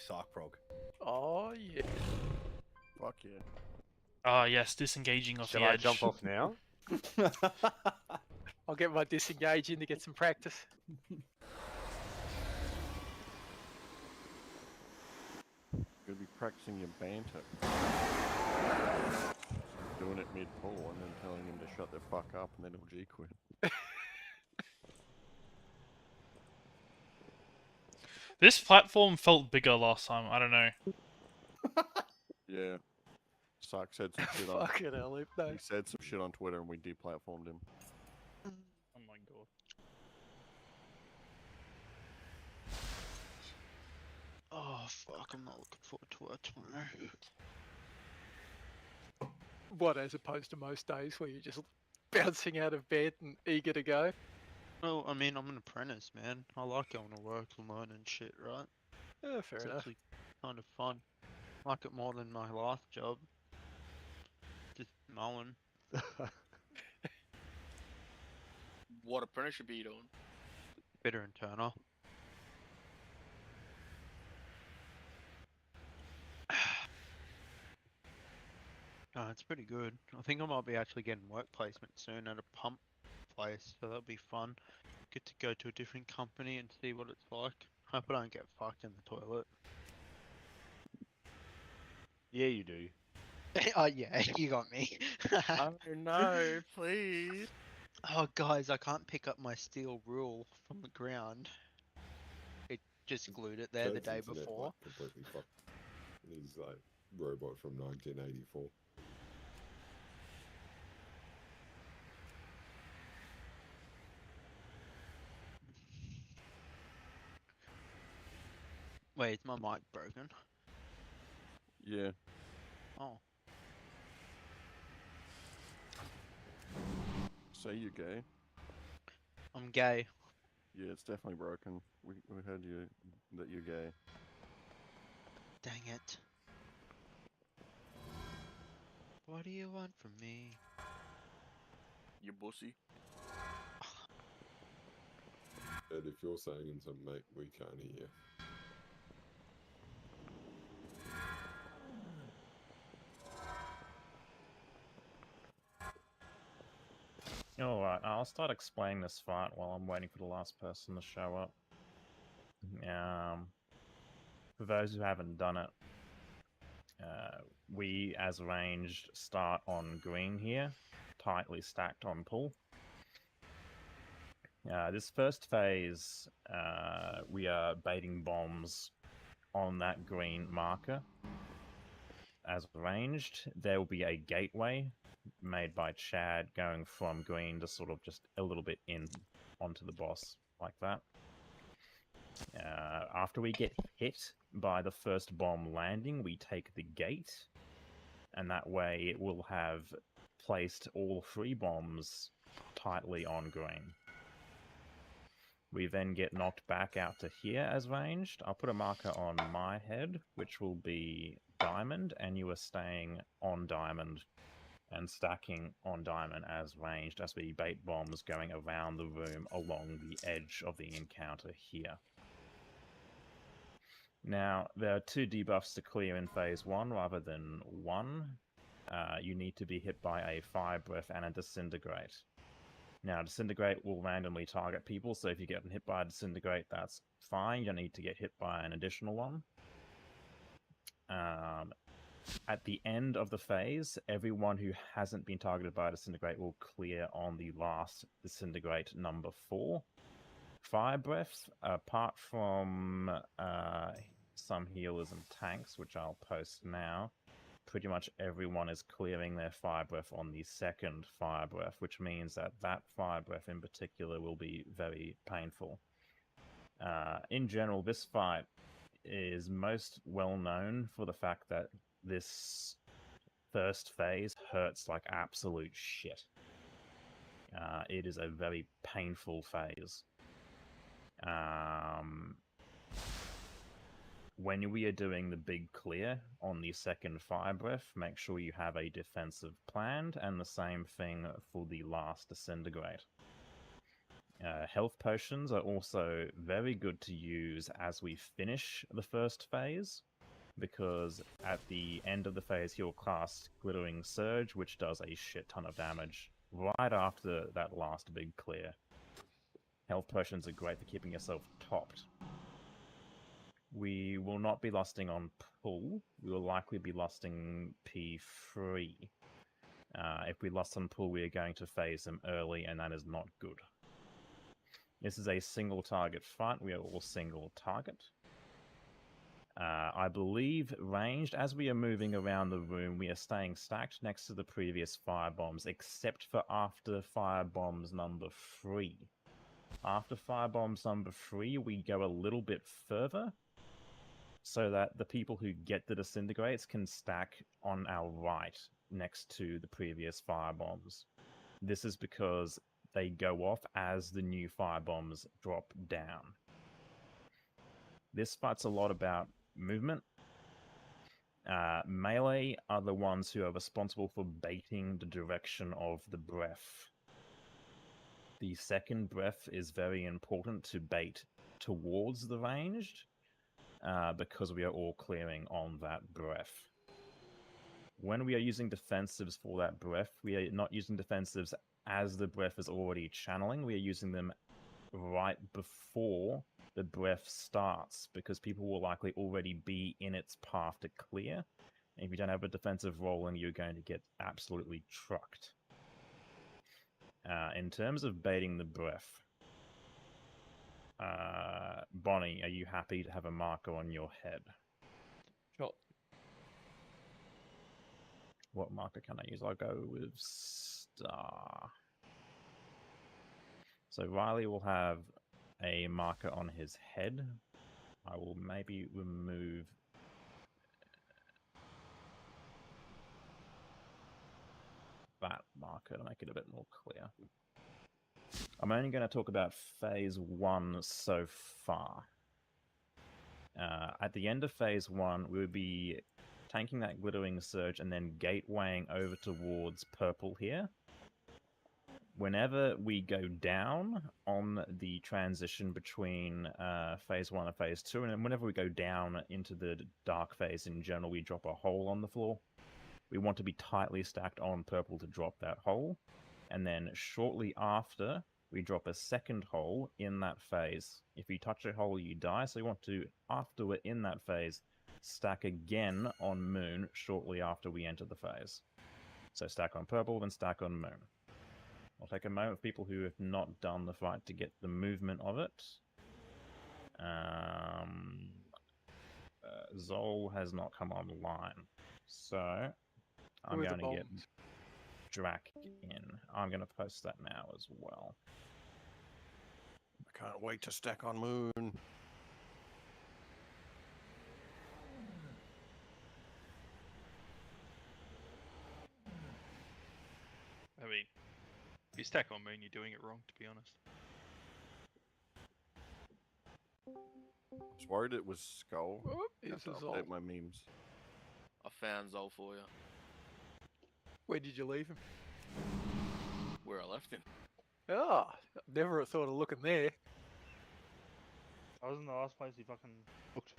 Sark prog. Oh, yeah. Fuck yeah. Ah, yes, disengaging off Shall the I edge. jump off now? I'll get my disengage in to get some practice. You'll be practicing your banter. Doing it mid-pull and then telling him to shut the fuck up and then he'll G-quit. This platform felt bigger last time. I don't know. Yeah. Sark said some shit on... Fucking hell, no. He said some shit on Twitter and we deplatformed him. Oh my god. Oh fuck, I'm not looking forward to work tomorrow. What, as opposed to most days where you're just bouncing out of bed and eager to go? Well, I mean, I'm an apprentice, man. I like going to work and learning shit, right? Yeah, fair It's enough. actually kind of fun. I like it more than my last job. Just mowing. What apprenticeship are you doing? Fitter and turner. It's pretty good. I think I might be actually getting work placement soon at a pump place, so that'll be fun. Get to go to a different company and see what it's like. Hope I don't get fucked in the toilet. Yeah, you do. Oh yeah, you got me. Oh no, please. Oh guys, I can't pick up my steel rule from the ground. It just glued it there the Joe's day internet, before. like, completely fucked. He's like robot from 1984. Wait, is my mic broken? Yeah. Oh. Say you're gay. I'm gay. Yeah, it's definitely broken. We heard you that you're gay. Dang it. What do you want from me? You bussy. And if you're saying something, mate, we can't hear. Alright, I'll start explaining this fight while I'm waiting for the last person to show up. For those who haven't done it, we, as ranged, start on green here, tightly stacked on pull. This first phase, we are baiting bombs on that green marker. As ranged, there will be a gateway made by Chad going from green to sort of just a little bit in onto the boss, like that. After we get hit by the first bomb landing, we take the gate, and that way it will have placed all 3 bombs tightly on green. We then get knocked back out to here as ranged. I'll put a marker on my head, which will be diamond, and you are staying on diamond and stacking on diamond as ranged as we bait bombs going around the room along the edge of the encounter here. Now, there are 2 debuffs to clear in phase 1 rather than 1. You need to be hit by a fire breath and a disintegrate. Now, disintegrate will randomly target people, so if you get hit by a disintegrate, that's fine. You don't need to get hit by an additional one. At the end of the phase, everyone who hasn't been targeted by a disintegrate will clear on the last disintegrate number 4. Fire breath, apart from some healers and tanks, which I'll post now, pretty much everyone is clearing their fire breath on the second fire breath, which means that that fire breath in particular will be very painful. In general, this fight is most well known for the fact that this first phase hurts like absolute shit. It is a very painful phase. When we are doing the big clear on the second fire breath, make sure you have a defensive planned, and the same thing for the last disintegrate. Health potions are also very good to use as we finish the first phase, because at the end of the phase he'll cast Glittering Surge, which does a shit ton of damage right after that last big clear. Health potions are great for keeping yourself topped. We will not be lusting on pull. We will likely be lusting P3. If we lust on pull, we are going to phase them early, and that is not good. This is a single target fight. We are all single target. I believe ranged, as we are moving around the room, we are staying stacked next to the previous firebombs, except for after firebombs number 3. After firebombs number 3, we go a little bit further, so that the people who get the disintegrates can stack on our right next to the previous firebombs. This is because they go off as the new firebombs drop down. This fight's a lot about movement. Melee are the ones who are responsible for baiting the direction of the breath. The second breath is very important to bait towards the ranged, because we are all clearing on that breath. When we are using defensives for that breath, we are not using defensives as the breath is already channeling. We are using them right before the breath starts, because people will likely already be in its path to clear. And if you don't have a defensive rolling, you're going to get absolutely trucked. In terms of baiting the breath, Bonnie, are you happy to have a marker on your head? Sure. What marker can I use? I'll go with star. So Riley will have a marker on his head. I will maybe remove that marker to make it a bit more clear. I'm only going to talk about phase 1 so far. At the end of phase 1, we would be tanking that Glittering Surge and then gatewaying over towards purple here. Whenever we go down on the transition between phase 1 and phase 2, and whenever we go down into the dark phase in general, we drop a hole on the floor. We want to be tightly stacked on purple to drop that hole. And then shortly after, we drop a second hole in that phase. If you touch a hole, you die. So we want to, after we're in that phase, stack again on moon shortly after we enter the phase. So stack on purple, then stack on moon. I'll take a moment for people who have not done the fight to get the movement of it. Zol has not come online. So I'm Who are the going to get bombs? Drac in. I'm going to post that now as well. I can't wait to stack on moon. I mean, if you stack on moon, you're doing it wrong, to be honest. I was worried it was Skull. Whoop, I here's have to the Zol. update my memes. I found Zol for you. Where did you leave him? Where I left him. Ah, never thought of looking there. I was in the last place he fucking looked.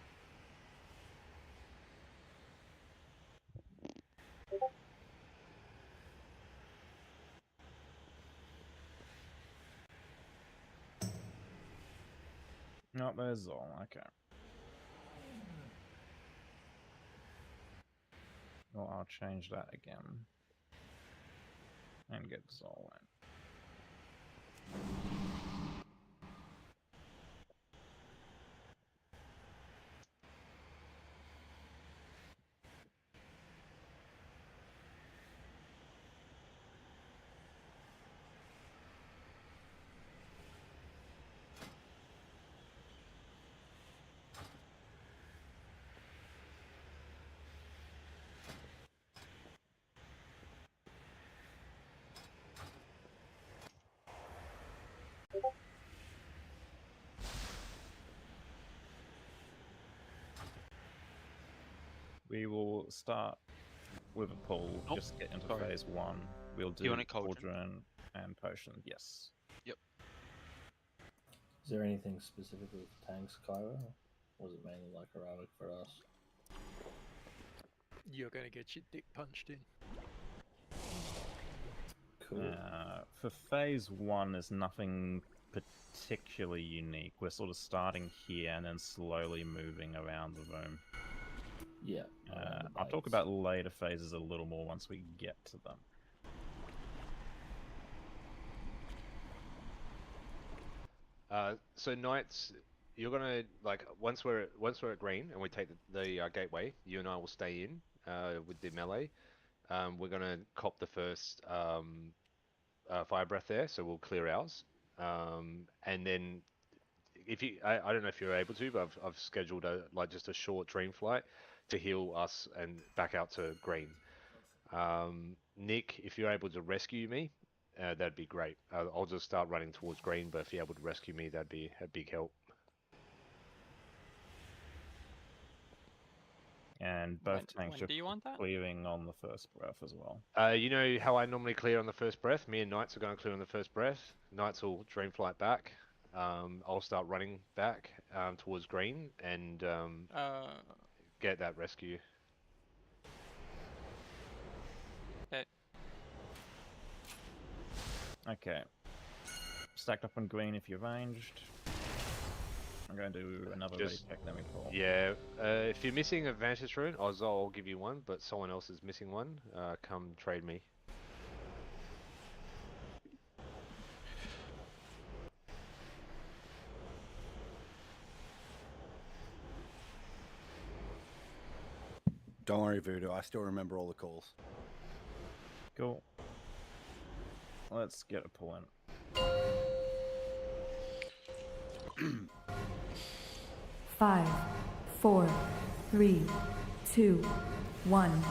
No, there's Zol. Okay. Well, I'll change that again. And get Zol in. We will start with a pull, Oh, just get into sorry. phase 1. We'll do you want a cauldron? cauldron and potion, yes. Yep. Is there anything specifically for tanks, Kyra? Or was it mainly like heroic for us? You're going to get your dick punched in. Cool. For phase 1, there's nothing particularly unique. We're sort of starting here and then slowly moving around the room. Yeah. I'll talk about later phases a little more once we get to them. So knights, you're gonna like once we're at green and we take the gateway, you and I will stay in with the melee. We're gonna cop the first fire breath there, so we'll clear ours. And then if you, I don't know if you're able to, but I've scheduled just a short dream flight to heal us and back out to green. Nick, if you're able to rescue me, that'd be great. I'll just start running towards green, but if you're able to rescue me, that'd be a big help. And both tanks when do you want that? clearing on the first breath as well. You know how I normally clear on the first breath? Me and Knights are going to clear on the first breath. Knights will dream flight back. I'll start running back towards green and get that rescue. Okay. Stacked up on green if you're ranged. I'm going to do another ready check, then we call. Yeah, if you're missing a Vantage Rune, I'll give you one, but someone else is missing one. Come trade me. Don't worry, Voodoo. I still remember all the calls. Cool. Let's get a pull in. 5, 4, 3, 2, 1.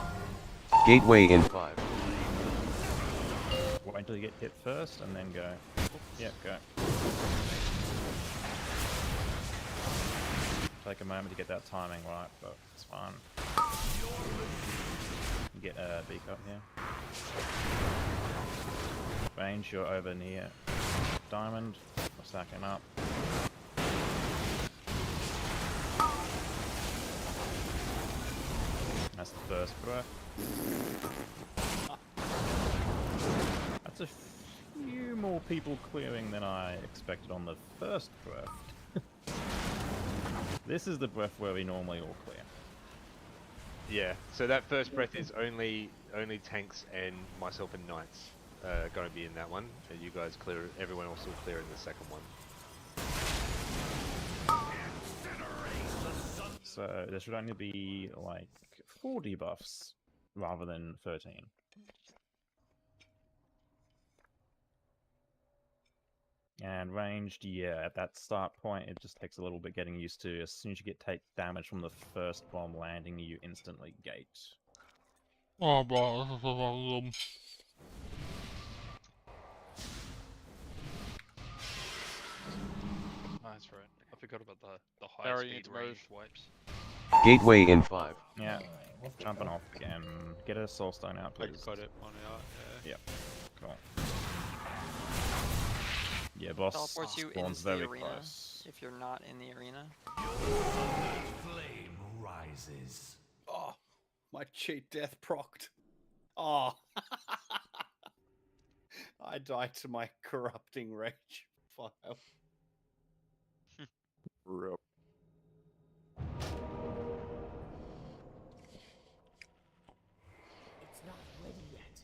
Gateway in 5. Wait until you get hit first and then go. Yep, go. Take a moment to get that timing right, but it's fine. Get a beak up here. Range, you're over near diamond. We're stacking up. That's the first breath. That's a few more people clearing than I expected on the first breath. This is the breath where we normally all clear. Yeah, so that first breath is only tanks and myself and Knights going to be in that one. And you guys clear, everyone else will clear in the second one. So there should only be like 4 debuffs rather than 13. And ranged, yeah, at that start point, it just takes a little bit getting used to. As soon as you take damage from the first bomb landing, you instantly gate. Oh, bro, this is a problem. That's right. I forgot about the high speed range wipes. Gateway in 5. Yeah, jumping off again. Get a soul stone out, please. Got it on out. Yeah. Yep, cool. Yeah, boss Teleports you spawns into very the arena close. if you're not in the arena. Flame rises. Oh, my cheat death procced. Oh. I died to my corrupting rage file. Rip. It's not ready yet.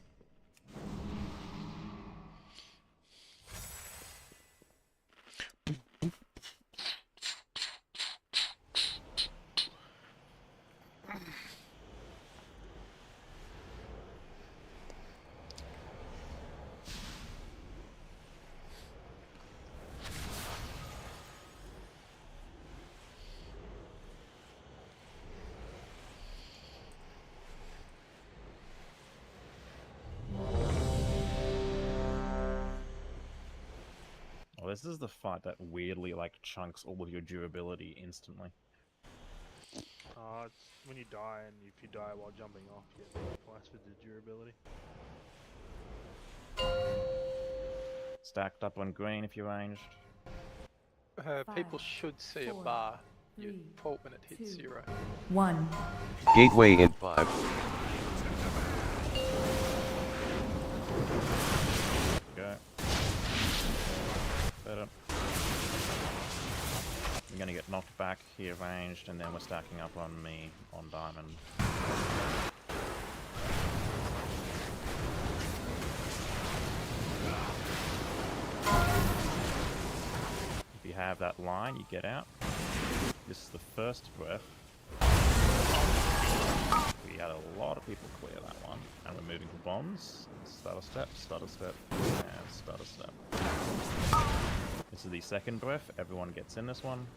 Well, this is the fight that weirdly like chunks all of your durability instantly. It's when you die, and if you die while jumping off, you get twice with the durability. Stacked up on green if you're ranged. People should see a bar. You halt when it hits 0. 1. Gateway in 5. Go. Better. We're gonna get knocked back here ranged, and then we're stacking up on me on diamond. If you have that line, you get out. This is the first breath. We had a lot of people clear that one, and we're moving to bombs. Stutter step, and stutter step. This is the second breath. Everyone gets in this one.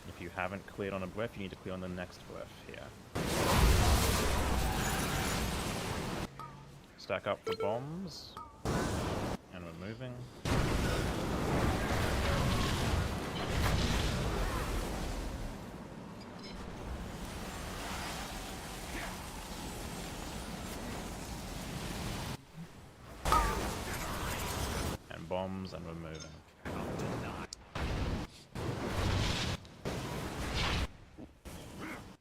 If you haven't cleared on a breath, you need to clear on the next breath here. Stack up for bombs. And we're moving. And bombs, and we're moving.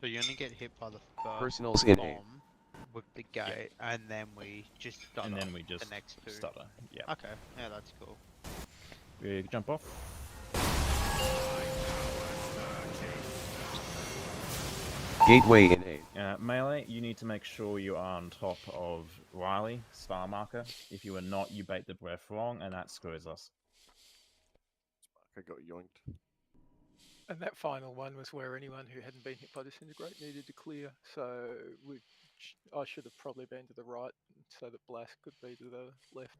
So you only get hit by the first Personals in bomb A. with the gate, and then we just stutter. And then we just the next 2. stutter. Yeah. Okay, yeah, that's cool. We jump off. Gateway in A. Melee, you need to make sure you are on top of Riley, star marker. If you are not, you bait the breath wrong, and that screws us. I got yoinked. And that final one was where anyone who hadn't been hit by Disintegrate needed to clear. So I should have probably been to the right so that Blast could be to the left.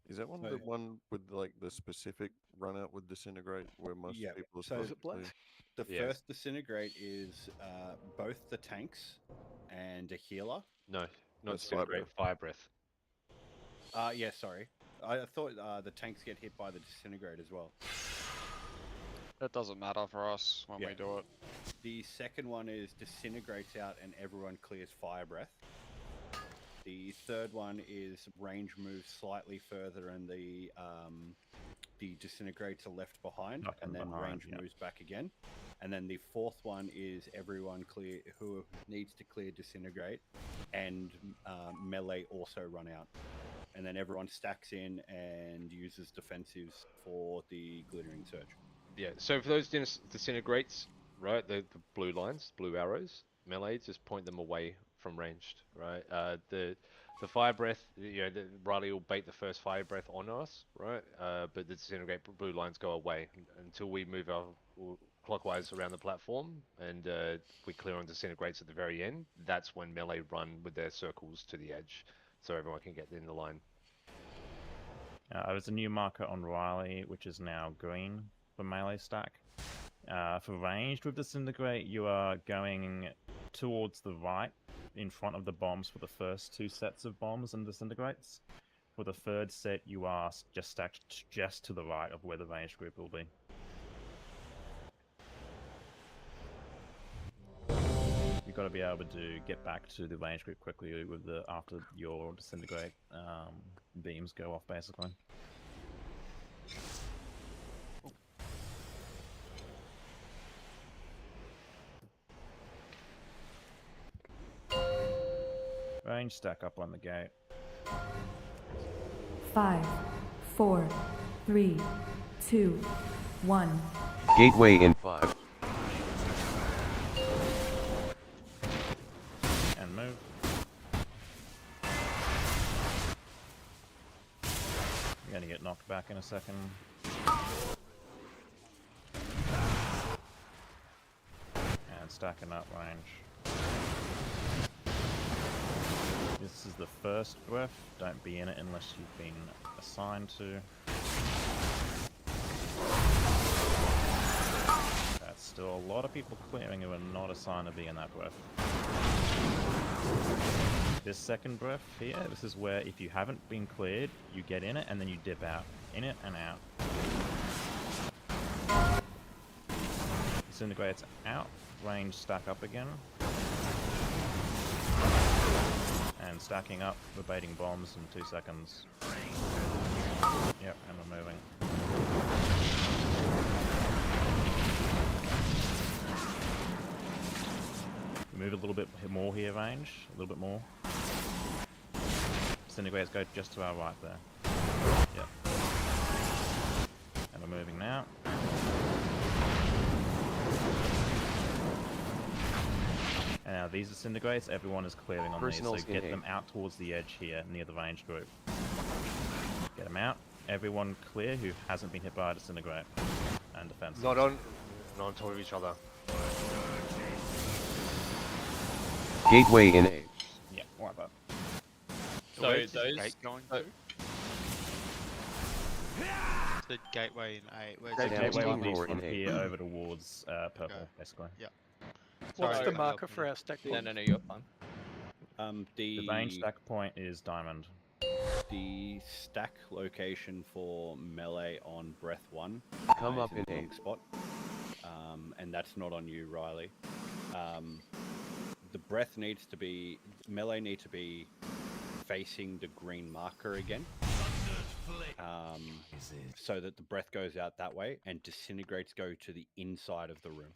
Is that one the one with like the specific run out with Disintegrate where most people are So supposed to? the first Disintegrate is both the tanks and a healer. No, not That's Disintegrate, Fire Breath. Yeah, sorry. I thought the tanks get hit by the Disintegrate as well. It doesn't matter for us when we do it. The second one is Disintegrates out and everyone clears Fire Breath. The third one is range moves slightly further and the Disintegrates are left behind, and then range moves back again. And then the fourth one is everyone clear who needs to clear Disintegrate, and melee also run out. And then everyone stacks in and uses defensives for the Glittering Surge. Yeah, so for those Disintegrates, right, the blue lines, blue arrows, melee, just point them away from ranged, right? The Fire Breath, Riley will bait the first Fire Breath on us, right? But the Disintegrate blue lines go away until we move our clockwise around the platform and we clear on Disintegrates at the very end. That's when melee run with their circles to the edge, so everyone can get in the line. There's a new marker on Riley, which is now green for melee stack. For ranged with Disintegrate, you are going towards the right in front of the bombs for the first 2 sets of bombs and Disintegrates. For the third set, you are just stacked just to the right of where the ranged group will be. You've got to be able to get back to the ranged group quickly with after your Disintegrate beams go off, basically. Range stack up on the gate. 5, 4, 3, 2, 1. Gateway in 5. And move. You're gonna get knocked back in a second. And stacking up range. This is the first breath. Don't be in it unless you've been assigned to. That's still a lot of people clearing who are not assigned to be in that breath. This second breath here, this is where if you haven't been cleared, you get in it and then you dip out. In it and out. Disintegrates out. Range stack up again. and stacking up, evading bombs in 2 seconds. Yep, and we're moving. Move a little bit more here, range. A little bit more. Disintegrates go just to our right there. Yep. And we're moving now. And now these disintegrates, everyone is clearing on these, so get them out towards the edge here, near the range group. Get them out. Everyone clear who hasn't been hit by a disintegrate. And defense. Not on top of each other. Gateway in A. Yeah, wipe up. So those going to? The gateway in A. Where's the Gateway will be Or from in A. here over towards purple, basically. Yeah. What's Sorry, the marker for our stack point? No, you're fine. The range stack point is diamond. The stack location for melee on breath 1 Come is up in the A. wrong spot, and that's not on you, Riley. The breath needs to be melee need to be facing the green marker again, so that the breath goes out that way and disintegrates go to the inside of the room.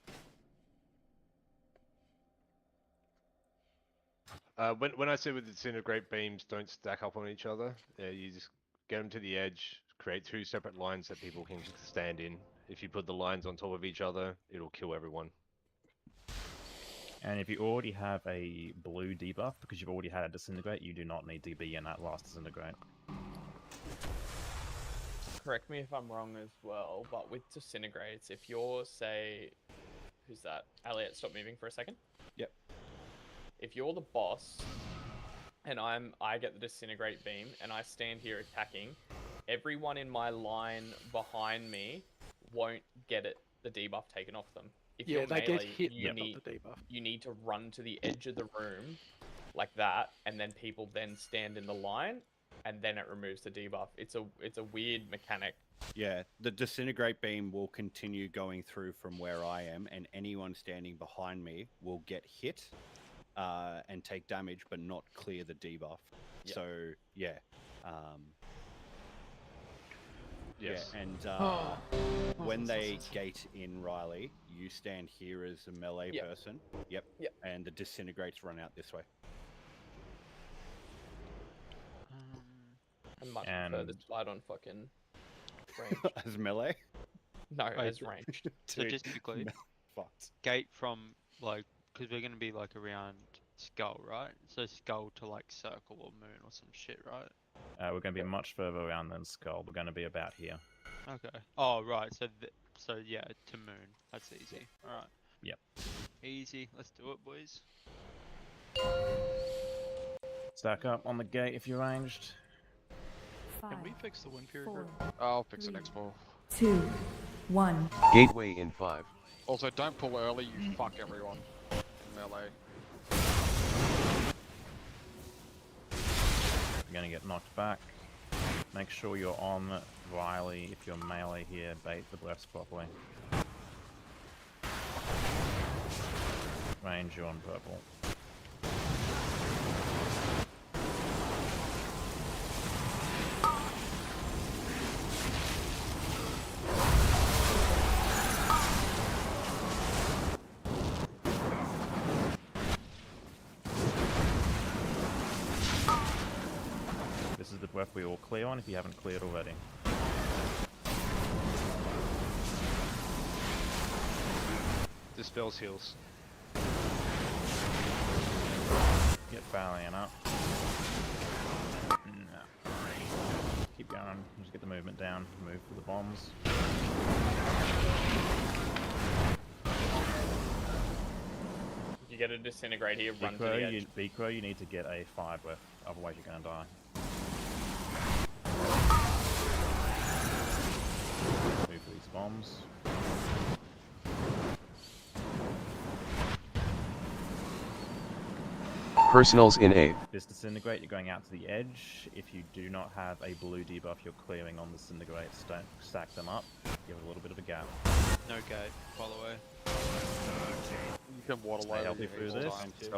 When I say with disintegrate beams don't stack up on each other, you just get them to the edge, create 2 separate lines that people can stand in. If you put the lines on top of each other, it'll kill everyone. And if you already have a blue debuff, because you've already had a disintegrate, you do not need to be in that last disintegrate. Correct me if I'm wrong as well, but with disintegrates, if you're, say, who's that? Elliot, stop moving for a second. Yep. If you're the boss, and I get the disintegrate beam, and I stand here attacking, everyone in my line behind me won't get the debuff taken off them. If Yeah, you're they melee, get hit you but need, not the debuff. you need to run to the edge of the room like that, and then people then stand in the line, and then it removes the debuff. It's a weird mechanic. Yeah, the disintegrate beam will continue going through from where I am, and anyone standing behind me will get hit and take damage, but not clear the debuff. Yep. So yeah, Yes. yeah, and when they gate in Riley, you stand here as a melee Yep. person. Yep. Yep. And the disintegrates run out this way. I much And- prefer the slide on fucking range. As melee. No, Wait, as ranged. So Dude, just quickly, fucked. gate from like, because we're gonna be like around skull, right? So skull to like circle or moon or some shit, right? We're going to be much further around than Skull. We're going to be about here. Okay. Oh right. So yeah, to moon. That's easy. All right. Yep. Easy. Let's do it, boys. Stack up on the gate if you're ranged. Can we fix the wind period? 4, I'll fix it next ball. 2, 1. Gateway in 5. Also, don't pull early, you fuck everyone. Melee. You're going to get knocked back. Make sure you're on Riley if you're melee here. Bait the breaths properly. Range, you're on purple. This is the breath we all clear on if you haven't cleared already. Dispels heals. Get Valiant up. No. Keep going. Just get the movement down. Move for the bombs. You get a disintegrate here, run to the edge. Bikro, you need to get a fire breath, otherwise you're going to die. Move for these bombs. Personals in A. This disintegrate, you're going out to the edge. If you do not have a blue debuff, you're clearing on the disintegrate. Stack them up. Give it a little bit of a gap. No gate, by the way. You can water Stay healthy through this.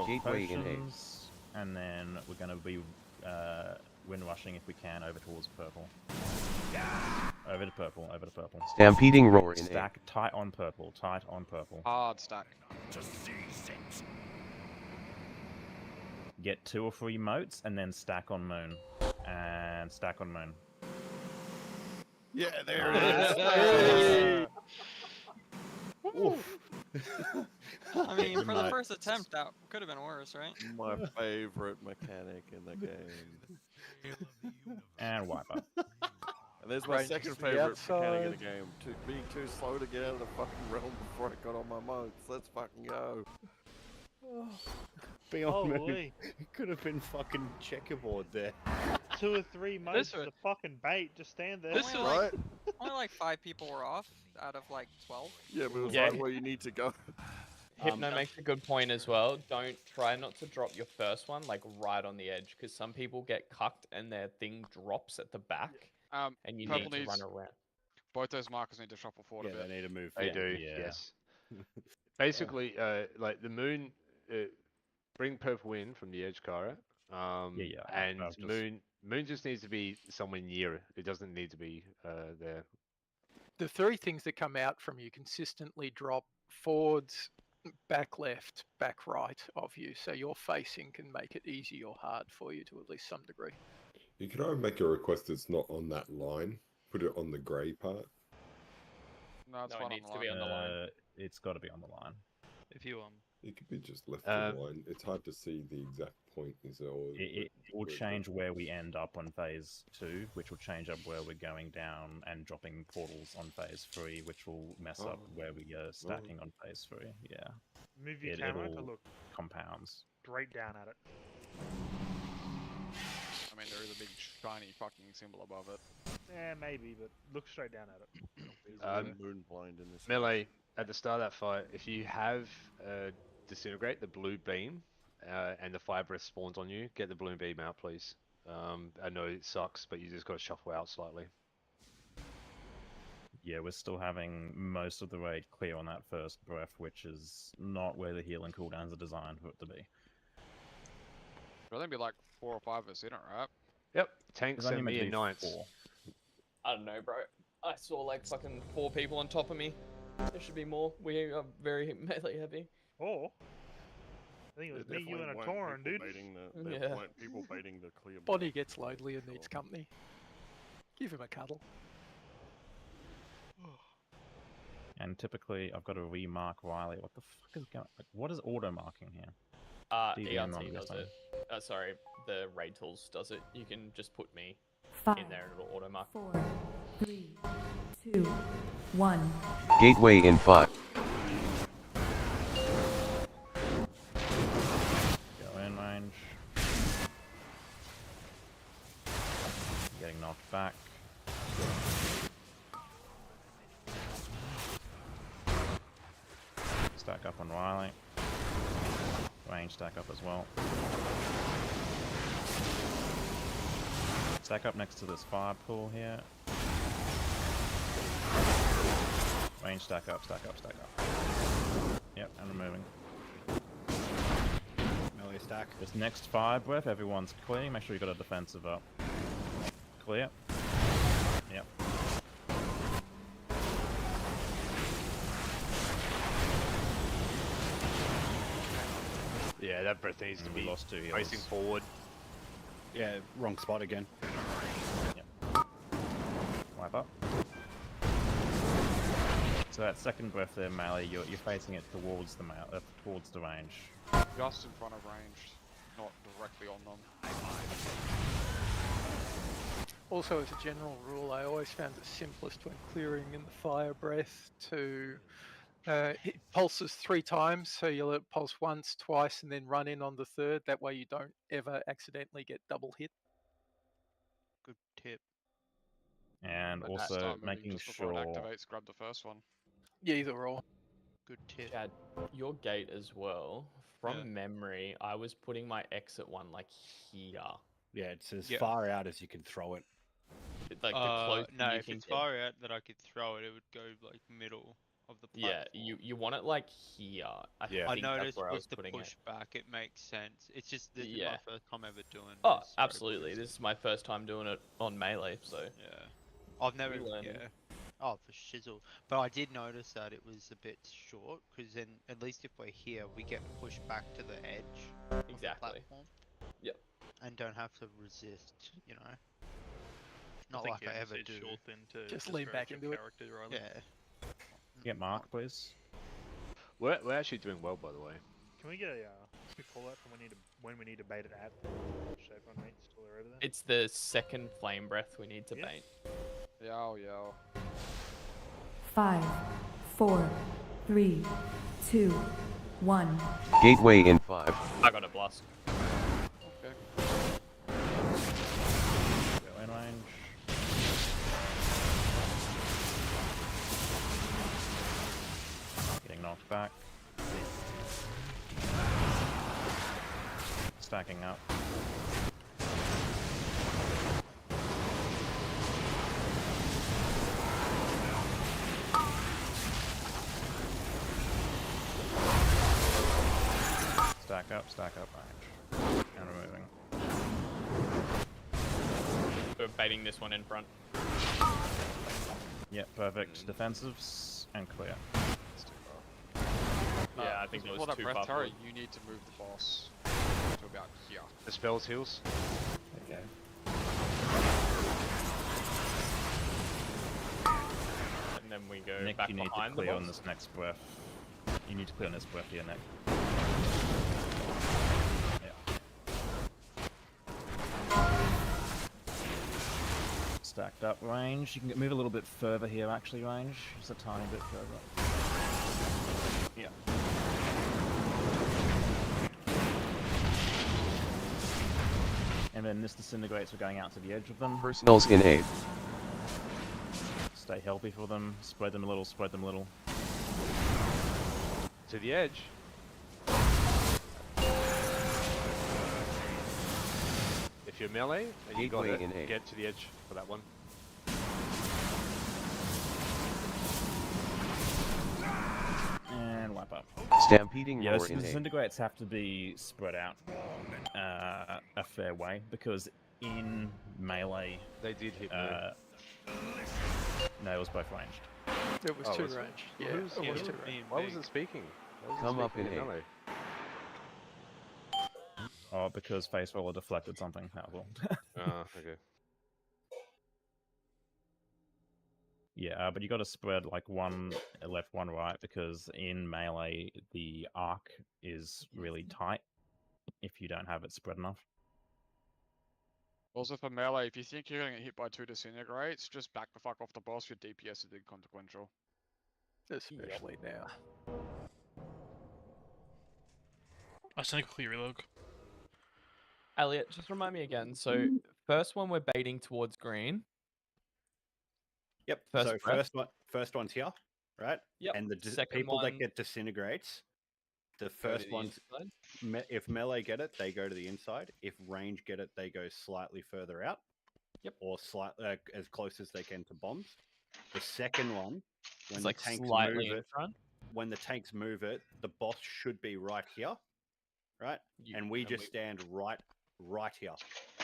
Gateway in A. Potions, and then we're going to be wind rushing if we can over towards purple. Over to purple, over to purple. Stampeding roar in A. Stack tight on purple, tight on purple. Hard stack. Get 2 or 3 moats and then stack on moon. And stack on moon. Yeah, there it is. Oof. I mean, for the first attempt, that could have been worse, right? My favorite mechanic in the game. And wipe up. And there's my Range second to the favorite mechanic in the outside. game. Being too slow to get out of the fucking realm before I got on my moats. Let's fucking go. Beyond moon. Holy. It could have been fucking checkerboard there. 2 or 3 motes was- the fucking bait. Just stand there. Only like, only like 5 people were off out of like 12. Yeah, but it was Yeah. like where you need to go. Hypno makes a good point as well. Don't try not to drop your first one like right on the edge, because some people get cucked and their thing drops at the back, and you Purple need to needs- run around. Both those markers need to shuffle forward Yeah, a bit. they need to move. They forward. do, Yeah. yes. Basically, like the moon, bring purple in from the edge, Kara. Yeah. And I've just- moon just needs to be somewhere near it. It doesn't need to be there. The 3 things that come out from you consistently drop forwards, back left, back right of you, so your facing can make it easy or hard for you to at least some degree. You can either make a request that's not on that line, put it on the grey part. No, it's No, it fine needs on to the be line. on the line. It's got to be on the line. If you It could be just left of the line. It's hard to see the exact point. Is all. It will change where we end up on phase 2, which will change up where we're going down and dropping portals on phase 3, which will mess up where we are stacking on phase 3. Yeah. Move your It camera to all look compounds. straight down at it. I mean, there is a big shiny fucking symbol above it. Yeah, maybe, but look straight down at it. Moon blind in this. Melee, at the start of that fight, if you have Disintegrate, the blue beam, and the fire breath spawns on you, get the blue beam out, please. I know it sucks, but you just got to shuffle out slightly. Yeah, we're still having most of the raid clear on that first breath, which is not where the healing cooldowns are designed for it to be. There'll only be like 4 or 5 of us in it, right? Yep, tanks There's only and meant me to and be knights. 4. I don't know, bro. I saw like fucking 4 people on top of me. There should be more. We are very melee heavy. Oh. I think it was me, you, and a Tauren, dude. There weren't people baiting the clear. Bonnie gets lonely and needs company. Give him a cuddle. And typically, I've got to remark Riley. What the fuck is going? Like, what is auto marking here? DVM on ERT this does one. it. Sorry, the raid tools does it. You can just put me 5, in there and it'll auto mark. 4, 3, 2, 1. Gateway in 5. Go in range. Getting knocked back. Stack up on Riley. Range stack up as well. Stack up next to this fire pool here. Range stack up, stack up, stack up. Yep, and removing. Melee stack. This next fire breath, everyone's clear. Make sure you got a defensive up. Clear. Yep. Yeah, that breath needs to We be lost 2 heals. facing forward. Yeah, wrong spot again. Wipe up. So that second breath there, melee, you're facing it towards the towards the range. Just in front of range, not directly on them. Also, as a general rule, I always found it simplest when clearing in the fire breath to it pulses 3 times, so you'll let it pulse once, twice, and then run in on the third. That way you don't ever accidentally get double hit. Good tip. And But also start moving making just before sure. it activates, grab the first one. Yeah, either or. Good tip. Chad, your gate as well. From Yeah. memory, I was putting my exit one like here. Yeah, it's as Yeah. far out as you can throw it. Like the closest No, you if can it's get. far out that I could throw it, it would go like middle of the Yeah, platform. you want it like here. I Yeah. I think that's noticed where I with was the putting push it. back, it makes sense. It's just this is Yeah. my first time ever doing. Oh, this rope absolutely. racing. This is my first time doing it on Melee, so Yeah, I've never. learning. Yeah. Oh, for shizzle. But I did notice that it was a bit short, because then at least if we're here, we get pushed back to the edge of the Exactly. platform. Yep. And don't have to resist, you know. Not think like you I only ever see do. short thing to Just lean back discourage into your it. character, Riley. Yeah. Get Mark, please. We're actually doing well, by the way. Can we get a quick call out from when we need to bait it at Chevron mate still over there? It's the second flame breath we need to Yeah. bait. Yo. 5, 4, 3, 2, 1. Gateway in 5. I got a blast. Okay. Go in range. Getting knocked back. Stacking up. Stack up range. And removing. We're baiting this one in front. Yep, perfect. Defensives and clear. Yeah, I think it Before was that too breath far turret, forward. you need to move the boss to about here. The spells heals. Okay. And then we go Nick, back you need to behind clear the on boss. this next breath. You need to clear on this breath here, Nick. Stacked up range. You can move a little bit further here, actually, range. Just a tiny bit further. Yeah. And then this disintegrates, we're going out to the edge of them. Personals in 8. Stay healthy for them. Spread them a little, spread them a little. To the edge. If you're melee, and you got Gateway it, in 8. get to the edge for that one. And wipe up. Stampeding Yeah, roar those in 8. disintegrates have to be spread out a fair way, because in melee... They did hit me. No, it was both ranged. It was Oh, two was it? range. Yeah, Who's- it was who- two range. Why wasn't speaking? Why wasn't Come up speaking in 8. melee? Oh, because face roller deflected something. That was all. Okay. Yeah, but you got to spread like one left, one right, because in melee the arc is really tight if you don't have it spread enough. Also for melee, if you think you're gonna get hit by 2 disintegrates, just back the fuck off the boss. Your DPS is inconsequential. Especially now. I sent a quick relog. Elliot, just remind me again. So first one we're baiting towards green. Yep. First so breath. first one's here, right? Yep. And the Second people that one- get disintegrates, the Go to first the ones, inside. if melee get it, they go to the inside. If range get it, they go slightly further out. Yep. Or as close as they can to bombs. The second one, when It's the like tanks slightly move in it, front. when the tanks move it, the boss should be right here, right? And we just stand right here,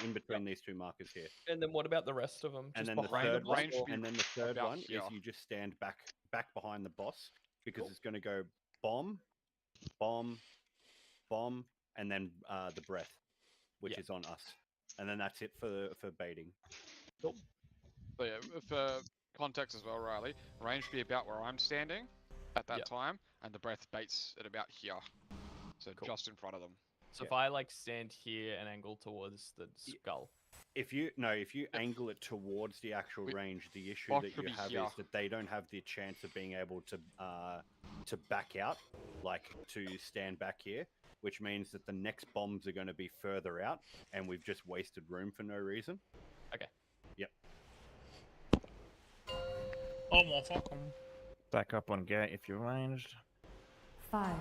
in between these two markers here. And then what about the rest of them? And Just then the behind third the one, boss, or- and then the third about one here. is you just stand back behind the boss, because it's going to go bomb, bomb, bomb, and then the breath, which is on us, and then that's it for baiting. So yeah, for context as well, Riley, range be about where I'm standing at that time, and the breath baits at about here, so just in front of them. So if I like stand here and angle towards the skull. If you angle it towards the actual range, the issue boss that should you be have here. is that they don't have the chance of being able to back out, like to stand back here, which means that the next bombs are going to be further out, and we've just wasted room for no reason. Okay. Yep. Oh, motherfucker. Back up on gate if you're ranged. 5,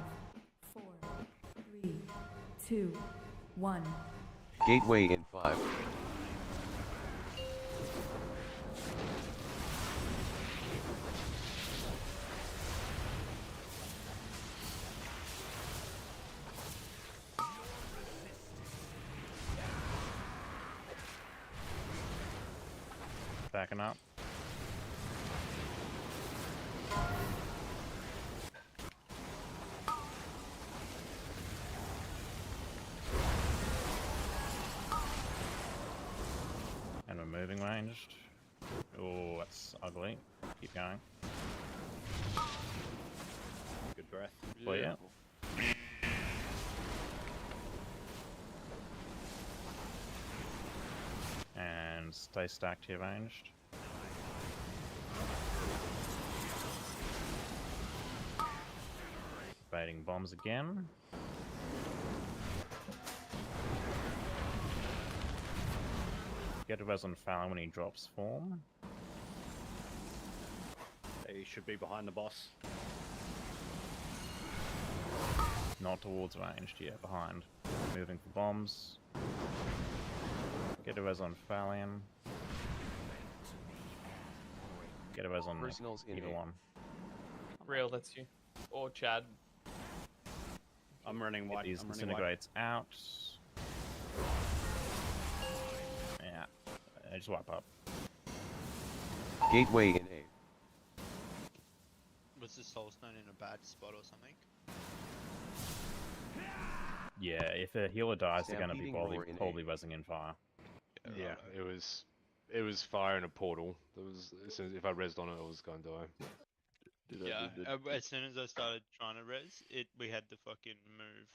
4, 3, 2, 1. Gateway in 5. stacking up. And we're moving ranged. Oh, that's ugly. Keep going. Good breath. Clear. And stay stacked here ranged. Baiting bombs again. Get a res on Fallon when he drops form. They should be behind the boss. Not towards ranged, yeah, behind. Moving for bombs. Get a res on Fallion. Get a res on Personals in either A. one. Real, that's you. Or Chad. I'm running Get white. these I'm running white. disintegrates out. Yeah, just wipe up. Gateway in A. Was the Soul Stone in a bad spot or something? Yeah, if a healer dies, they're going to be Stampeding roar in probably rezzing in fire. Yeah, it was fire in a portal. There was as soon as if I rezzed on it, I was going to die. As soon as I started trying to res, we had to fucking move.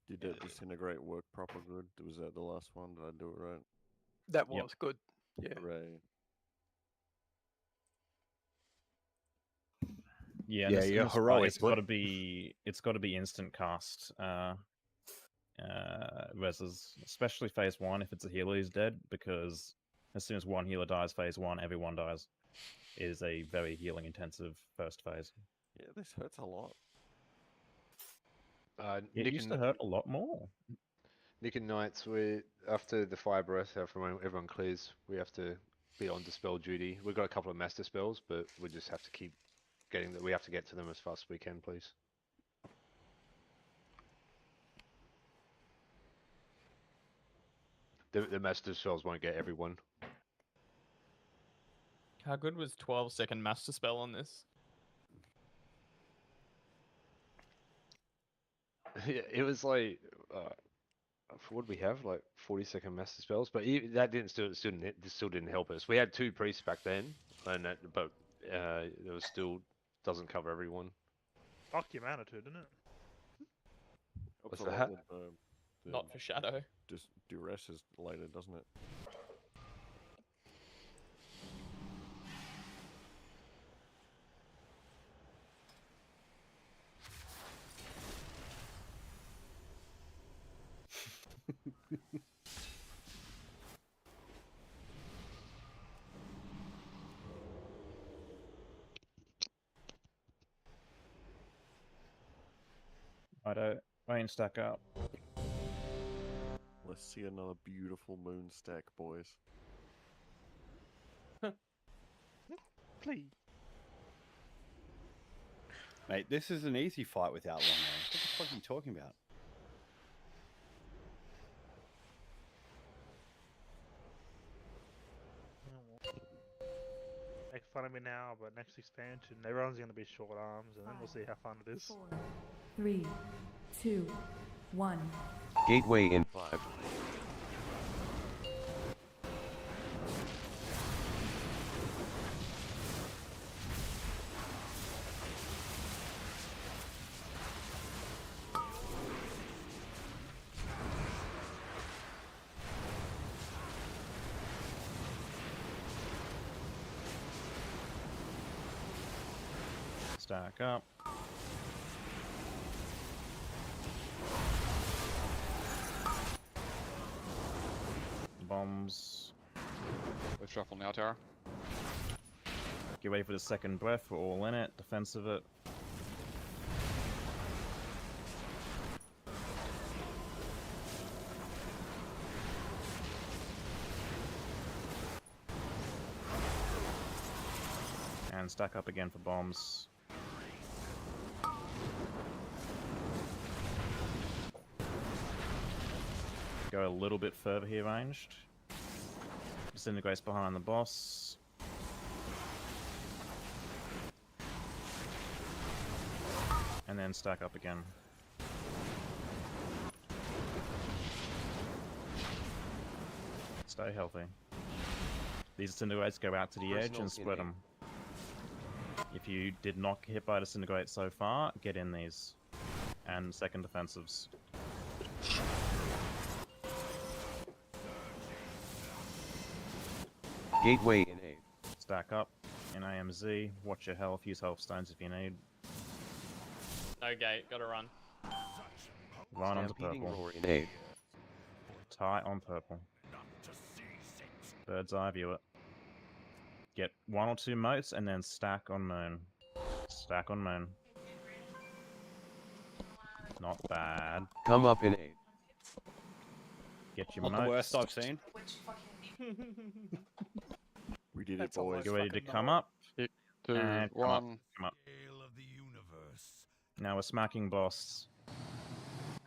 Did that disintegrate work proper good? Was that the last one? Did I do it right? That was good. Yeah. Hooray. Yeah, Yeah, this, you're in this fight, heroic, it's got to be instant cast reses, especially phase 1 if it's a healer who's dead, because as soon as one healer dies phase 1, everyone dies. It is a very healing intensive first phase. Yeah, this hurts a lot. It used to hurt a lot more. Nick and Knights, after the fire breath, after everyone clears, we have to be on dispel duty. We've got a couple of master spells, but we just have to keep getting that. We have to get to them as fast as we can, please. The master spells won't get everyone. How good was 12-second master spell on this? Yeah, it was like, what did we have? Like 40-second master spells, but that still didn't help us. We had 2 priests back then, and but it was still doesn't cover everyone. Fuck your mana too, didn't it? What's Helps a that? lot with, Not for Shadow. Just duress is later, doesn't it? Rain stack up. Let's see another beautiful moon stack, boys. Please. Mate, this is an easy fight without long range. What the fuck are you talking about? Make fun of me now, but next expansion, everyone's going to be short arms, and then we'll see how fun it is. 4, 3, 2, 1. Gateway in 5. Stack up. Bombs. Let's shuffle now, Tara. Get ready for the second breath. We're all in it. Defensive it. And stack up again for bombs. Go a little bit further here ranged. disintegrates behind the boss. And then stack up again. Stay healthy. These disintegrates go out to the edge and spread them. If you did not get hit by disintegrate so far, get in these. And second defensives. Gateway in 8. Stack up in AMZ. Watch your health. Use health stones if you need. No gate, gotta run. Line onto Stampeding purple. roar in 8. Tie on purple. Bird's eye view it. Get 1 or 2 motes and then stack on moon. Stack on moon. Not bad. Come up in 8. Get your Not motes. the worst I've seen. We did That's it, boys. Get ready to come up. And come up. Come up. Now we're smacking boss.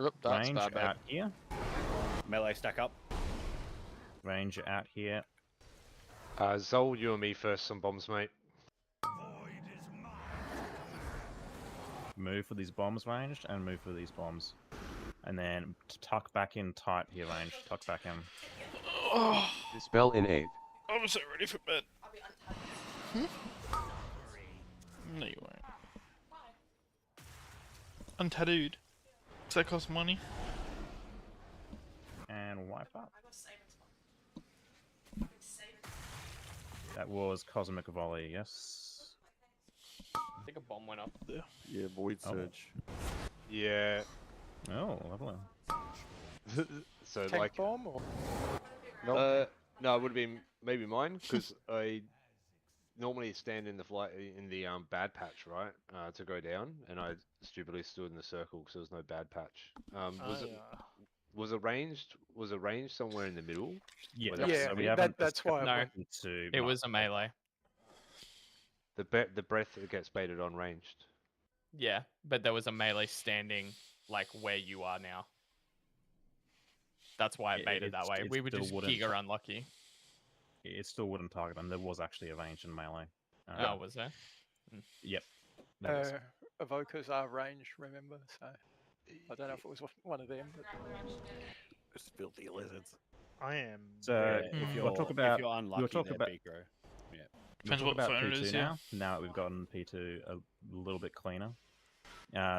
Oop, that's Range bad, mate. out here. Melee stack up. Range out here. Zol, you and me first, some bombs, mate. Move for these bombs ranged and move for these bombs. And then tuck back in tight here range. Tuck back in. Oh, Dispel in 8. I'm so ready for bed. No, you won't. Untattooed. Does that cost money? And wipe up. That was Cosmic Volley, yes. I think a bomb went up there. Yeah, Void Oh. Surge. Yeah. Oh, lovely. So Tank like, bomb or? no, it would have been maybe mine because I normally stand in the bad patch, right, to go down, and I stupidly stood in the circle because there was no bad patch. Was it ranged? Was it ranged somewhere in the middle? Yeah, Where Yeah, so we that- haven't that's why I No, went. into it was a melee. The breath that gets baited on ranged. Yeah, but there was a melee standing like where you are now. That's why it baited that way. it We were still just wouldn't giga unlucky. It still wouldn't target them. There was actually a range in melee. Oh, was there? Yep. There was. Evokers are range, remember? So I don't know if it was one of them, but It's filthy lizards. I am. So very- If we'll talk about. if you're unlucky, we'll talk they're about. bigger. Yeah. Depends We'll talk what about phone it P2 is, yeah. now that we've gotten P2 a little bit cleaner.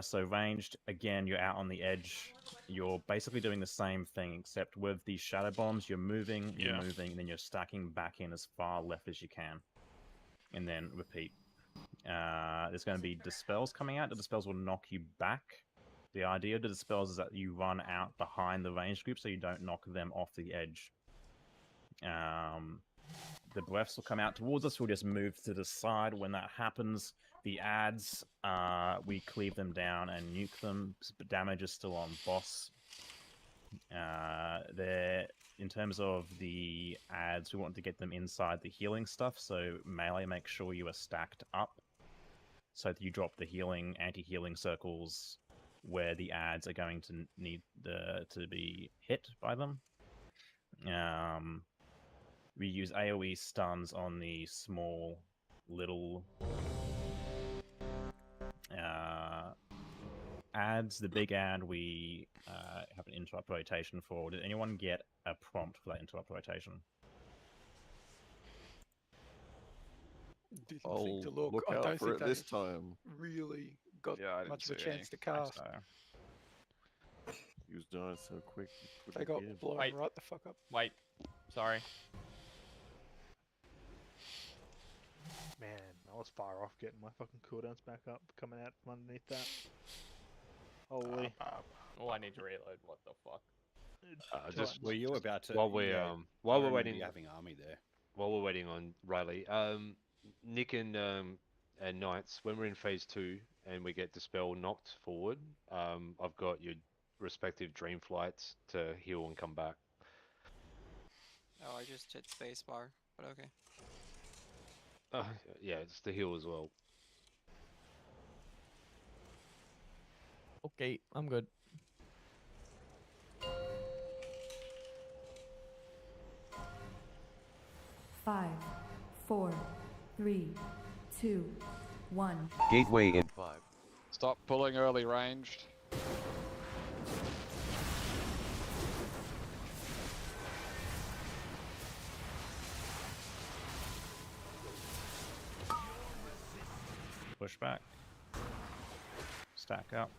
So ranged, again, you're out on the edge. You're basically doing the same thing, except with these shadow bombs, you're moving, Yeah. and then you're stacking back in as far left as you can. And then repeat. There's going to be dispels coming out. The dispels will knock you back. The idea of the dispels is that you run out behind the ranged group so you don't knock them off the edge. The breaths will come out towards us. We'll just move to the side. When that happens, the ads, we cleave them down and nuke them. But damage is still on boss. In terms of the ads, we want to get them inside the healing stuff. So melee, make sure you are stacked up so that you drop the healing, anti-healing circles where the ads are going to need to be hit by them. We use AoE stuns on the small, little ads. The big ad we have an interrupt rotation for. Did anyone get a prompt for that interrupt rotation? didn't I'll think to look. look I out don't for think it they this time. really got Yeah, I didn't much of a see chance any. to cast. So, He was doing it so quick. he They couldn't got give. blown Wait. right the fuck up. Wait, sorry. Man, I was far off getting my fucking cooldowns back up, coming out from underneath that. Holy. Oh, I need to reload. What the fuck? Just Were you about to? while we're yeah, while I we're remember waiting, you having army there. while we're waiting on Riley, Nick and Knights, when we're in phase 2 and we get Dispel knocked forward, I've got your respective Dreamflights to heal and come back. Oh, I just hit spacebar, but okay. Yeah, it's the heal as well. Okay, I'm good. 5, 4, 3, 2, 1. Gateway in 5. Stop pulling early ranged. Push back. Stack up.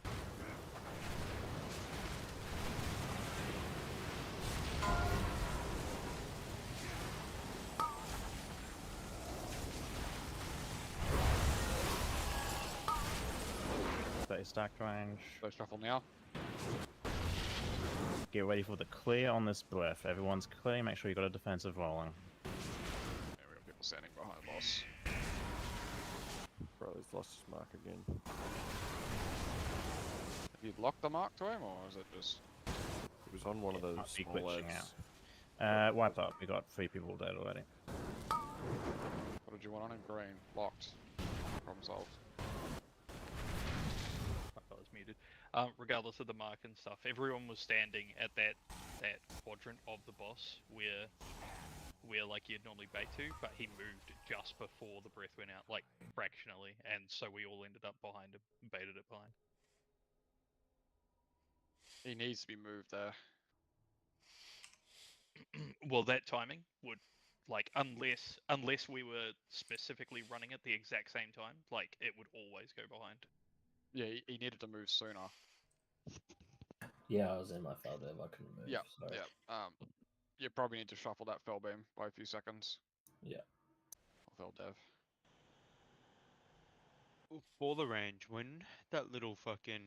Stay stacked range. Go shuffle now. Get ready for the clear on this breath. Everyone's clear. Make sure you got a defensive rolling. Yeah, we got people standing behind boss. Bro, he's lost his mark again. Have you locked the mark to him, or is it just... It was on one of those Might be small glitching lads. Wipe up. We got 3 people dead already. What did you want on him? Green. Locked. Problem solved. Fuck, I was muted. Regardless of the mark and stuff, everyone was standing at that quadrant of the boss where like you'd normally bait to, but he moved just before the breath went out, like fractionally, and so we all ended up behind him, baited it behind. He needs to be moved there. Well, that timing would, like, unless we were specifically running at the exact same time, like, it would always go behind. Yeah, he needed to move sooner. Yeah, I was in my fell dev. I couldn't move. Yeah, so. yeah. You probably need to shuffle that fell beam by a few seconds. Yeah. Or fell dev. For the range, when that little fucking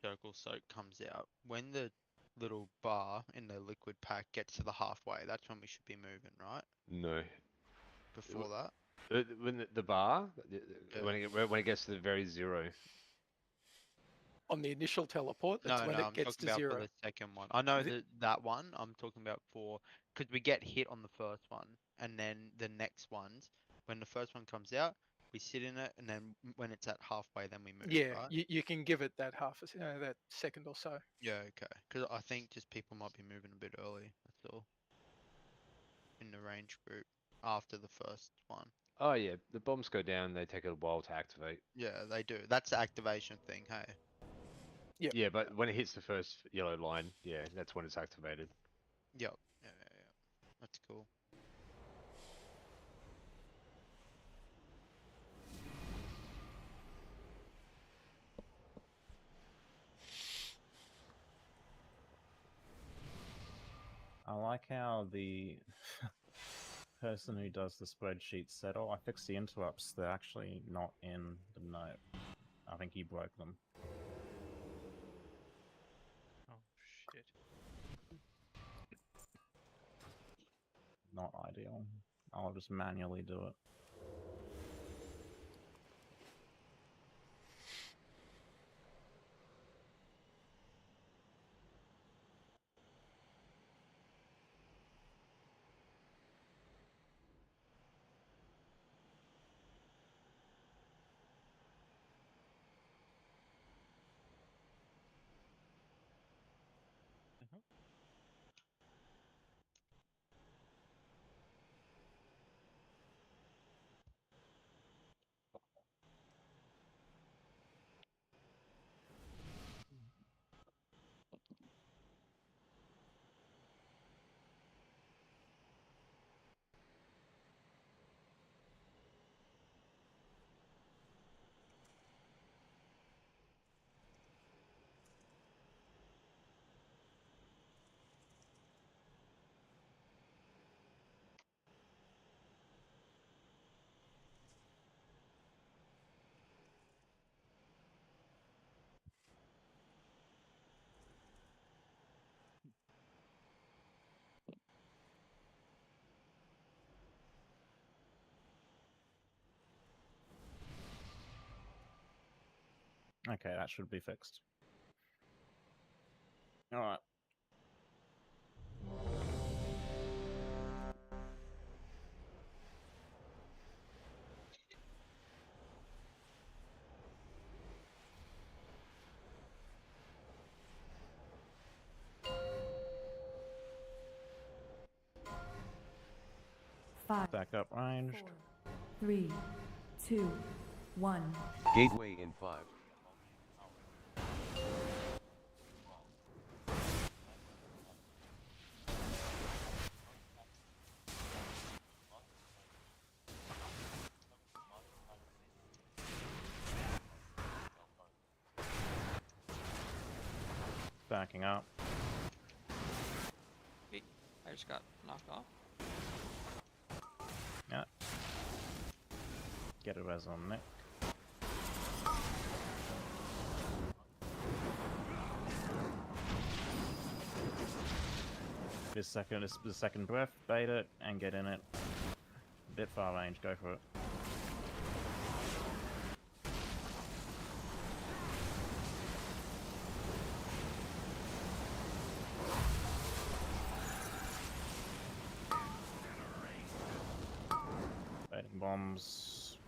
circle soak comes out, when the little bar in the liquid pack gets to the halfway, that's when we should be moving, right? No. Before that? When the bar, Yeah. when it gets to the very zero. On the initial teleport, that's No, when no, it I'm gets talking to about 0. for the second one. I know Is it- that one. I'm talking about for because we get hit on the first one, and then the next ones, when the first one comes out, we sit in it, and then when it's at halfway, then we move. Yeah, right? you can give it that that second or so. Yeah, okay. Because I think just people might be moving a bit early. That's all. In the range group after the first one. Oh yeah, the bombs go down. They take a while to activate. Yeah, they do. That's the activation thing. Hey. Yep. Yeah, but when it hits the first yellow line, yeah, that's when it's activated. Yep. Yeah. That's cool. I like how the person who does the spreadsheet said, "Oh, I fixed the interrupts. They're actually not in the note. I think he broke them." Oh shit. Not ideal. I'll just manually do it. Okay, that should be fixed. Alright. 5, Back up ranged. 4, 3, 2, 1. Gateway in 5. Backing up. I just got knocked off. Yeah. Get a res on Nick. This the second breath, bait it and get in it. Bit far range, go for it. Baiting bombs.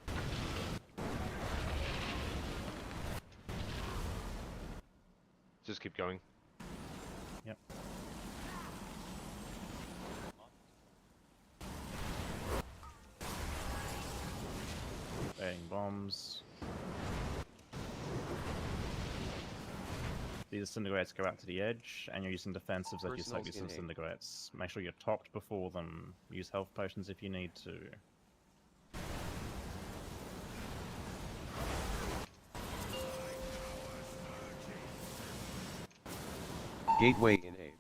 Just keep going. Yep. Baiting bombs. These disintegrates go out to the edge, and you're using defensives as you soak these disintegrates. Make sure you're topped before them. Use health potions if you need to. Gateway in 8.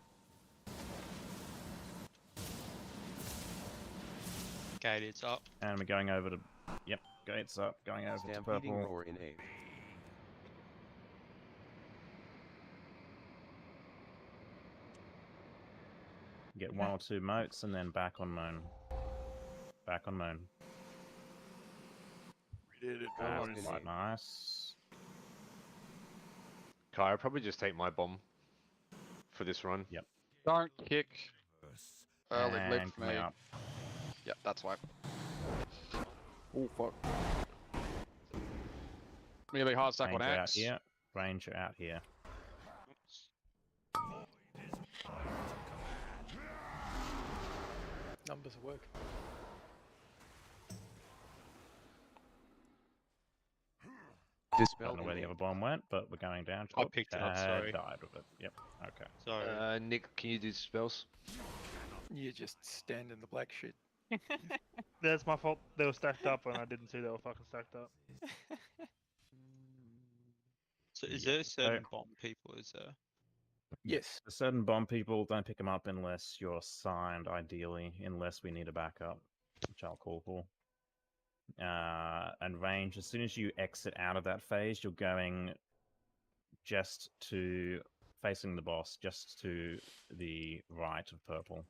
Gate, it's up. And we're going over to... Yep, gates up, going over to Stampeding purple. roar in 8. Get 1 or 2 motes, and then back on moon. Back on moon. We did it, That's boys. quite nice. Kai, I'll probably just take my bomb for this run. Yep. Don't kick. Early And blip for me. coming up. Yep, that's why. Oh fuck. Melee hard stack on Ranger out X. here. Ranger out here. Numbers work. I Dispel don't know where in the 8. other bomb went, but we're going down. I picked it up, sorry. Died with it. Yep. Okay. Sorry. Nick, can you do spells? You just stand in the black shit. That's my fault. They were stacked up and I didn't see they were fucking stacked up. So is there certain bomb people? Is there? Yes. For certain bomb people, don't pick them up unless you're signed, ideally, unless we need a backup, which I'll call for. And range, as soon as you exit out of that phase, you're going just to facing the boss, just to the right of purple.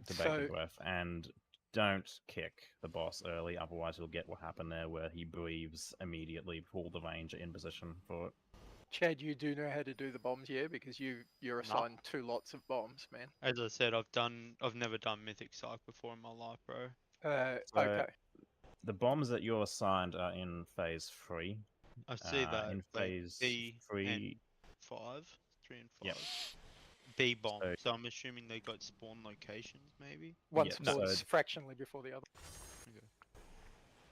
To bait the breath, and don't kick the boss early, otherwise you'll get what happened there, where he breathes immediately, pull the ranger in position for it. Chad, you do know how to do the bombs, yeah? Because you're assigned 2 lots of bombs, man. As I said, I've never done Mythic Psych before in my life, bro. So Okay. The bombs that you're assigned are in phase 3. I see that. In like phase B 3. and 5, 3 and 5. Yep. B bomb. So I'm assuming they got spawn locations, maybe. One Yeah, spawns so- fractionally before the other.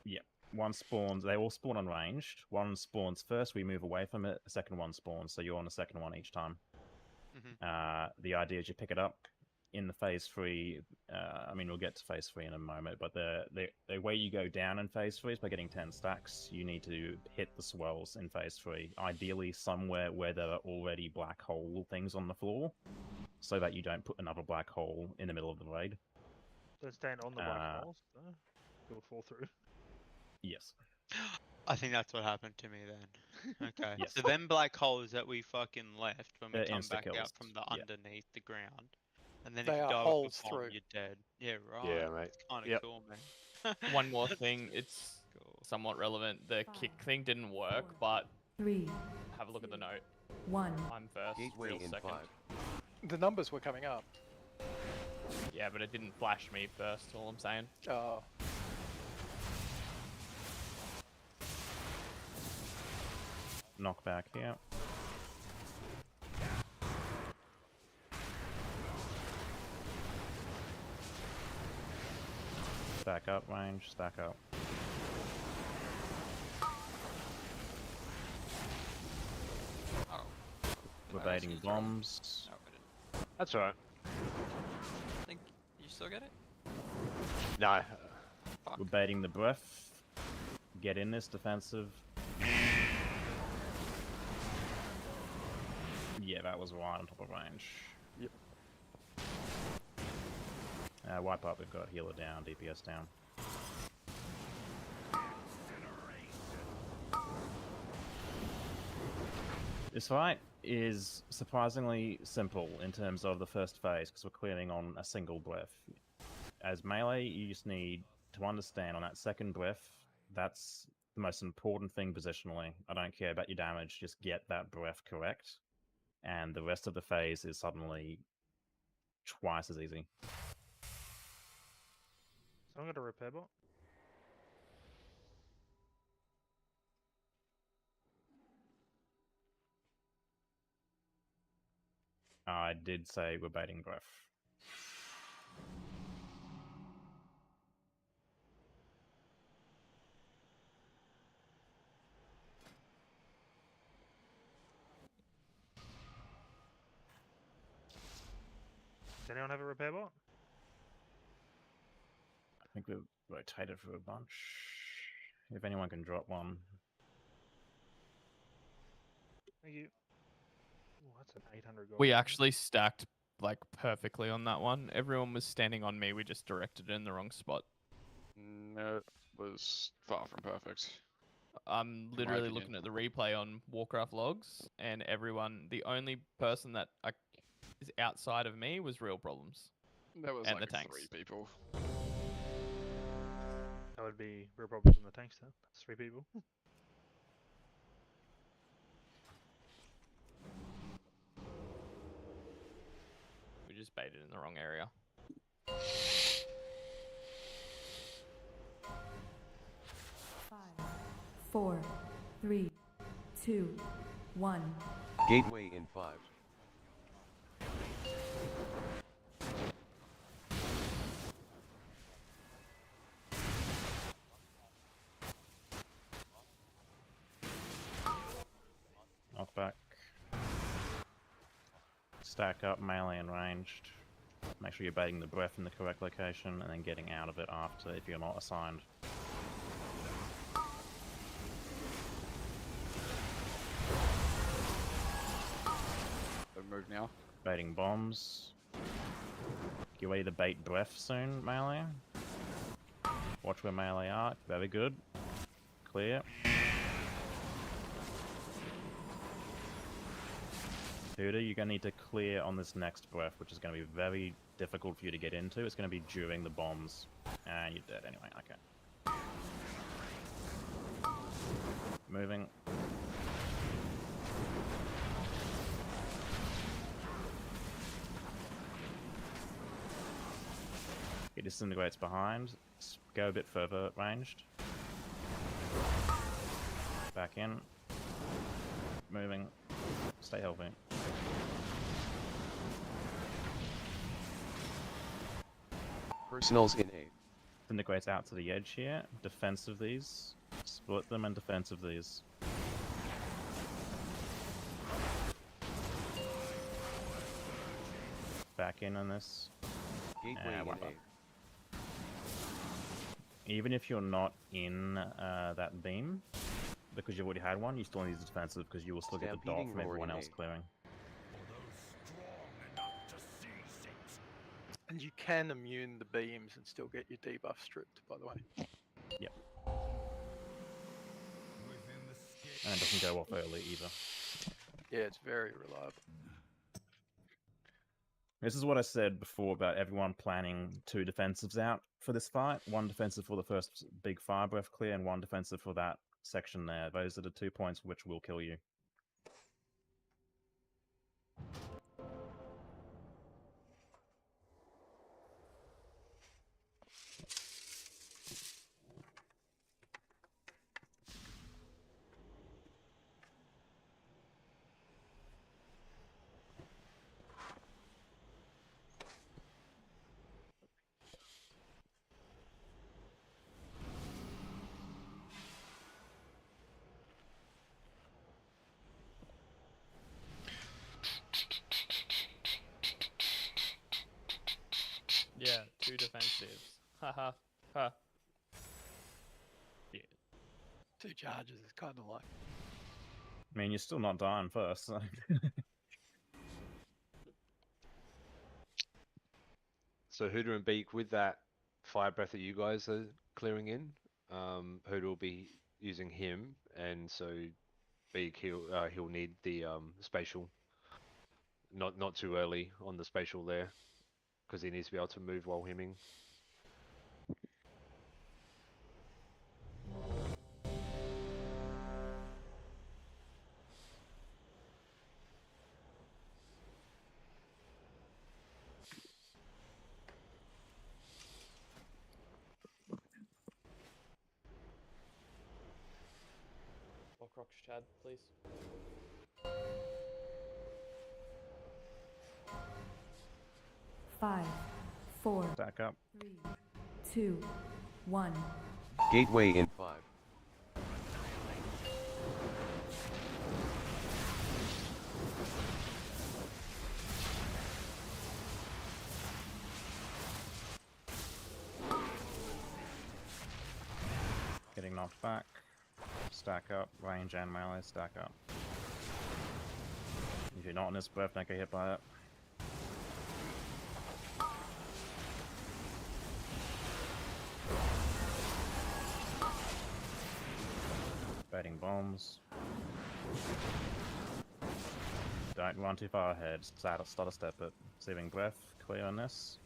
Yep. One spawns, they all spawn unranged. One spawns first, we move away from it. The second one spawns, so you're on the second one each time. The idea is you pick it up in the phase 3. I mean, we'll get to phase 3 in a moment, but the way you go down in phase 3 is by getting 10 stacks. You need to hit the swells in phase 3, ideally somewhere where there are already black hole things on the floor, so that you don't put another black hole in the middle of the raid. Don't stand on the black holes. It will fall through. Yes. I think that's what happened to me then. Okay. Yes. So them black holes that we fucking left when we They're come back insta-kills. out from the Yeah. underneath the ground. And then They if you are die with holes the bomb, through. you're dead. Yeah, right. Yeah, mate. It's kind of Yep. cool, man. One more thing, it's somewhat relevant. The kick thing didn't work, but 3, have a look at the note. 1. I'm first, Gateway real in second. 5. The numbers were coming up. Yeah, but it didn't flash me first, all I'm saying. Oh. Knockback here. up, range, stack up. Oh. We're I baiting actually throw it. bombs. No, I didn't. That's alright. I think you still get it? No. Fuck. We're baiting the breath. Get in this defensive. Yeah, that was right on top of range. Yep. Wipe up, we've got healer down, DPS down. This fight is surprisingly simple in terms of the first phase, because we're clearing on a single breath. As melee, you just need to understand on that second breath, that's the most important thing positionally. I don't care about your damage, just get that breath correct, and the rest of the phase is suddenly twice as easy. Someone got a repair bot? I did say we're baiting breath. Does anyone have a repair bot? I think we've rotated for a bunch. If anyone can drop one. Thank you. Oh, that's an 800 gold. We actually stacked like perfectly on that one. Everyone was standing on me. We just directed it in the wrong spot. No, it was far from perfect. I'm my literally opinion. looking at the replay on Warcraft logs, and everyone, the only person that is outside of me was real problems. There was and like the tanks. 3 people. That would be real problems in the tanks then. That's 3 people. We just baited in the wrong area. 5, 4, 3, 2, 1. Gateway in 5. Knockback. Stack up, melee and ranged. Make sure you're baiting the breath in the correct location and then getting out of it after if you're not assigned. Don't move now. Baiting bombs. Get ready to bait breath soon, melee. Watch where melee are. Very good. Clear. Huda, you're going to need to clear on this next breath, which is going to be very difficult for you to get into. It's going to be during the bombs. And you're dead anyway, okay. Moving. It disintegrates behind. Go a bit further ranged. Back in. Moving. Stay healthy. Personals in 8. Disintegrates out to the edge here. Defense of these. Split them and defense of these. Back in on this. Gateway in wipe 8. up. Even if you're not in that beam, because you've already had one, you still need the defensive because you will still get the dot Stampeding from everyone roar in else 8. clearing. And you can immune the beams and still get your debuff stripped, by the way. Yep. And it doesn't go off early either. Yeah, it's very reliable. This is what I said before about everyone planning 2 defensives out for this fight. 1 defensive for the first big fire breath clear and 1 defensive for that section there. Those are the 2 points which will kill you. civs. Haha. Ha. Yeah. 2 charges is kind of like. I mean, you're still not dying first, so. So Hooter and Beak, with that fire breath that you guys are clearing in, Hooter will be using him, and so Beak he'll need the spatial. Not too early on the spatial there, because he needs to be able to move while hemming. Warcraft Chad, please. Five, four, Back up. 3, 2, 1. Gateway in 5. Getting knocked back. Stack up. Range and melee, stack up. If you're not in this breath, don't get hit by it. Baiting bombs. Don't run too far ahead. Start a step it. Saving breath. Clear on this.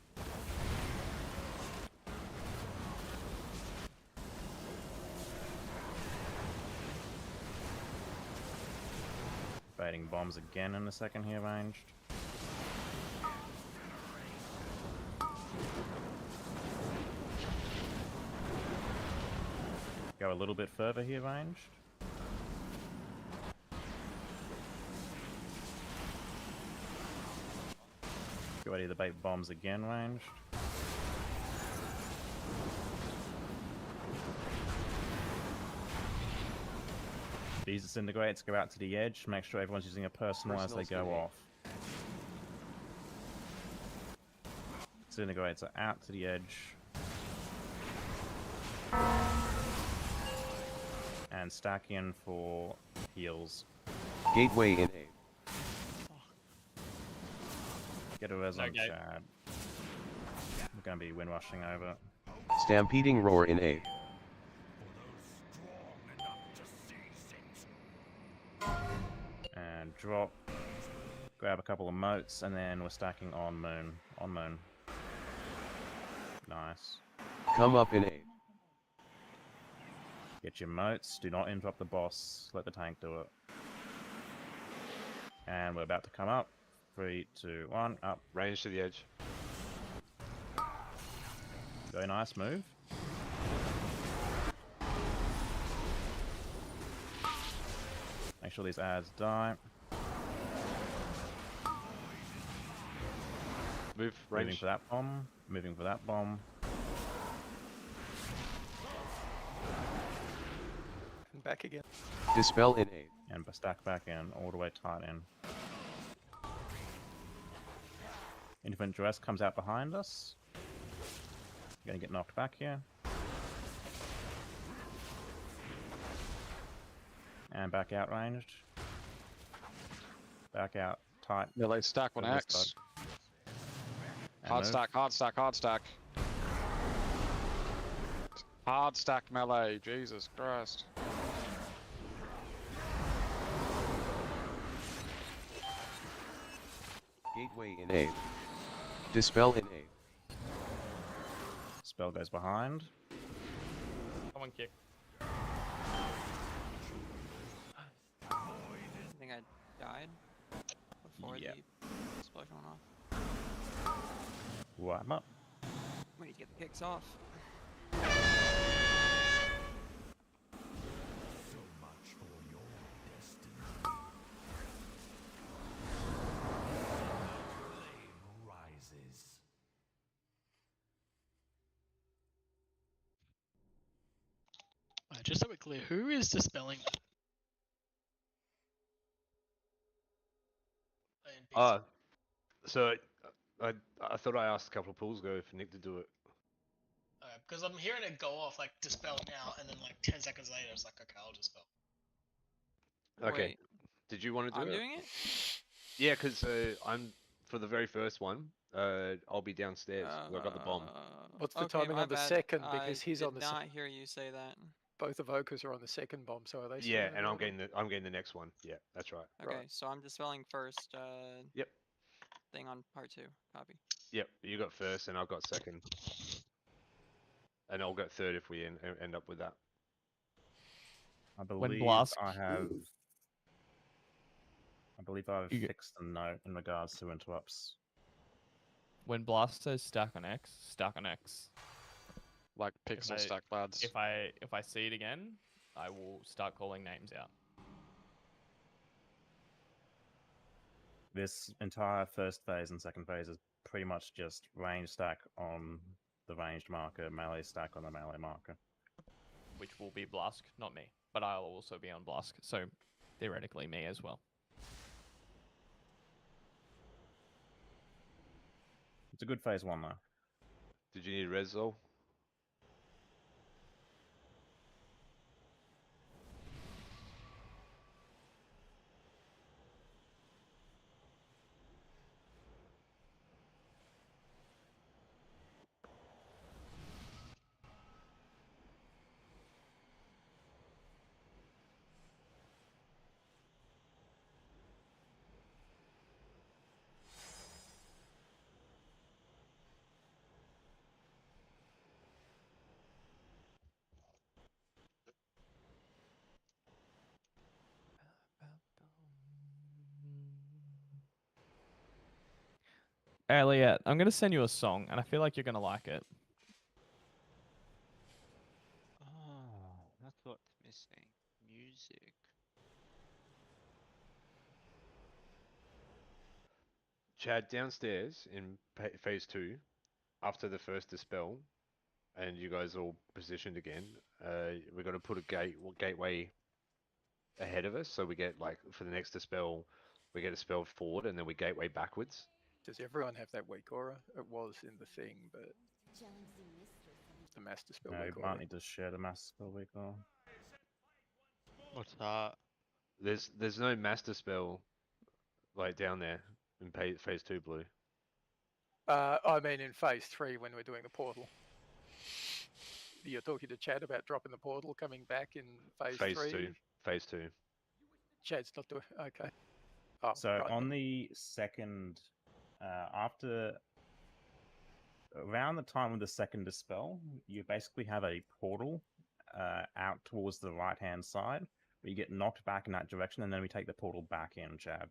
Baiting bombs again in a second here, ranged. Go a little bit further here, ranged. Get ready to bait bombs again, ranged. These disintegrates go out to the edge. Make sure everyone's using a personal as they go off. Disintegrates are out to the edge. And stack in for heals. Gateway in 8. Get a res on Okay. Chad. We're gonna be wind rushing over. Stampeding roar in 8. And drop. Grab a couple of motes, and then we're stacking on moon. On moon. Nice. Come up in 8. Get your motes. Do not interrupt the boss. Let the tank do it. And we're about to come up. 3, 2, 1, up. Range to the edge. Very nice move. Make sure these ads die. Move, Moving range. for that bomb. Moving for that bomb. And back again. Dispel in 8. And stack back in. All the way tight in. Infant dress comes out behind us. Gonna get knocked back here. And back out ranged. Back out tight. Melee stack on Go this X. side. And Hard move. stack, hard stack, hard stack. Hard stack melee, Jesus Christ. Gateway in 8. Dispel in 8. Spell goes behind. Someone kick. I think I died before Yep. the explosion went off. Wipe 'em up. We need to get the kicks off. Just so we're clear, who is dispelling? So I thought I asked a couple of pools ago for Nick to do it. Because I'm hearing it go off like dispel now, and then like 10 seconds later, it's like, okay, I'll dispel. Okay. Wait, Did you want to do I'm it? doing it? Yeah, because I'm for the very first one. I'll be downstairs. 'Cause I got the bomb. What's the Okay, timing my on the bad. second? I Because he's did on the not hear you say that. both of Okas are on the second bomb, so are they still Yeah, in and I'm order? getting the next one. Yeah, that's right. Okay, so I'm dispelling first. Yep. Thing on part 2. Copy. Yep. You got first, and I've got second. And I'll get third if we end up with that. I believe Blask- I have fixed a note in regards to interrupts. When Blast says stack on X, stack on X. Like pixel stack, lads. If I see it again, I will start calling names out. This entire first phase and second phase is pretty much just range stack on the ranged marker, melee stack on the melee marker. Which will be Blask, not me. But I'll also be on Blask, so theoretically me as well. It's a good phase 1 though. Did you need res though? Elliot, I'm gonna send you a song, and I feel like you're gonna like it. Oh, that's what's missing. Music. Chad, downstairs in phase 2, after the first dispel, and you guys all positioned again, we're going to put a gateway ahead of us, so we get, like, for the next dispel, we get a spell forward, and then we gateway backwards. Does everyone have that weak aura? It was in the thing, but the master spell No, you weak might aura. need to share the master spell week or. What's that? There's no master spell, like, down there in phase 2, Blue. I mean in phase 3 when we're doing the portal. You're talking to Chad about dropping the portal, coming back in phase 3? Phase 2. Chad's not doing... Okay. Oh, So right. on the second, after around the time of the second dispel, you basically have a portal out towards the right hand side, where you get knocked back in that direction, and then we take the portal back in, Chad.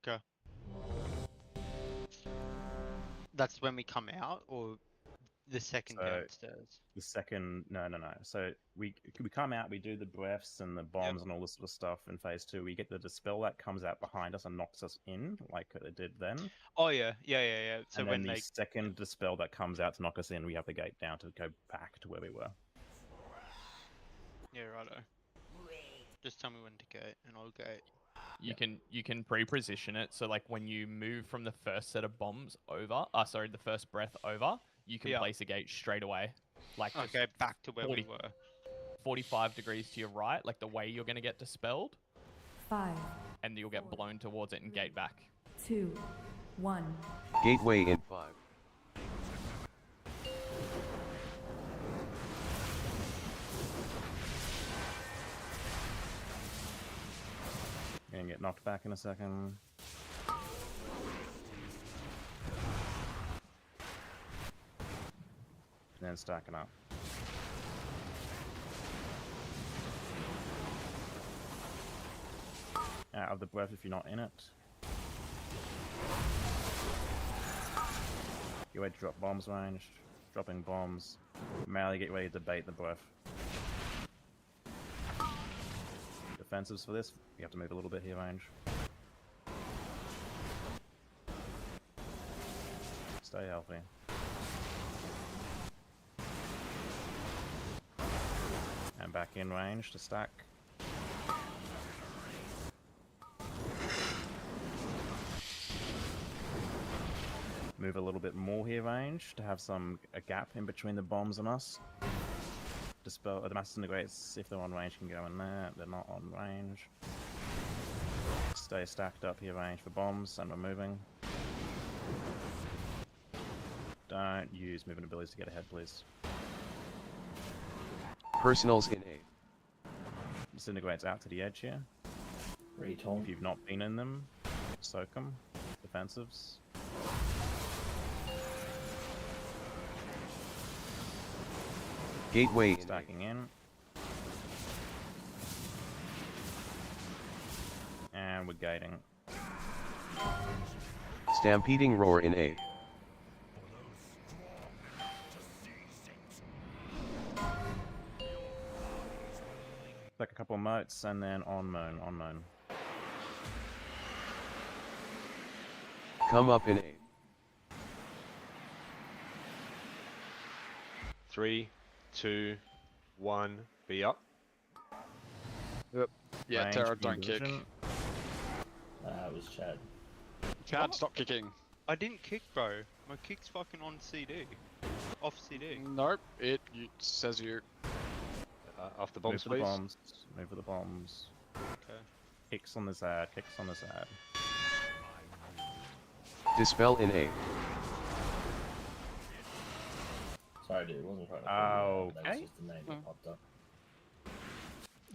Okay. That's when we come out, or the second So, downstairs? The second, no. So we come out, we do the breaths and the bombs and all this sort of stuff in phase 2. We get the dispel that comes out behind us and knocks us in, like it did then. Oh yeah. So and when then the they second dispel that comes out to knock us in, we have the gate down to go back to where we were. Yeah, righto. Just tell me when to gate, and I'll gate. You can pre-position it, so like when you move from the first set of bombs over, the first breath over, you can place a gate straight away. Like just okay, back to where we were. 45 degrees to your right, like the way you're gonna get dispelled. 5, and you'll get blown towards it and gate back. 2, 1. Gateway in 5. Gonna get knocked back in a second. And then stacking up. Out of the breath if you're not in it. Get ready to drop bombs ranged. Dropping bombs. Melee, get ready to bait the breath. Defensives for this, you have to move a little bit here, range. Stay healthy. And back in range to stack. move a little bit more here range to have a gap in between the bombs and us. Dispel the mass disintegrates if they're on range can go in there. They're not on range. Stay stacked up here range for bombs, and we're moving. Don't use movement abilities to get ahead, please. Personals in A. Disintegrates out to the edge here. Retome. If you've not been in them, soak them. Defensives. Gateway in Stacking in. And we're gating. Stampeding roar in A. Back a couple of motes and then on moon, on moon. Come up in A. 3, 2, 1, be up. Yep. Yeah, Range, Terra, don't kick. position. It was Chad. Chad, stop kicking. I didn't kick, bro. My kick's fucking on CD. Off CD. Nope, it says you. Off the Move bombs, for the please. bombs. Move for the bombs. Okay. Kicks on this ad, kicks on this ad. Dispel in A. Sorry, dude, it wasn't trying to call you out, that was Okay. just the name that popped up.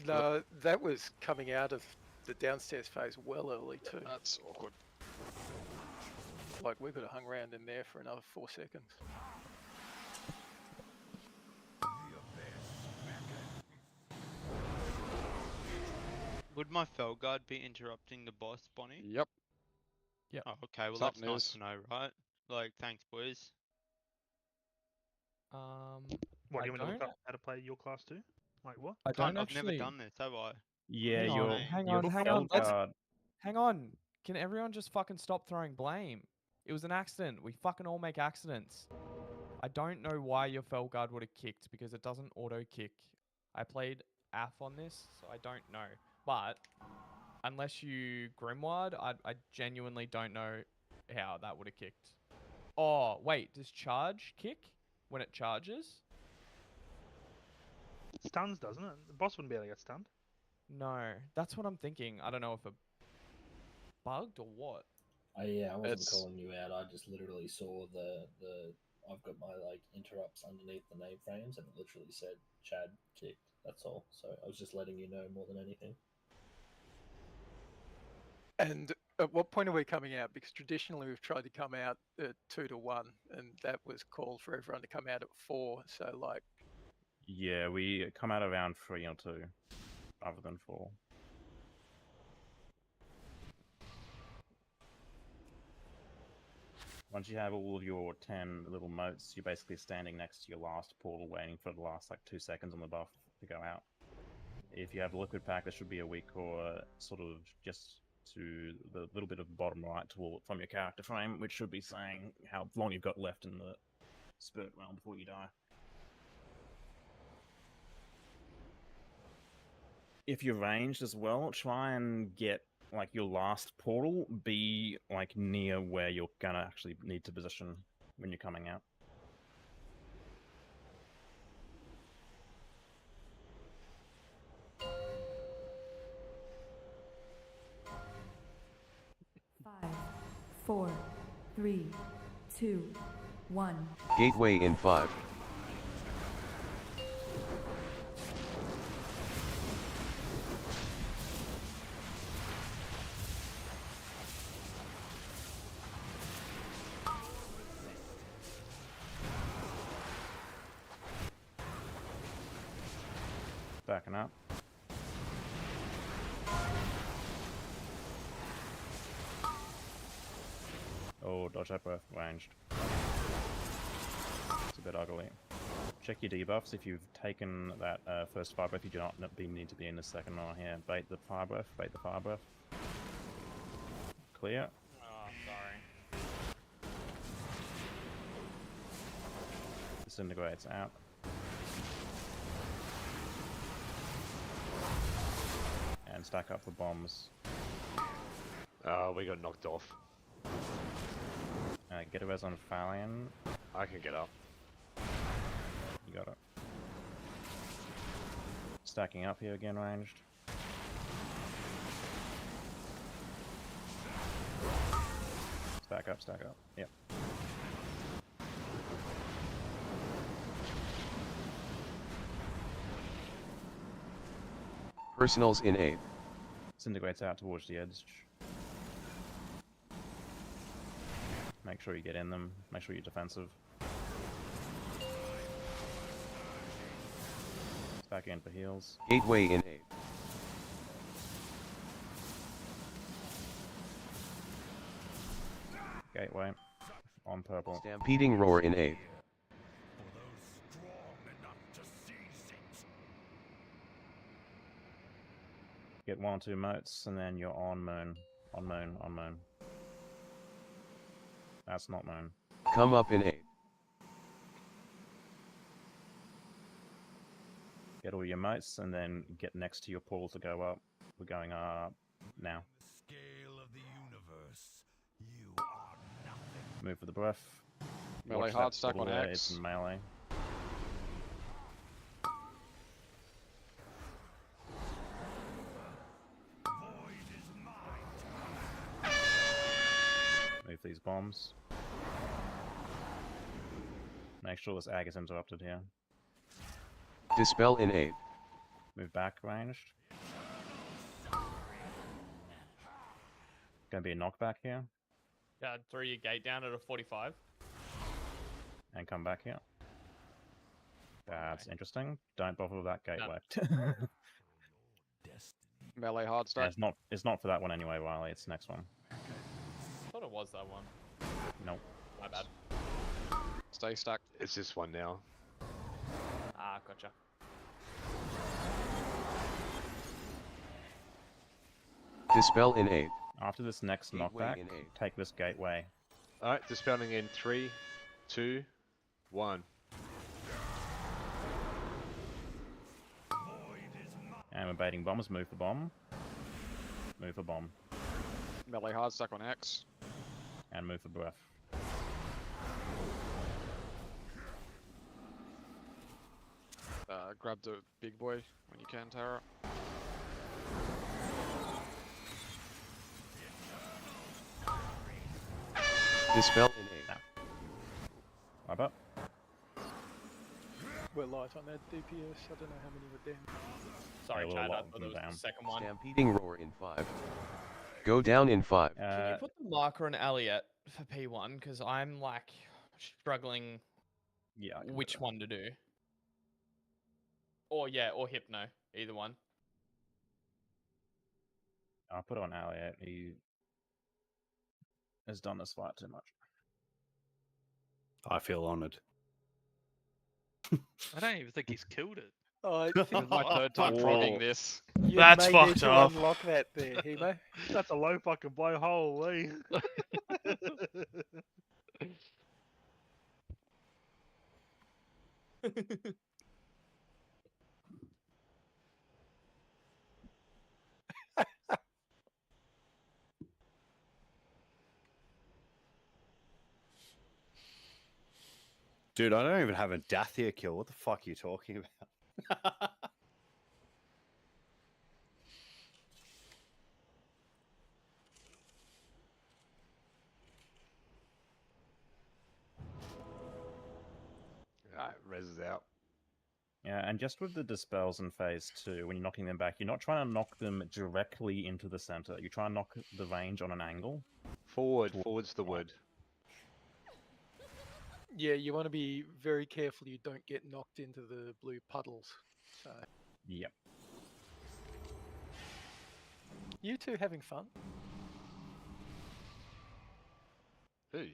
No, that was coming out of the downstairs phase well early too. That's awkward. Like we could have hung around in there for another 4 seconds. Would my Felguard be interrupting the boss, Bonnie? Yep. Yep. Oh, okay. Well, What's up, that's nice Niz? to know, right? Like, thanks, boys. What, I do you want me to look don't- up how to play your class too? Like what? I don't I've never actually. done this, have I? Yeah, Hang your on, hang your on, hang on, let's- Felguard. Hang on. Can everyone just fucking stop throwing blame? It was an accident. We fucking all make accidents. I don't know why your Felguard would have kicked because it doesn't auto kick. I played AF on this, so I don't know. But unless you Grimoire, I genuinely don't know how that would have kicked. Oh, wait, does charge kick when it charges? Stuns, doesn't it? The boss wouldn't be able to get stunned. No, that's what I'm thinking. I don't know if it bugged or what. Yeah, I wasn't It's- calling you out. I just literally saw the I've got my like interrupts underneath the name frames, and it literally said Chad kicked. That's all. So I was just letting you know more than anything. And at what point are we coming out? Because traditionally we've tried to come out at 2 to 1, and that was called for everyone to come out at 4. So like, Yeah, we come out around 3 or 2, rather than 4. Once you have all of your 10 little motes, you're basically standing next to your last portal waiting for the last like 2 seconds on the buff to go out. If you have a liquid pack, there should be a weak or sort of just to the little bit of bottom right from your character frame, which should be saying how long you've got left in the spirit realm before you die. If you're ranged as well, try and get like your last portal be like near where you're gonna actually need to position when you're coming out. Five, 4, 3, 2, 1. Gateway in 5. Backing up. Oh, dodge that breath, ranged. It's a bit ugly. Check your debuffs. If you've taken that first fire breath, you do not need to be in the second one here. Bait the fire breath, bait the fire breath. Clear. Oh, sorry. Disintegrates out. And stack up the bombs. We got knocked off. Get a res on Falion. I can get up. You got it. Stacking up here again, ranged. Stack up, stack up. Yep. Personals in 8th. Disintegrates out towards the edge. Make sure you get in them. Make sure you're defensive. Back in for heals. Gateway in 8th. Gateway. On purple. Stampeding roar in 8th. Get 1 or 2 motes, and then you're on moon. On moon, on moon. That's not moon. Come up in 8th. Get all your motes, and then get next to your pool to go up. We're going up now. Move for the breath. Melee Watch hard that stack pool on there, X. it's melee. Move these bombs. Make sure this ag is interrupted here. Dispel in 8th. Move back ranged. Gonna be a knockback here. Yeah, throw your gate down at a 45. And come back here. That's interesting. Don't bother with that gateway. Melee hard Yeah, stack. it's not for that one anyway, Riley. It's the next one. Thought it was that one. Nope. My bad. Stay stacked. It's this one now. Ah, gotcha. Dispel in 8th. After this next Gateway knockback, in 8th. take this gateway. Alright, dispelling in 3, 2, 1. And we're baiting bombs. Move the bomb. Move the bomb. Melee hard stack on X. And move the breath. Grab the big boy when you can, Tara. Dispel in 8th. Wipe up. We're light on that DPS. I don't know how many were down. Sorry, we'll Chad. I lock thought them it was down. the second one. Stampeding roar in 5. Go down in 5. Can you put the marker on Elliot for P1? Because I'm like struggling Yeah. I can which one to do. Or yeah, or Hypno. Either one. I'll put it on Elliot. He has done this fight too much. I feel honoured. I don't even think he's killed it. I This think is my third time frogging this. you That's may fucked need to up. unlock that there, Hemo. That's a low fucking blow. Holy. Dude, I don't even have a Dathia kill. What the fuck are you talking about? Alright, res is out. Yeah, and just with the dispels in phase 2, when you're knocking them back, you're not trying to knock them directly into the center. You try and knock the range on an angle. Forward's the word. Yeah, you want to be very careful you don't get knocked into the blue puddles. So, Yep. you two having fun? Who?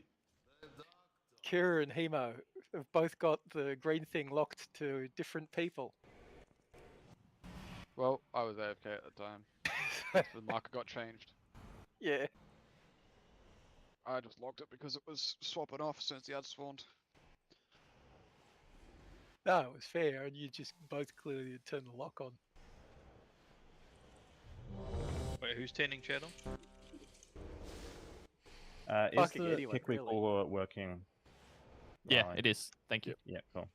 Kira and Hemo have both got the green thing locked to different people. Well, I was AFK at the time. The marker got changed. Yeah. I just locked it because it was swapping off since the ad spawned. No, it was fair, and you just both clearly turned the lock on. Wait, who's turning chat on? Is Fucking the anyone, kick really. recall working? Yeah, Riley? it is. Thank you. Yeah, cool.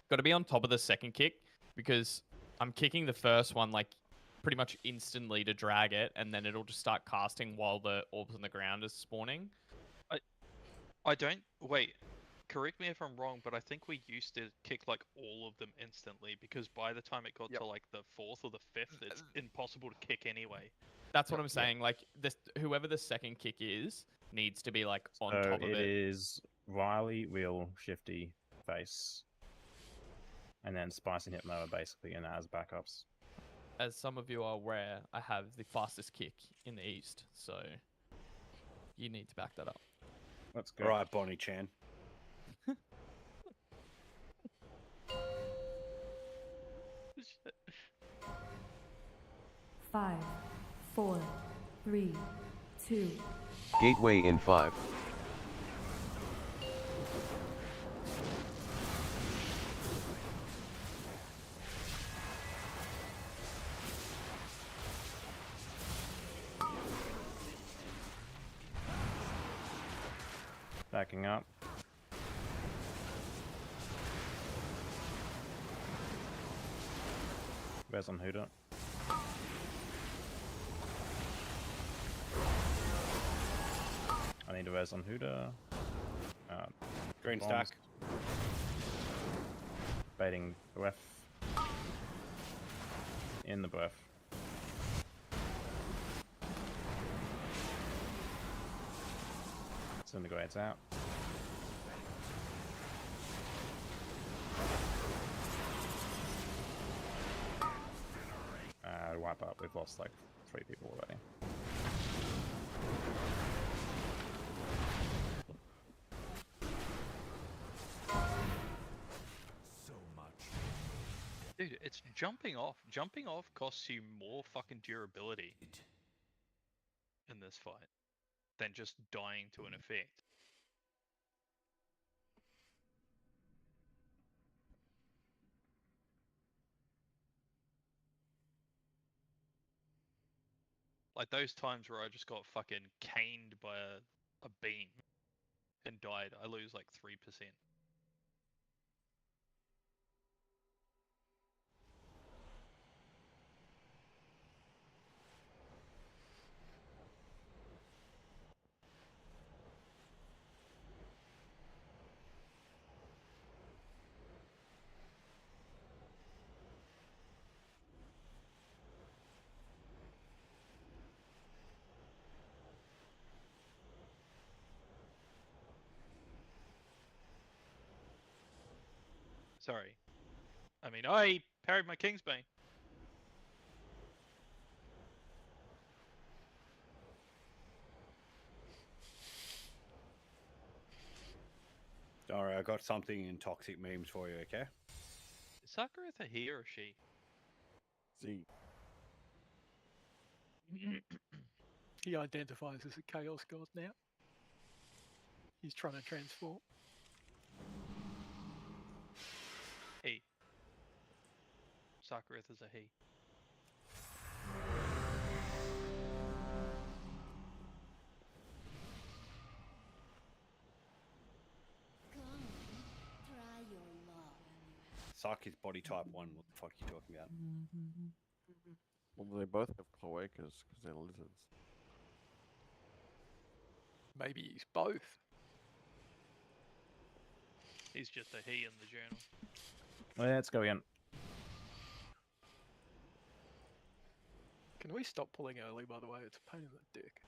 Got to be on top of the second kick because I'm kicking the first one like pretty much instantly to drag it, and then it'll just start casting while the orbs on the ground is spawning. I don't wait. Correct me if I'm wrong, but I think we used to kick like all of them instantly because by the time it got to like the 4th or the 5th, it's impossible to kick anyway. That's what I'm saying. Like this, whoever the second kick is needs to be like on So top of it it. is Riley, Will, Shifty, Face, and then Spice and Hypno are basically in as backups. As some of you are aware, I have the fastest kick in the East, so you need to back that up. Let's go. All right, Bonnie Chan. Five, 4, 3, 2. Gateway in 5. Backing up. Res on Hooter. I need a res on Hooter. Green bombs. stack. Baiting breath. In the breath. Disintegrates out. Wipe up. We've lost like 3 people already. Dude, it's jumping off. Jumping off costs you more fucking durability in this fight than just dying to an effect. Like those times where I just got fucking caned by a beam and died, I lose like 3%. Sorry. I mean, I parried my Kingsbane. Don't worry, I got something in toxic memes for you, okay? Is Sakurith a he or a she? See. He identifies as a Chaos God now. He's trying to transform. He. Sakurith is a he. Saki's body type 1. What the fuck are you talking about? Well, they both have cloacas because they're lizards. Maybe he's both. He's just a he in the journal. Let's go again. Can we stop pulling early, by the way? It's a pain in the dick.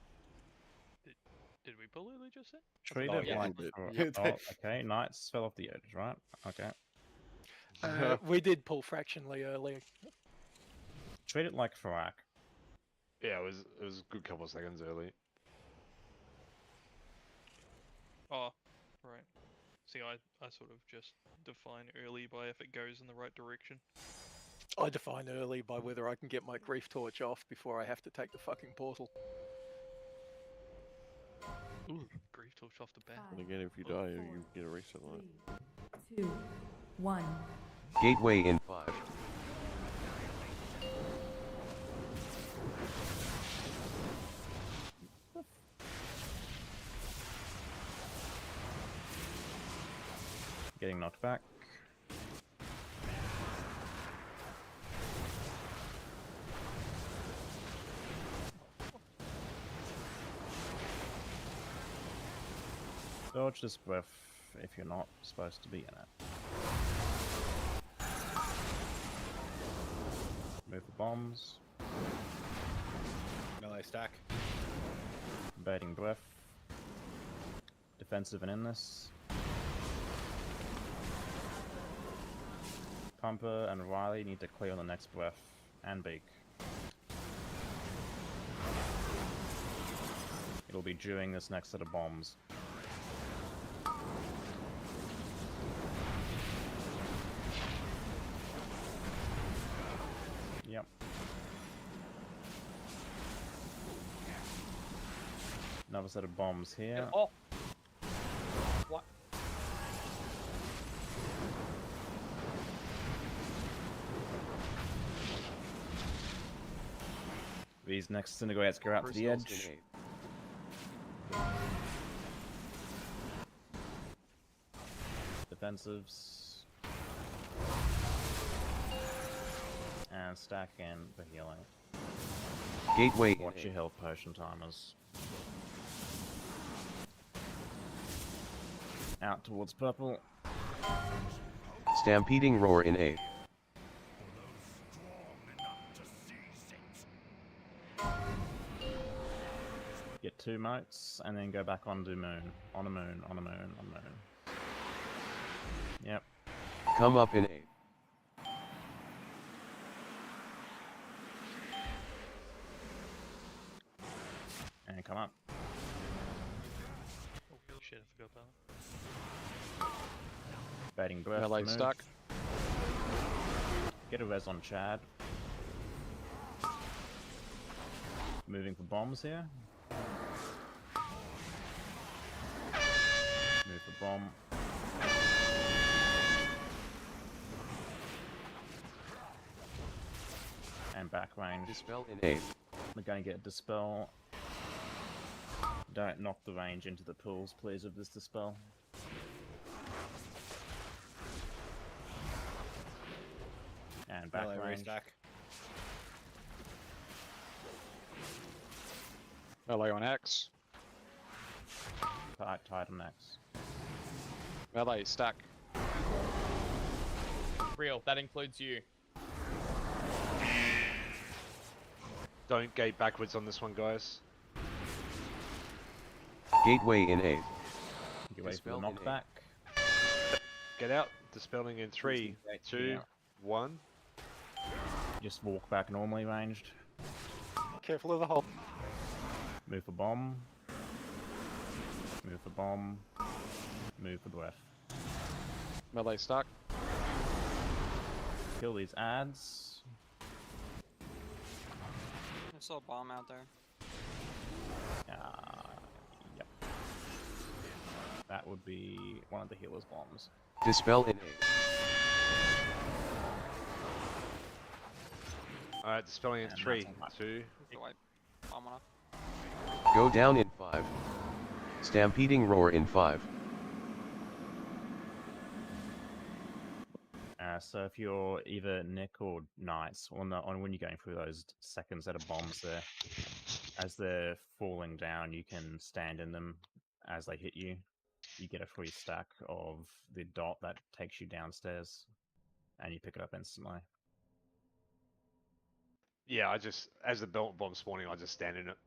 Did we pull early just then? Treat Oh, it yeah, like... we did. Oh, okay, Knights fell off the edge, right? Okay. We did pull fractionally early. Treat it like Farak. Yeah, it was a good couple of seconds early. Oh, right. See, I sort of just define early by if it goes in the right direction. I define early by whether I can get my grief torch off before I have to take the fucking portal. Ooh, grief torch off the bat. And again, if you die, you get a reset on it. 2, 1. Gateway in 5. being knocked back. Dodge this breath if you're not supposed to be in it. Move the bombs. Melee stack. Baiting breath. Defensive and in this. Pumper and Riley need to clear on the next breath and beak. It'll be during this next set of bombs. Yep. Another set of bombs here. Oh. What? These next disintegrates go out to the edge. Defensives. And stack in for healing. Gateway. Watch your health potion timers. Out towards purple. Stampeding roar in A. Get 2 motes, and then go back onto moon. On a moon, on a moon, on a moon. Yep. Come up in A. And come up. Oh shit, I forgot about that. Baiting breath. Melee move. stuck. Get a res on Chad. Moving for bombs here. Move for bomb. And back range. Dispel in A. We're going to get Dispel. Don't knock the range into the pools, please, of this Dispel. And back Melee range. restack. Melee on X. Tight on X. Melee stack. Real, that includes you. Don't gate backwards on this one, guys. Gateway in A. You wait for the Dispel in A. knockback. Get out. Dispelling in 3, 2, 1. Just walk back normally ranged. Careful of the hole. Move for bomb. Move for bomb. Move for breath. Melee stuck. Kill these ads. There's still a bomb out there. Yep. That would be one of the healer's bombs. Dispel in A. Alright, dispelling in And 3, that's on 2. The white bomb went off. Go down in 5. Stampeding roar in 5. So if you're either Nick or Knights, on when you're going through those second set of bombs there, as they're falling down, you can stand in them as they hit you. You get a free stack of the dot that takes you downstairs, and you pick it up instantly. Yeah, I just, as the belt bomb spawning, I just stand in it.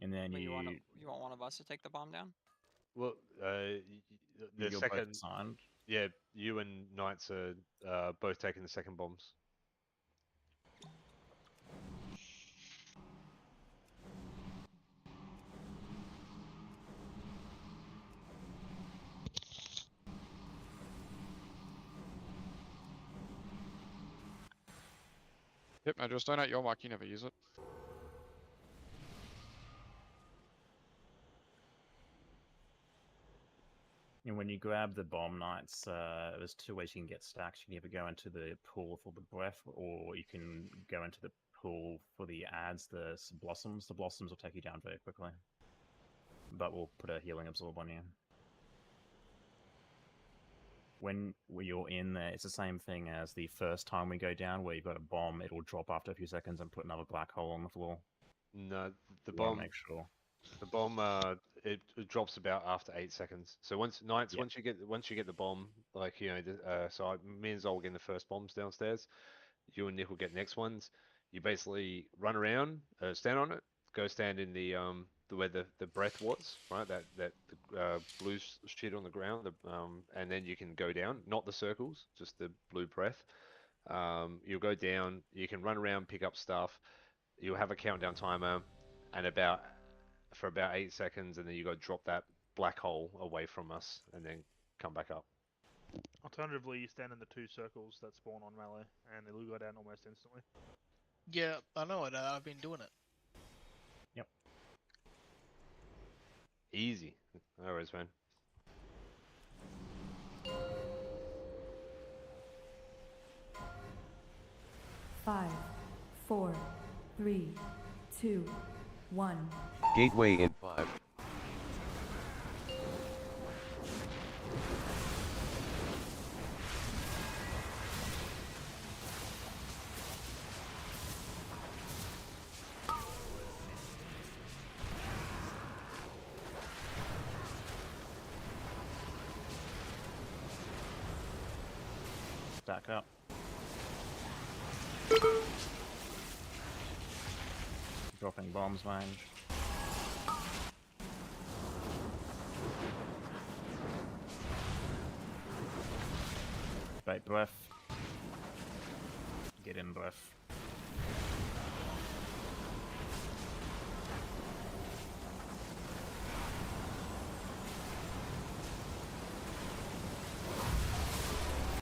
And then Wait, you want one of us to take the bomb down? Well, the You're both second, assigned. yeah, you and Knights are both taking the second bombs. Yep, no, just donate your mic, you never use it. And when you grab the bomb Knights, there's 2 ways you can get stacks. You can either go into the pool for the breath, or you can go into the pool for the ads, the blossoms. The blossoms will take you down very quickly, but we'll put a healing absorb on you. when you're in there, it's the same thing as the first time we go down, where you've got a bomb. It'll drop after a few seconds and put another black hole on the floor. No, the You wanna bomb. make sure. The bomb, it drops about after 8 seconds. So once you get the bomb, like me and Zol getting the first bombs downstairs, you and Nick will get next ones. You basically run around, stand on it, go stand in the where the breath was, right? That blue shit on the ground, and then you can go down, not the circles, just the blue breath. You'll go down. You can run around, pick up stuff. You'll have a countdown timer, and for about 8 seconds, and then you got to drop that black hole away from us, and then come back up. Alternatively, you stand in the 2 circles that spawn on melee, and it'll go down almost instantly. Yeah, I know it. I've been doing it. Yep. Easy. No worries, man. Five, 4, 3, 2, 1. Gateway in 5. Stack up. Dropping bombs range. Bait breath. Get in breath.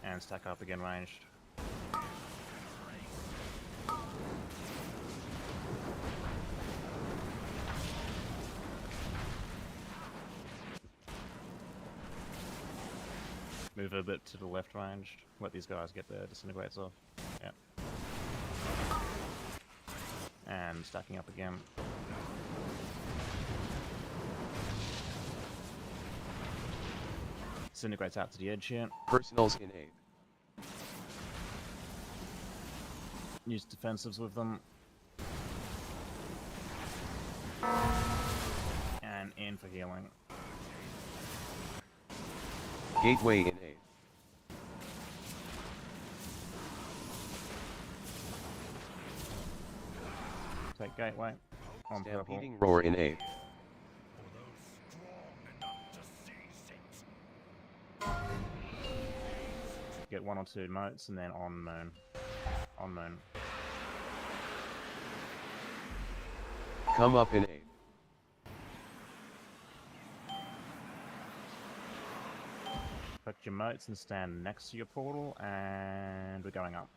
And stack up again ranged. Move a bit to the left ranged. Let these guys get their disintegrates off. Yep. And stacking up again. Disintegrates out to the edge here. Personals in 8. Use defensives with them. And in for healing. Gateway in 8. Take gateway. On purple. Stampeding roar in 8. Get 1 or 2 motes and then on moon. On moon. Come up in 8. Put your motes and stand next to your portal, and we're going up.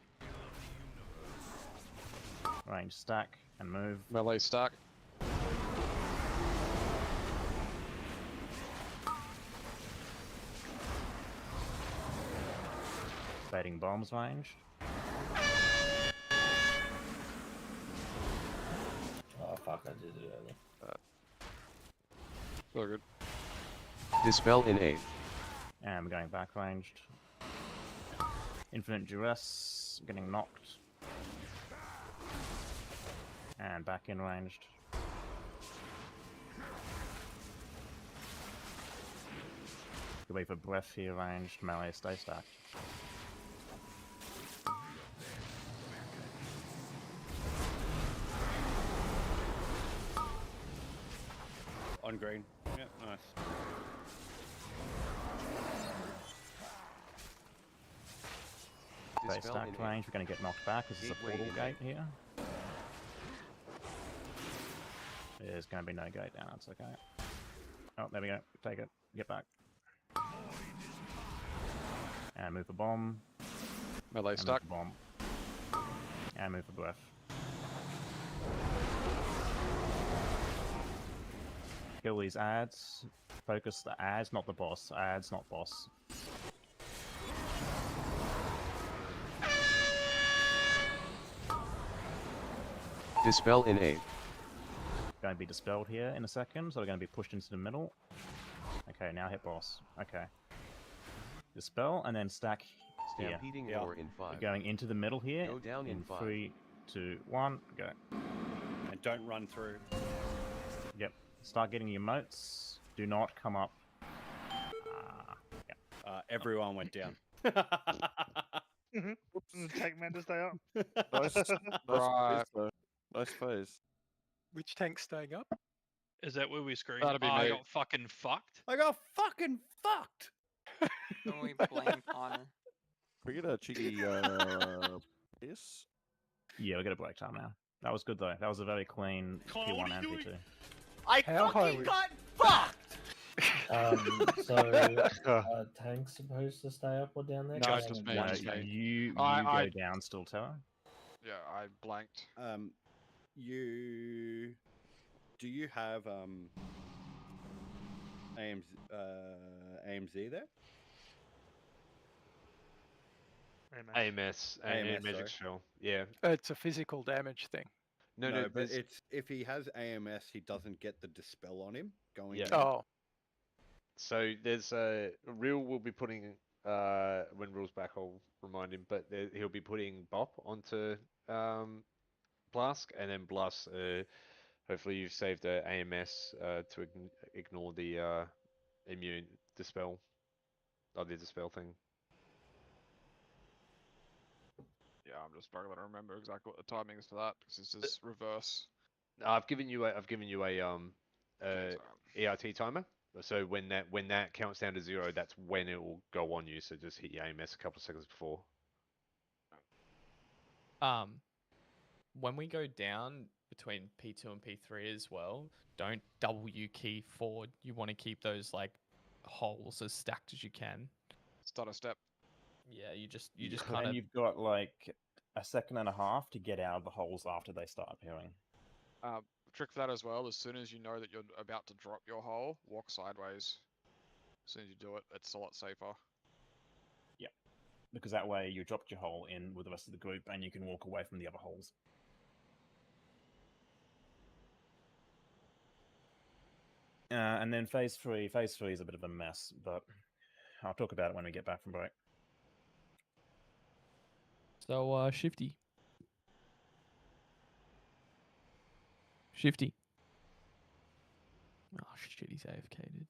Range stack and move. Melee stack. Baiting bombs range. Oh fuck, I did it early. So good. Dispel in 8. And we're going back ranged. Infinite duress, getting knocked. And back in ranged. Could wait for breath here ranged, melee stay stacked. On green. Yeah, nice. Stay Dispel stacked in 8. range, we're going to get knocked back. This is a Gateway portal in gate here. There's going to be no gate down, it's okay. Oh, there we go. Take it. Get back. And move the bomb. Melee And stack. move the bomb. And move the breath. Kill these ads. Focus the ads, not the boss. Ads, not boss. Dispel in 8. Going to be dispelled here in a second, so we're going to be pushed into the middle. Okay, now hit boss. Okay. Dispel, and then stack here. Stampeding ore in 5. We're going into the middle here. Go down in 5. 3, 2, 1, go. And don't run through. Yep. Start getting your moats. Do not come up. Everyone went down. Tank man to stay up. Nice, Right. phase, though. Nice phase. Which tank's staying up? Is that where we scream? That'd be I me. got fucking fucked. I got fucking fucked. Can we blame Connor? Can we get a cheeky piss? Yeah, we got a black time now. That was good though. That was a very clean P1 and P2. I How high fucking we- got fucked! So, tank's supposed to stay up or down there? No, 'Cause just I'm me, one just me. tank. You I- go down still, Tower. Yeah, I blanked. Do you have AMZ there? AMS and AMS, Magic sorry. Shell. Yeah. It's a physical damage thing. No, but there's- it's if he has AMS, he doesn't get the dispel on him going. Yeah. in. Oh, So there's Real will be putting when Real's back, I'll remind him, but he'll be putting Bop onto Blask, and then Blast. Hopefully you've saved the AMS to ignore the immune dispel, or the dispel thing. Yeah, I'm just struggling to remember exactly what the timing is for that because this is reverse. I've given you a ERT timer. So when that counts down to 0, that's when it will go on you. So just hit your AMS a couple of seconds before. When we go down between P2 and P3 as well, don't W key forward. You want to keep those like holes as stacked as you can. Start a step. Yeah, you just kind And of. you've got like a second and a half to get out of the holes after they start appearing. Trick for that as well. As soon as you know that you're about to drop your hole, walk sideways. As soon as you do it, it's a lot safer. Yep. Because that way you dropped your hole in with the rest of the group and you can walk away from the other holes. And then phase 3. Phase 3 is a bit of a mess, but I'll talk about it when we get back from break. So, Shifty. Shifty. Oh shit, he's AFK, dude.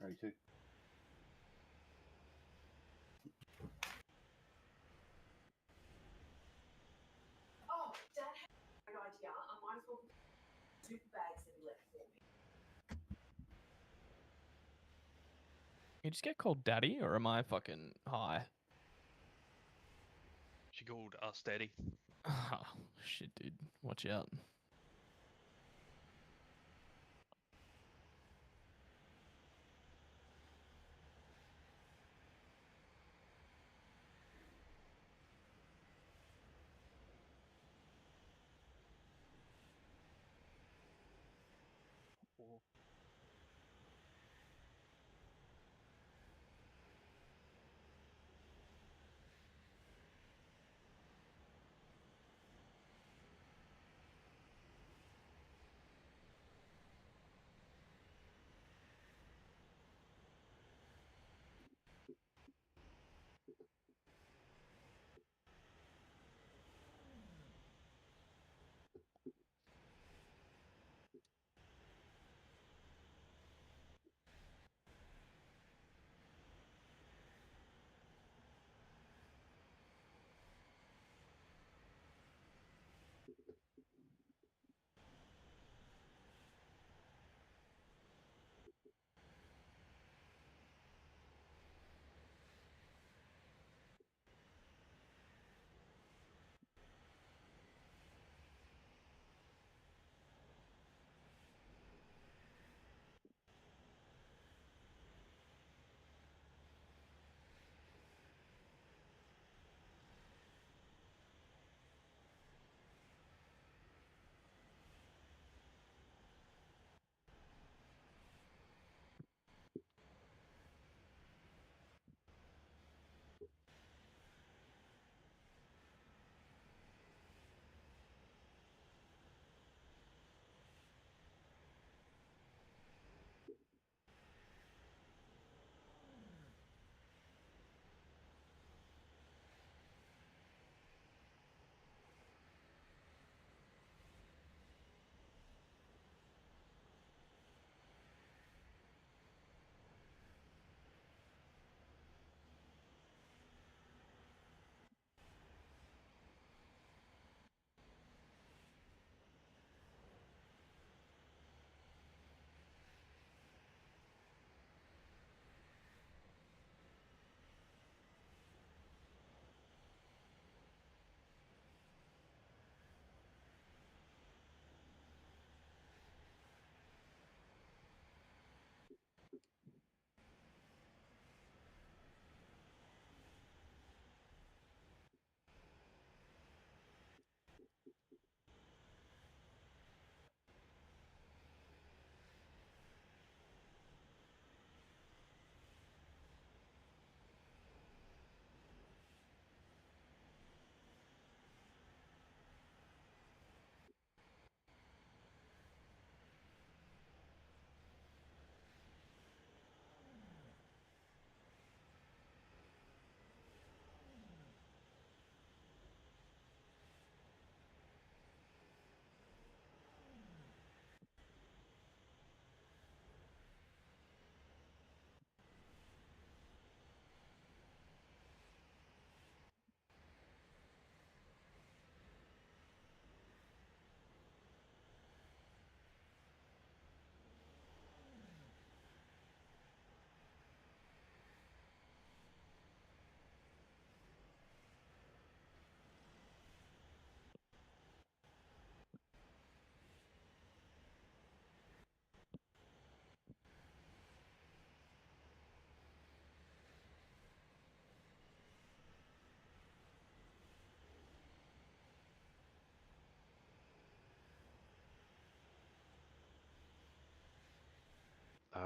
Ready. Oh, Dad had a good idea. I might as well put super bags that he left for me. You just get called daddy, or am I fucking high? She called us daddy. Oh, shit, dude. Watch out.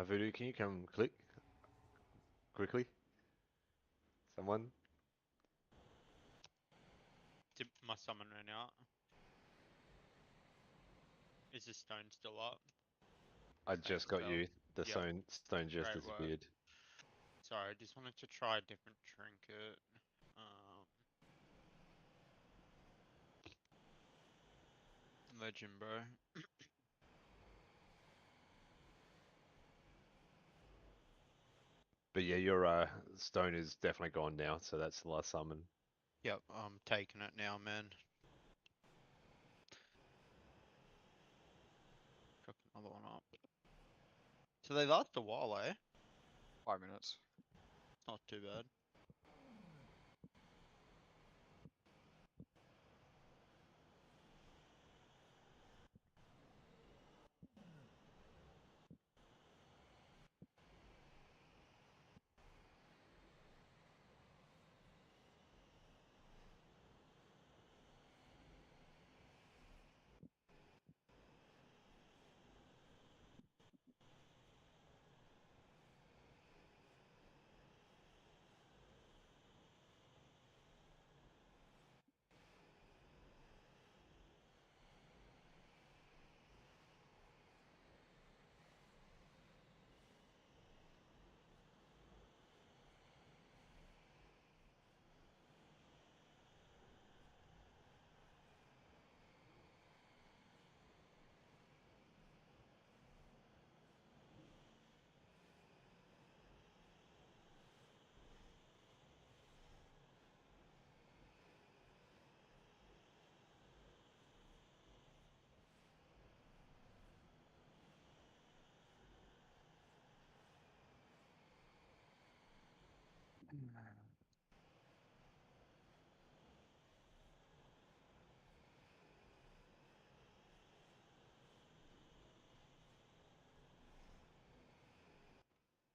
Voodoo, can you come click quickly? Someone? Did my summon ran out? Is the stone still up? I Thanks, just got Val. you. The Yep. stone just Great work. disappeared. Sorry, I just wanted to try a different trinket. Legend, bro. But yeah, your stone is definitely gone now, so that's the last summon. Yep, I'm taking it now, man. Cook another one up. So they last a while, eh? 5 minutes. Not too bad.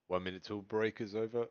One minute till break is over.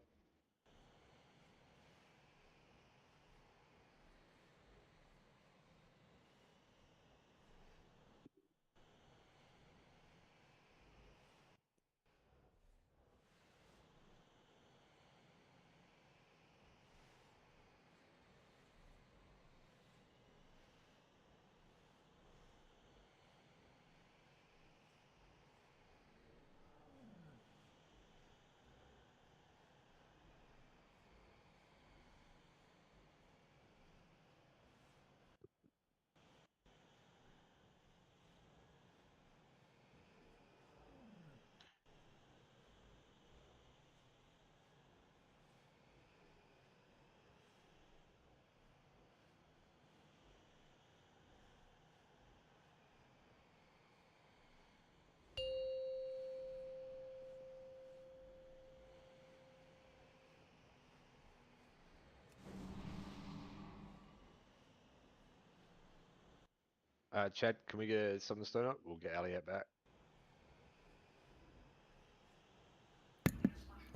Chad, can we get some of the stone up? We'll get Elliot back.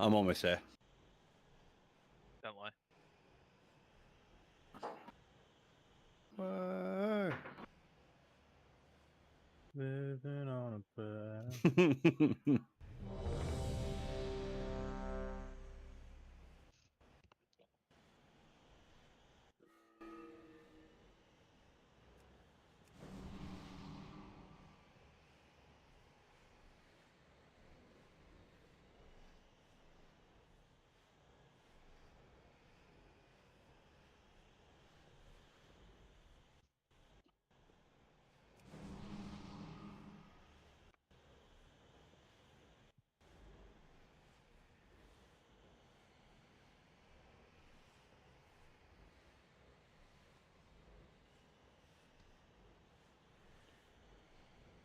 I'm almost there. Don't lie. Whoa. Living on a prayer.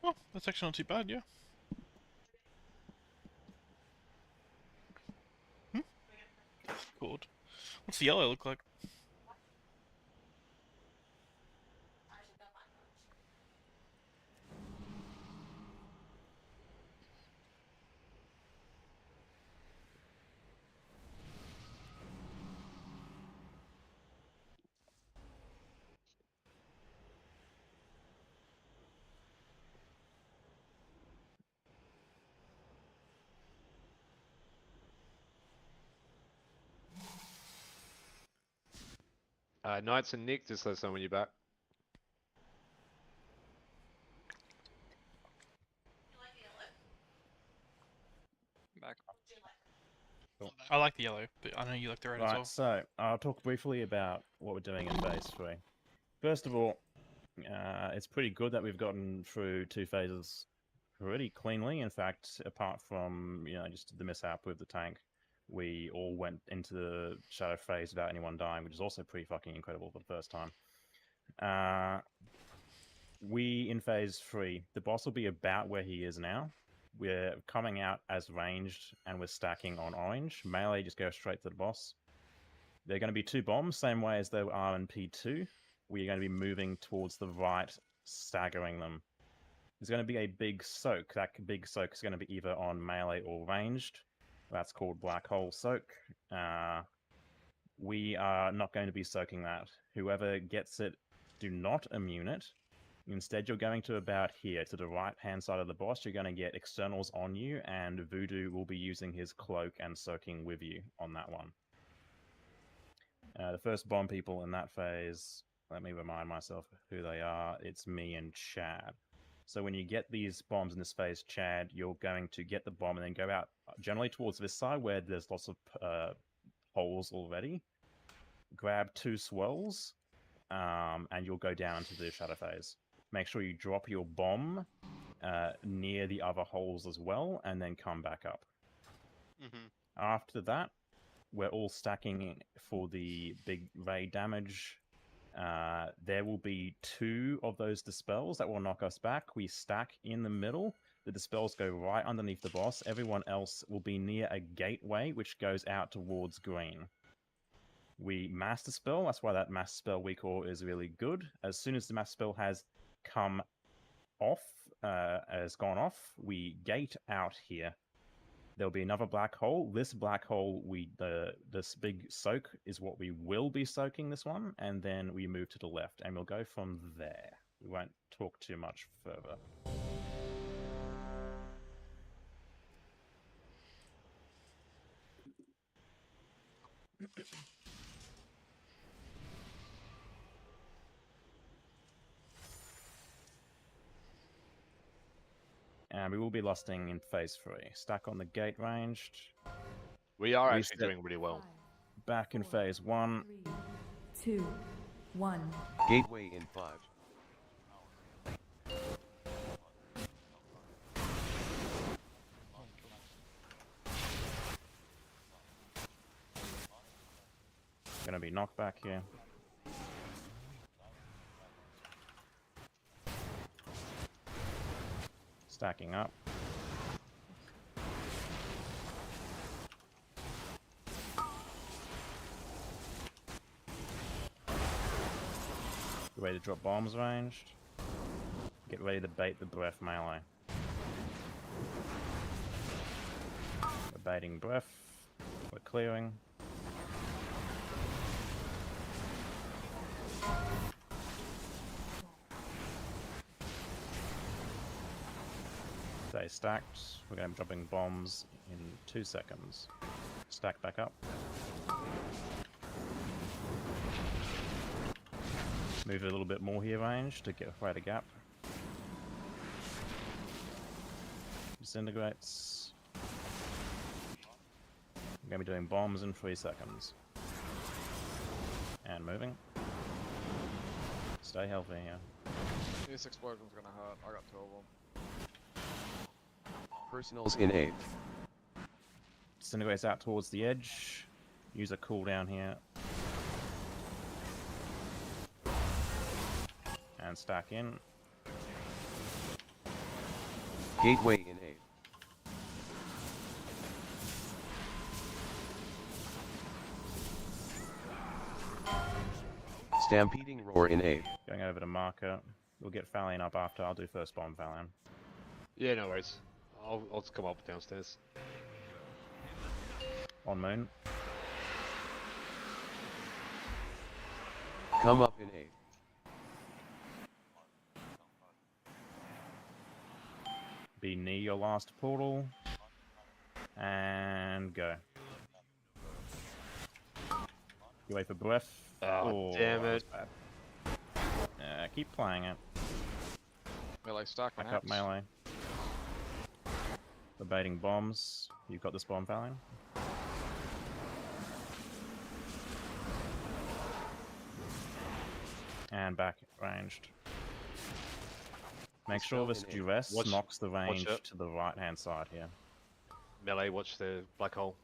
Oh, that's actually not too bad, yeah. Good. What's the yellow look like? Knights and Nick, just let us know when you're back. Back. I like the yellow, but I know you like the red as Right, well. so I'll talk briefly about what we're doing in phase 3. First of all, it's pretty good that we've gotten through 2 phases pretty cleanly. In fact, apart from just the mishap with the tank, we all went into the shadow phase without anyone dying, which is also pretty fucking incredible for the first time. We in phase 3, the boss will be about where he is now. We're coming out as ranged and we're stacking on orange. Melee just goes straight to the boss. They're going to be 2 bombs, same way as they are in P2. We're going to be moving towards the right, staggering them. There's going to be a big soak. That big soak is going to be either on melee or ranged. That's called Black Hole Soak. We are not going to be soaking that. Whoever gets it, do not immune it. Instead, you're going to about here, to the right-hand side of the boss. You're going to get externals on you, and Voodoo will be using his cloak and soaking with you on that one. The first bomb people in that phase, let me remind myself who they are. It's me and Chad. So when you get these bombs in this phase, Chad, you're going to get the bomb and then go out generally towards this side where there's lots of holes already. Grab 2 swirls, and you'll go down into the shadow phase. Make sure you drop your bomb near the other holes as well, and then come back up. After that, we're all stacking for the big raid damage. There will be 2 of those dispels that will knock us back. We stack in the middle. The dispels go right underneath the boss. Everyone else will be near a gateway, which goes out towards green. We mass dispel. That's why that mass spell recall is really good. As soon as the mass spell has come off, has gone off, we gate out here. There'll be another black hole. This black hole, this big soak is what we will be soaking this one, and then we move to the left, and we'll go from there. We won't talk too much further. And we will be lusting in phase 3. Stack on the gate ranged. We are actually doing really well. Back in phase 1. 3, 2, 1. Gateway in 5. Gonna be knocked back here. Stacking up. Get ready to drop bombs ranged. Get ready to bait the breath melee. We're baiting breath. We're clearing. Stay stacked. We're going to be dropping bombs in 2 seconds. Stack back up. Move a little bit more here range to get a gap. Disintegrates. We're going to be doing bombs in 3 seconds. And moving. Stay healthy here. This explosion's gonna hurt. I got 2 of them. Personals in 8. Disintegrates out towards the edge. Use a cooldown here. And stack in. Gateway in 8. Stampeding roar in 8. Going over to marker. We'll get Falion up after. I'll do first bomb Falion. Yeah, no worries. I'll just come up downstairs. On moon. Come up in 8. Be near your last portal. And go. You wait for breath. Oh, damn that was it. bad. Keep playing it. Melee stack on Back up axe. melee. Debating bombs. You've got this bomb, Valiant. And back ranged. Make sure this duress knocks the range it. to the right hand side here. Melee, watch the black hole.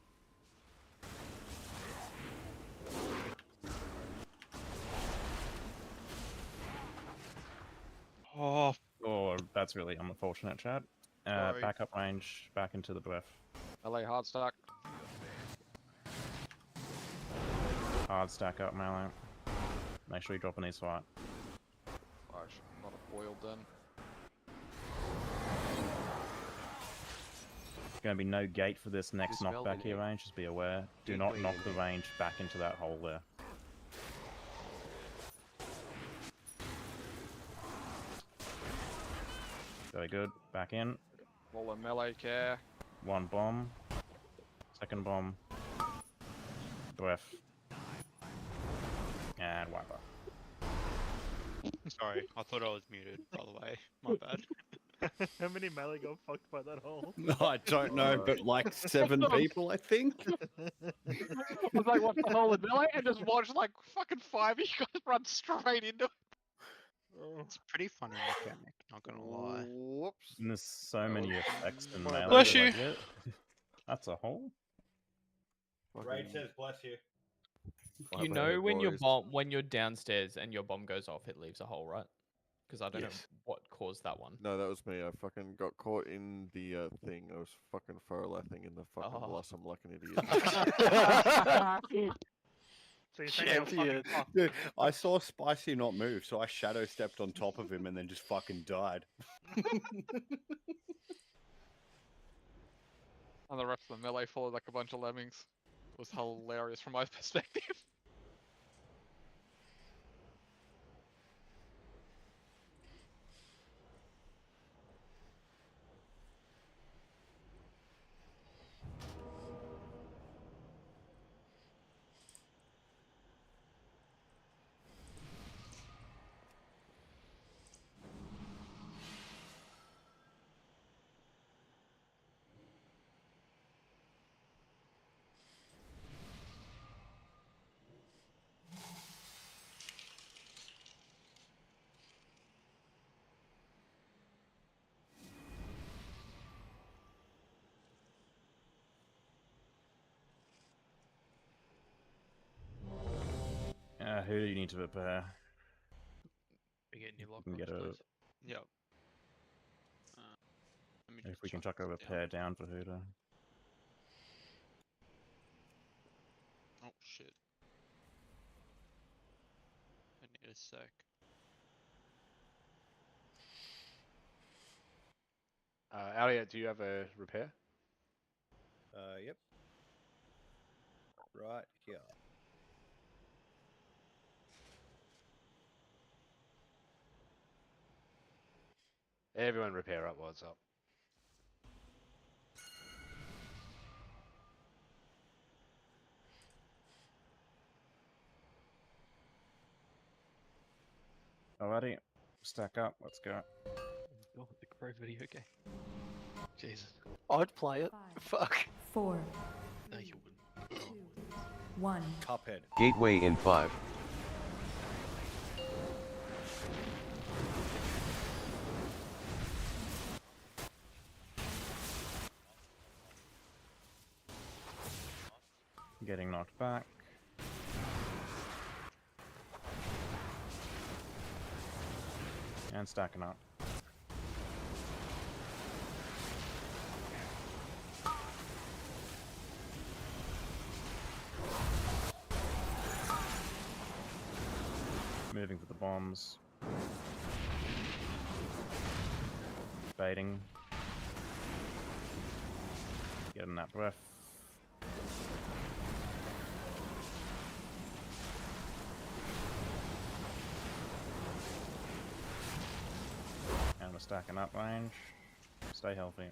Oh, that's really unfortunate, Chad. Sorry. Back up range, back into the breath. Melee hard stack. Hard stack up melee. Make sure you drop an east fight. I should not have boiled then. Going to be no gate for this next Dispel knockback in here eight. range, just be aware. Do not Gateway knock in the eight. range back into that hole there. Very good. Back in. Roll a melee care. One bomb. Second bomb. Breath. And wiper. Sorry, I thought I was muted, by the way. My bad. How many melee got fucked by that hole? No, I don't know, but like 7 people, I think. I was like, what's the hole in melee? And just watch like fucking 5 you guys run straight into it. It's a pretty funny mechanic, not gonna lie. Whoops. And there's so many effects in melee. Bless you're you. like, yeah, that's a hole? Raid says bless you. You know when you're downstairs and your bomb goes off, it leaves a hole, right? Because I don't know what caused that one. No, that was me. I fucking got caught in the thing. I was fucking farlathing in the fucking blossom like an idiot. So you're saying you're fucking fucked. Dude, I saw Spicy not move, so I shadow stepped on top of him and then just fucking died. And the rest of the melee followed like a bunch of lemmings. It was hilarious from my perspective. Who do you need to prepare? We get new lock can get a, please. Yep. if we can chuck a repair down for Huda. Oh shit. I need a sec. Elliot, do you have a repair? Yep. Right here. Everyone repair up while it's up. Alrighty, stack up, let's go. Oh, the pro video game. Jesus. I'd play it. Fuck. 4, No, you wouldn't. 1. Cuphead. Gateway in 5. Getting knocked back. And stacking up. Moving for the bombs. Baiting. Getting that breath. And we're stacking up range. Stay healthy.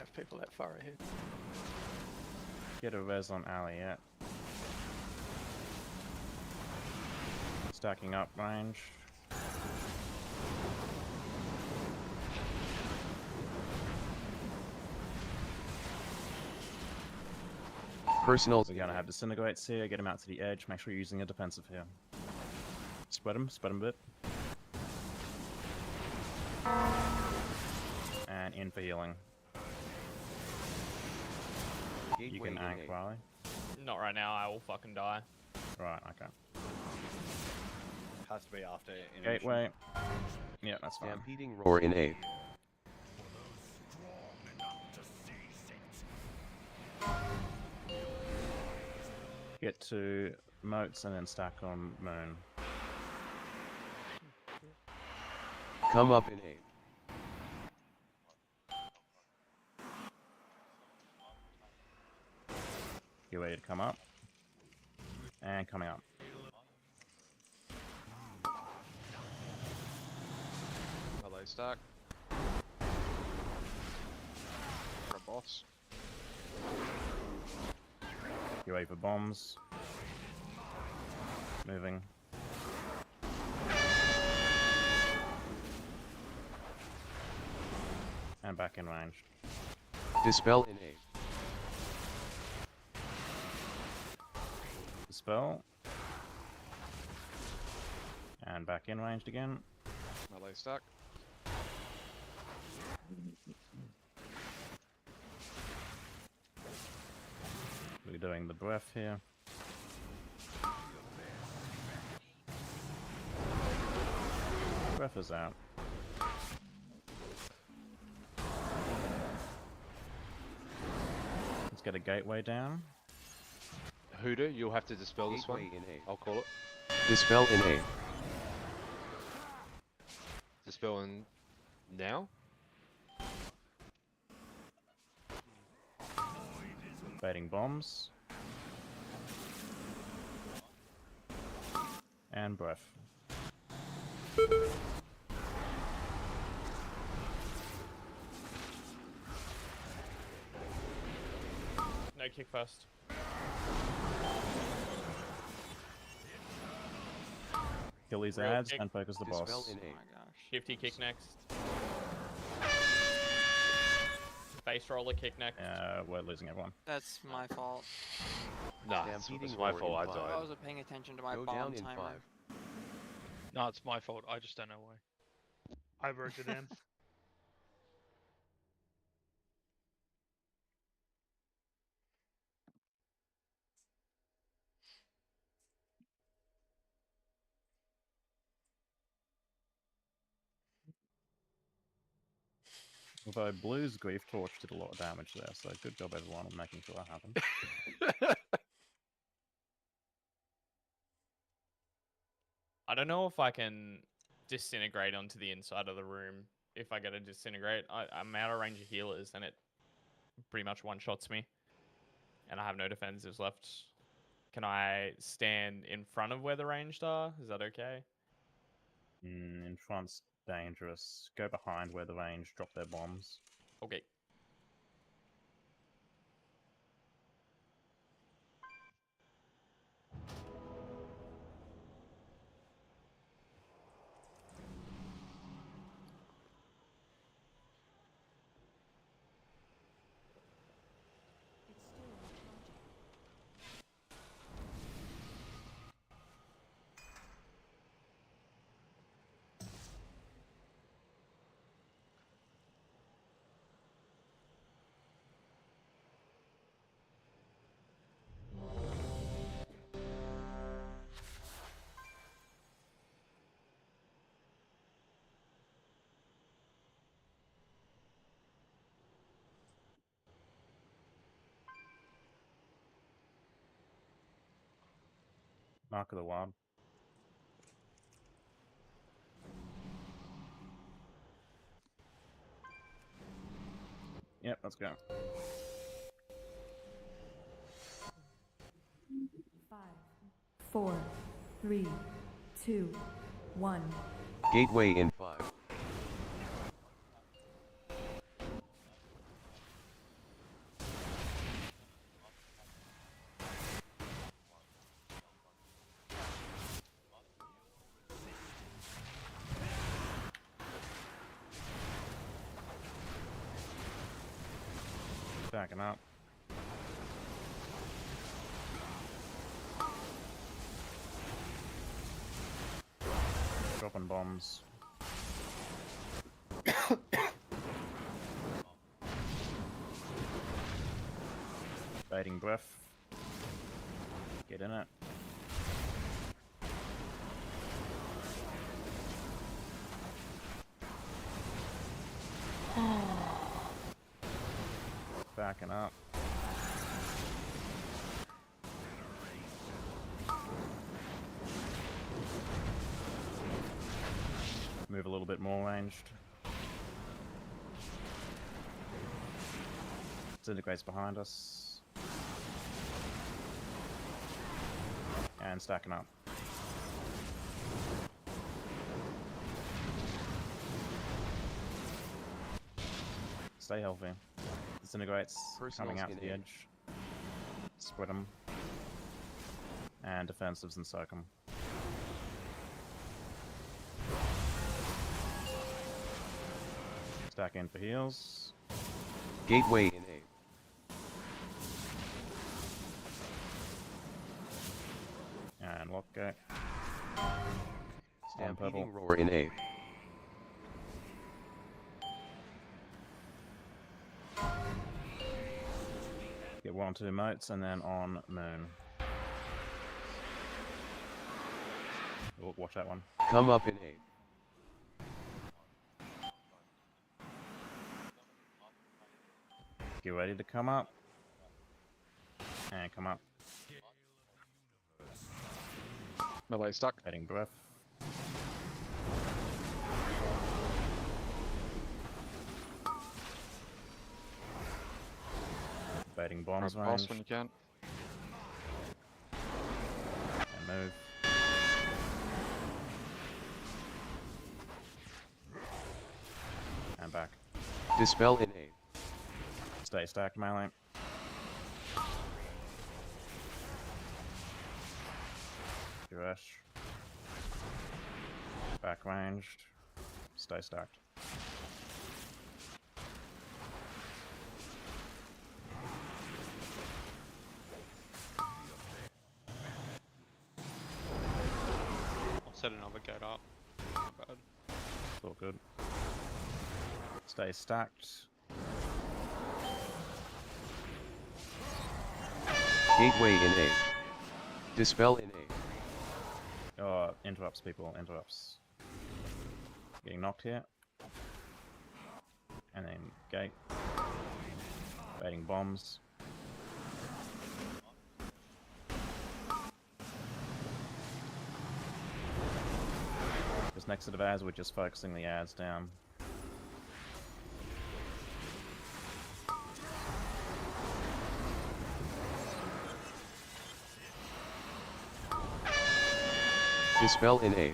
have people that far ahead. Get a res on Ali yet. Stacking up range. Personal. We're gonna have disintegrates here. Get him out to the edge. Make sure you're using a defensive here. Spread him a bit. And in for healing. You can ank Riley. Not right now, I will fucking die. Right, okay. Has to be after intermission. Gateway. Yeah, that's fine. Stampeding roar in 8. Get to moats and then stack on moon. Come up in 8. Get ready to come up. And coming up. Melee stack. For a boss. Get ready for bombs. Moving. And back in range. Dispel in 8. Dispel. And back in ranged again. Melee stack. We're doing the breath here. Breath is out. Let's get a gateway down. Hooter, you'll have to dispel this one. Gateway in 8. I'll call it. Dispel in 8. Dispel in now. Baiting bombs. And breath. No kick first. Kill these Real ads kick. and focus the Dispel boss. in 8. Oh my gosh. Shifty kick next. Face roller kick next. We're losing everyone. That's my fault. Nah, Stampeding it's my roar fault. I in 5. died. I wasn't paying attention to my Go bomb down in timer. 5. No, it's my fault. I just don't know why. I broke it in. Although Blue's Grief Torch did a lot of damage there, so good job everyone on making sure that happened. I don't know if I can disintegrate onto the inside of the room. If I get a disintegrate, I'm out of range of healers and it pretty much one-shots me. And I have no defensives left. Can I stand in front of where the ranged are? Is that okay? In front's dangerous. Go behind where the range drop their bombs. Okay. Mark of the Wild. Yep, let's go. 5, 4, 3, 2, 1. Gateway in 5. Stacking up. Dropping bombs. Baiting breath. Get in it. Backing up. Move a little bit more ranged. Disintegrates behind us. And stacking up. Stay healthy. Disintegrates coming out to the edge. Spread them. And defensives and soak them. Stack in for heals. Gateway in A. And lock gate. Stampeding roar in A. Get 1 or 2 motes and then on moon. Oh, watch that one. Come up in A. Get ready to come up. And come up. Melee stuck. Heading breath. Baiting bombs Grab range. boss when you can. And move. And back. Dispel in A. Stay stacked, melee. Rush. Back ranged. Stay stacked. I'll set another gate up. Not bad. It's all good. Stay stacked. Gateway in A. Dispel in A. Oh, interrupts people, interrupts. Getting knocked here. And then gate. Baiting bombs. Just next to the ads, we're just focusing the ads down. Dispel in A.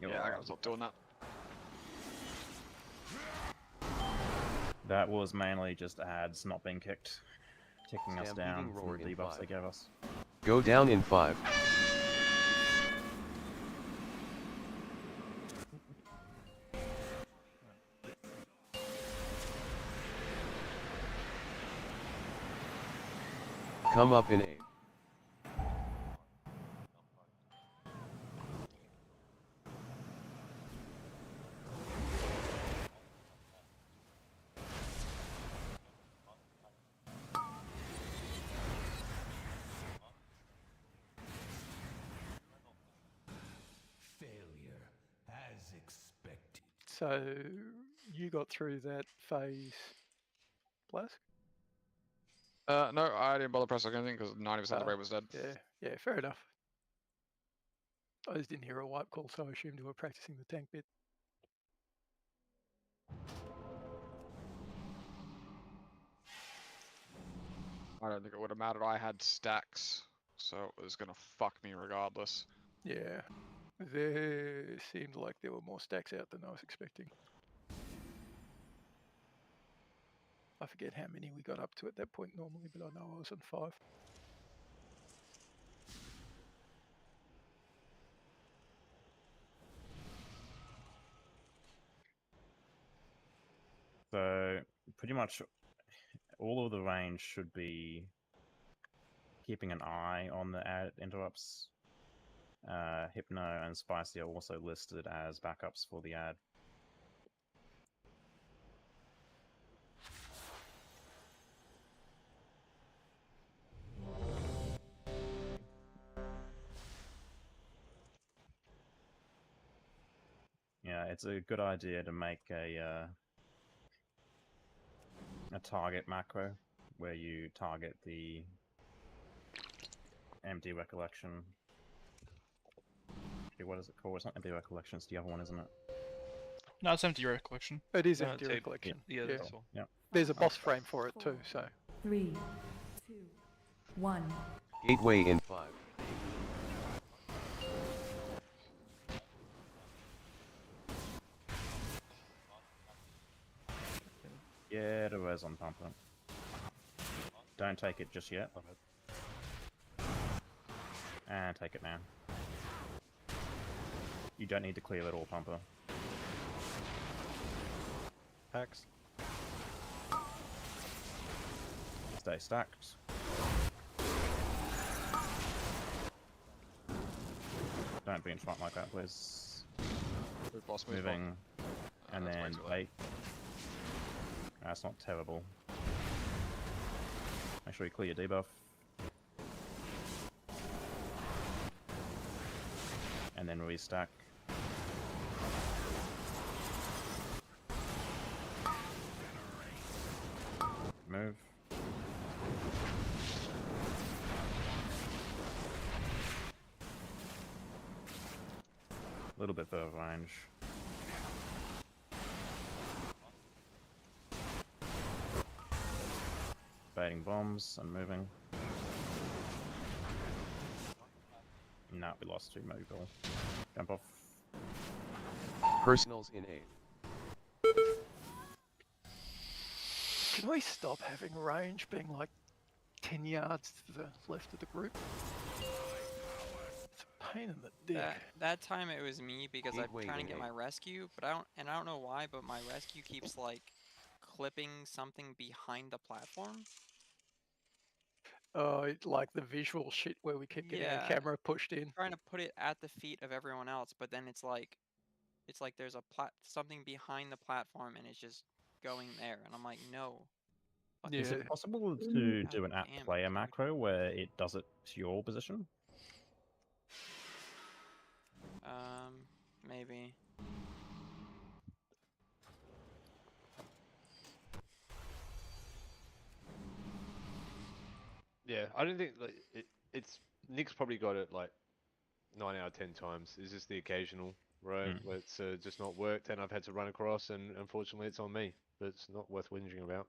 Yeah, I gotta stop doing that. That was mainly just ads not being kicked. Kicking us down Stampeding roar from the in debuffs 5. they gave us. Go down in 5. Come up in A. So you got through that phase, Blask? No, I didn't bother pressing anything because 90% of the raid was dead. Yeah, fair enough. I just didn't hear a wipe call, so I assumed you were practicing the tank bit. I don't think it would have mattered. I had stacks, so it was gonna fuck me regardless. Yeah, there seemed like there were more stacks out than I was expecting. I forget how many we got up to at that point normally, but I know I was on 5. So pretty much all of the range should be keeping an eye on the ad interrupts. Hypno and Spicy are also listed as backups for the ad. Yeah, it's a good idea to make a target macro where you target the empty recollection. Okay, what is it called? It's not empty recollection, it's the other one, isn't it? No, it's empty recollection. It is No, empty it's a- recollection. yeah, that's all. Yeah. There's a boss frame for it too, so. 3, 2, 1. Gateway in 5. Yeah, the res on pumper. Don't take it just yet. And take it now. You don't need to clear it all, pumper. Hacks. Stay stacked. Don't be in front like that, please. Move, boss, move, Moving. And that's way then too late. wait. That's not terrible. Make sure you clear your debuff. And then restack. Move. A little bit further range. Baiting bombs and moving. No, we lost 2 mobile. Jump off. Personals in 8. Can we stop having range being like 10 yards to the left of the group? It's a pain in the dick. That time it was me because I'm Gateway trying to in get my 8. rescue, but I don't know why, but my rescue keeps like clipping something behind the platform. Like the visual shit where we keep getting Yeah. a camera pushed in. Trying to put it at the feet of everyone else, but then it's like there's a something behind the platform and it's just going there, and I'm like, no. Is it possible to do an app damn it, player macro where it does it to your position? Maybe. Yeah, I don't think like it's Nick's probably got it like 9 out of 10 times. It's just the occasional, right? Mm. Where it's just not worked, and I've had to run across, and unfortunately, it's on me. But it's not worth whinging about.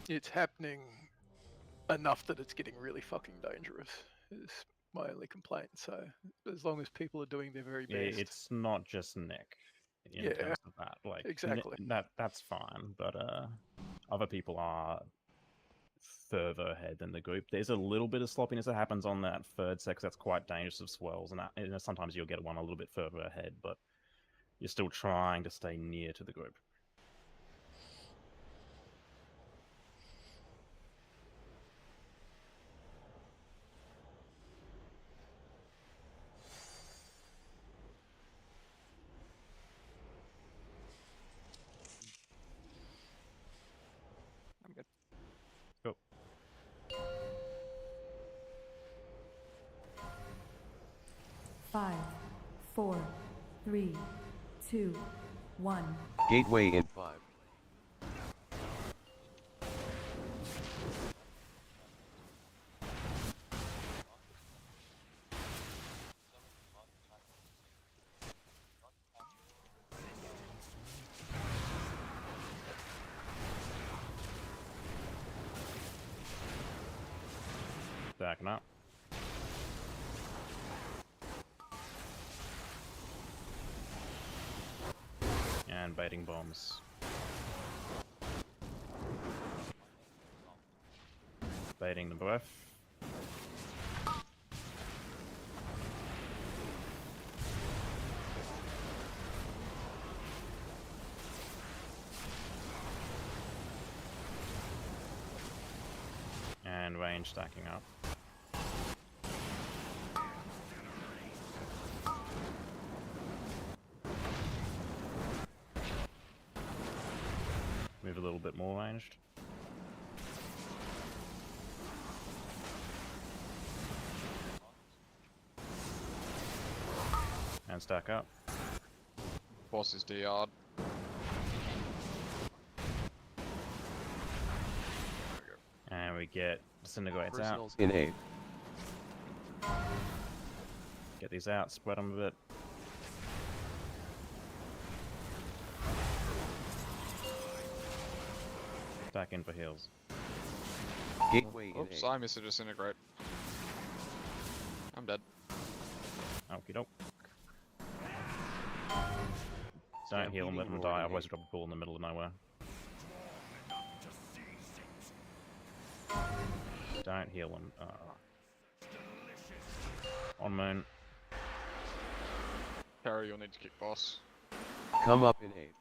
It's happening enough that it's getting really fucking dangerous, is my only complaint. So as long as people are doing their very best. It's not just Nick in Yeah, terms of that. Like exactly. That's fine, but other people are further ahead than the group. There's a little bit of sloppiness that happens on that third set 'cause that's quite dangerous of swells, and sometimes you'll get one a little bit further ahead, but you're still trying to stay near to the group. I'm good. Cool. Five, 4, 3, 2, 1. Gateway in 5. Backing up. And baiting bombs. Baiting the breath. range stacking up. Move a little bit more ranged. And stack up. Boss is DR'd. And we get disintegrates out. Personals in 8. Get these out, spread them a bit. Stack in for heals. Gateway in Oops, 8. I missed a disintegrate. I'm dead. Okie doke. Don't heal them, let them die, otherwise you'll drop a pool in the middle of nowhere. Don't heal them. On moon. Terry, you'll need to kick boss. Come up in 8.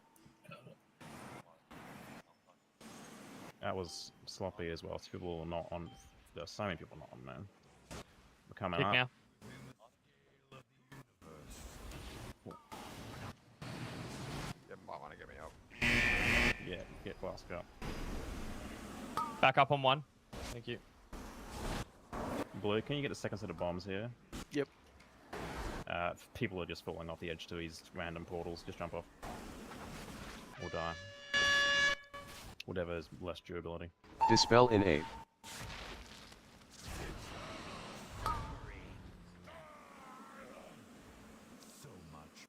That was sloppy as well. So people are not on. There's so many people not on moon. We're coming Kick up. now. You might want to get me up. Yeah, get Flask up. Back up on 1. Thank you. Blue, can you get the second set of bombs here? Yep. People are just falling off the edge to these random portals. Just jump off. Or die. Whatever is less durability. Dispel in 8.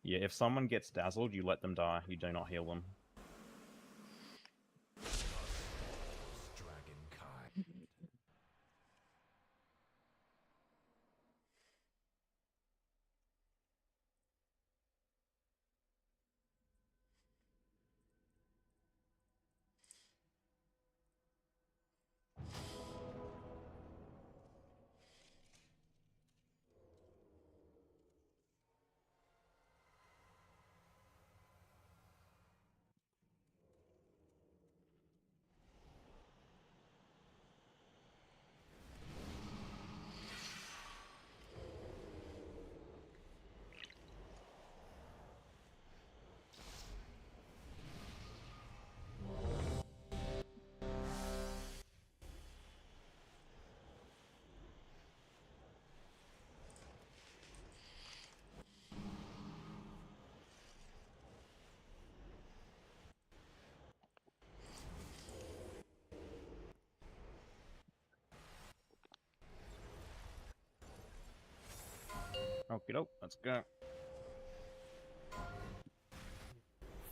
Yeah, if someone gets dazzled, you let them die. You do not heal them. Okie doke, let's go.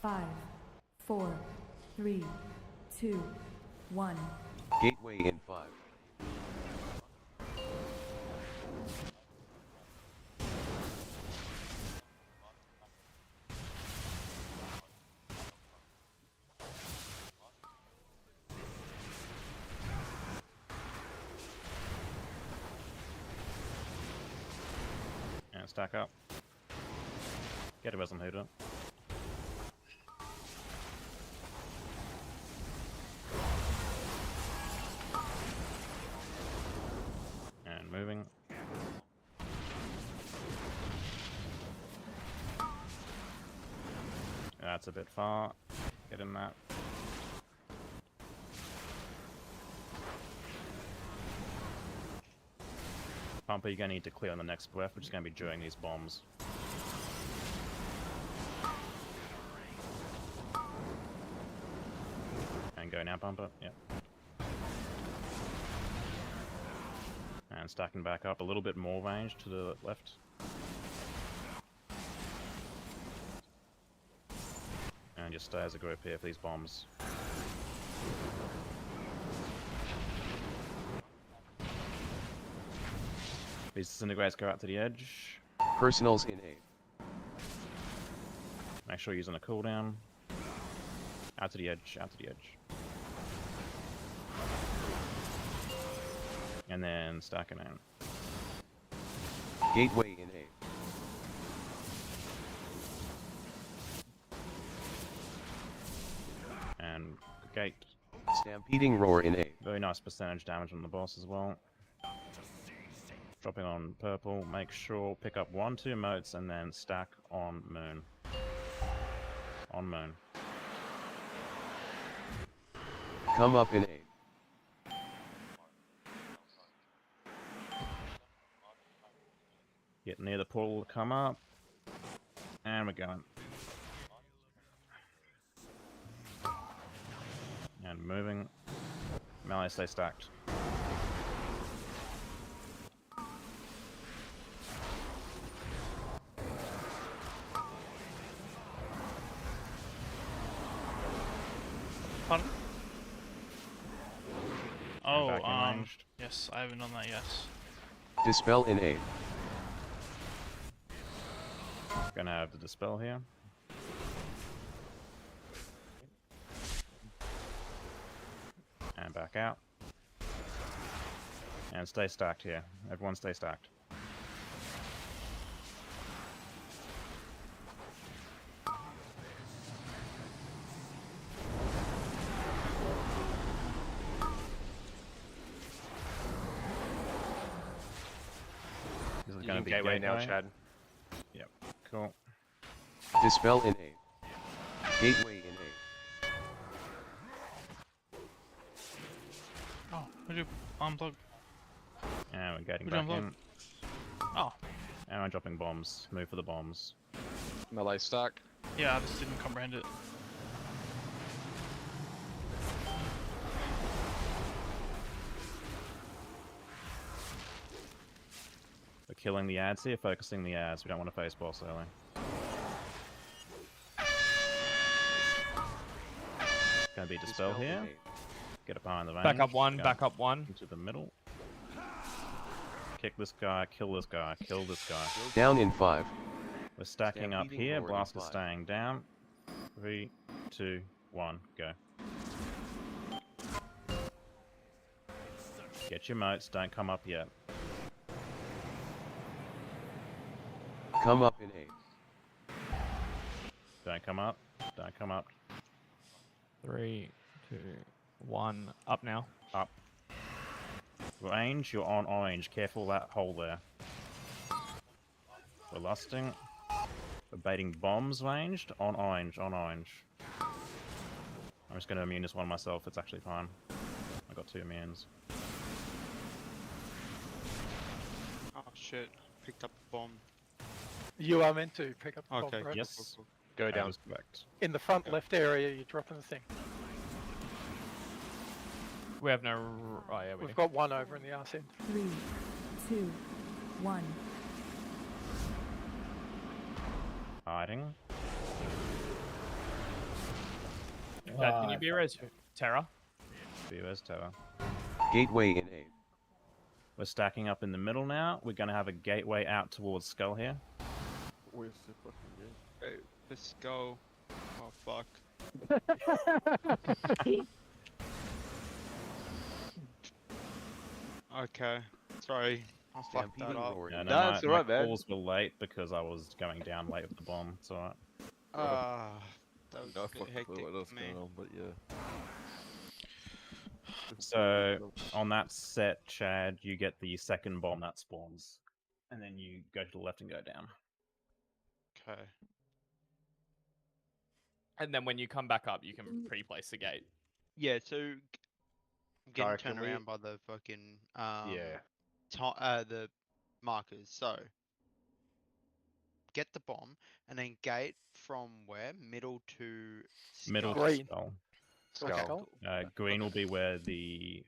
5, 4, 3, 2, 1. Gateway in 5. And stack up. Get a resin hooter. And moving. That's a bit far. Get in that. Pumper, you're going to need to clear on the next breath, which is going to be during these bombs. And go now, Pumper. Yep. And stacking back up a little bit more range to the left. And just stay as a group here for these bombs. These disintegrates go out to the edge. Personals in 8. Make sure you're using a cooldown. Out to the edge, out to the edge. And then stack it in. Gateway in 8. And gate. Stampeding roar in 8. Very nice percentage damage on the boss as well. Dropping on purple. Make sure pick up 1, 2 motes and then stack on moon. On moon. Come up in 8. Get near the portal, come up. And we're going. And moving. Melee, stay stacked. Pardon? Oh, back in ranged. yes, I haven't done that yet. Dispel in 8. Gonna have the dispel here. And back out. And stay stacked here. Everyone stay stacked. This is gonna be gateway now, Chad. Yep, cool. Dispel in 8. Gateway in 8. Oh, would you unplug? And we're getting Would you back in. unplug? Oh. And I'm dropping bombs. Move for the bombs. Melee stack. Yeah, I just didn't comprehend it. We're killing the ads here, focusing the ads. We don't want to face boss early. Gonna be dispel here. Get up behind the vein. Back up one, back up one. Into the middle. Kick this guy, kill this guy, kill this guy. Down in 5. We're stacking up Stampeding here. forward in Blast is 5. staying down. 3, 2, 1, go. Get your motes, don't come up yet. Come up in 8. Don't come up, don't come up. 3, 2, 1. Up now. Up. Range, you're on orange. Careful that hole there. We're lusting. We're baiting bombs ranged. On orange, on orange. I'm just going to immune this one myself. It's actually fine. I got 2 immunes. Oh shit, picked up a bomb. You are meant to pick up the Okay, bomb, right? Yes. Go That down. was correct. In the front left area, you're dropping the thing. We have no. Oh yeah, we We've do. got one over in the arse end. 3, 2, 1. Hiding. Dad, can you be res Terra? BOS tower. Gateway in 8. We're stacking up in the middle now. We're going to have a gateway out towards Skull here. Where's the fucking game? Hey, let's go. Oh fuck. Okay, sorry. I fucked that up. Yeah, no, That's my alright, man. calls were late because I was going down late with the bomb. It's alright. That was No a bit fucking clue hectic what else for me. going on, but yeah. So on that set, Chad, you get the second bomb that spawns, and then you go to the left and go down. Okay. And then when you come back up, you can pre-place the gate. Yeah, so I'm getting Gara, turned can we- around by the fucking Yeah. the markers. So get the bomb and then gate from where? Middle to Middle skull. to skull. Okay, cool. Green will be where the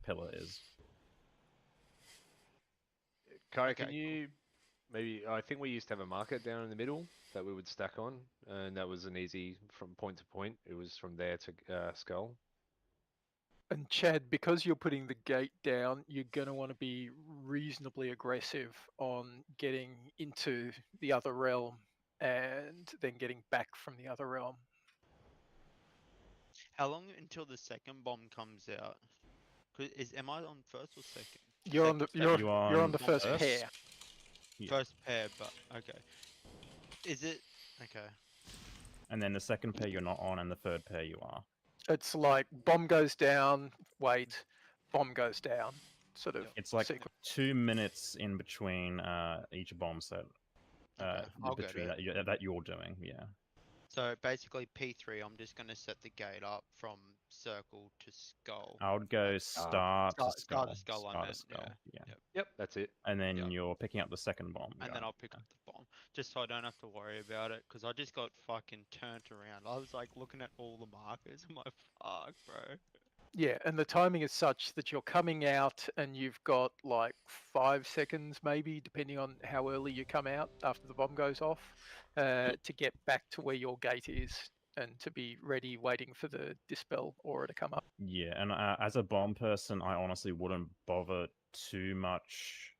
pillar is. Kari, Okay, can you maybe? I think we used to have a market down in the middle that we would stack on, and that was an easy from point to point. It was from there to skull. And Chad, because you're putting the gate down, you're going to want to be reasonably aggressive on getting into the other realm and then getting back from the other realm. How long until the second bomb comes out? Am I on first or second? You're on the Second, you're on the first first. pair. Yeah. First pair, but okay. Is it okay? And then the second pair you're not on, and the third pair you are. It's like bomb goes down, wait, bomb goes down. sort of It's like sequence. 2 minutes in between each bomb set. I'll get between it. that you're doing, yeah. So basically P3, I'm just going to set the gate up from circle to skull. I would go start to skull. Start to skull, I meant, yeah. Yep, that's it. And then you're picking up the second bomb. And then I'll pick up the bomb, just so I don't have to worry about it, because I just got fucking turned around. I was like looking at all the markers, I'm like, fuck, bro. Yeah, and the timing is such that you're coming out and you've got like 5 seconds, maybe, depending on how early you come out after the bomb goes off, to get back to where your gate is and to be ready, waiting for the dispel aura to come up. Yeah, and as a bomb person, I honestly wouldn't bother too much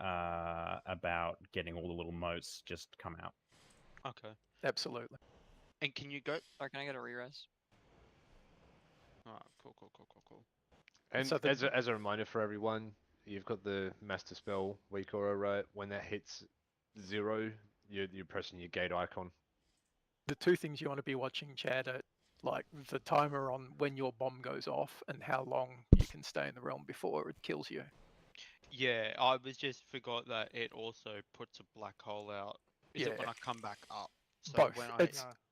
about getting all the little motes. Just come out. Okay. Absolutely. And can you go? Sorry, can I get a re-res? Alright, cool. And So as a reminder for everyone, you've got the Master Spell weak aura, right? When that hits 0, you're pressing your gate icon. The 2 things you want to be watching, Chad, are like the timer on when your bomb goes off and how long you can stay in the realm before it kills you. Yeah, I was just forgot that it also puts a black hole out. Is it Yeah. when I come back up? So Both. when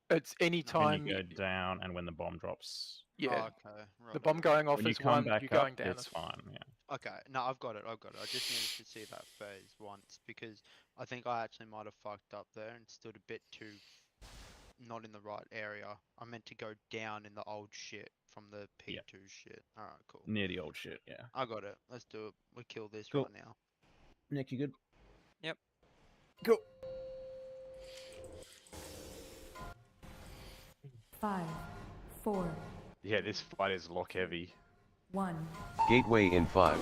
It's any time When you go down and when the bomb drops. Yeah. Oh, okay. The bomb going off When you is come one, back you up, going down it's as fine, yeah. Okay, no, I've got it. I just needed to see that phase once, because I think I actually might have fucked up there and stood a bit too not in the right area. I meant to go down in the old shit from the P2 shit. Alright, cool. Near the old shit, yeah. I got it. Let's do it. We kill this Cool. right now. Nick, you good? Yep. Go. 5, 4, Yeah, this fight is lock heavy. 1. Gateway in 5.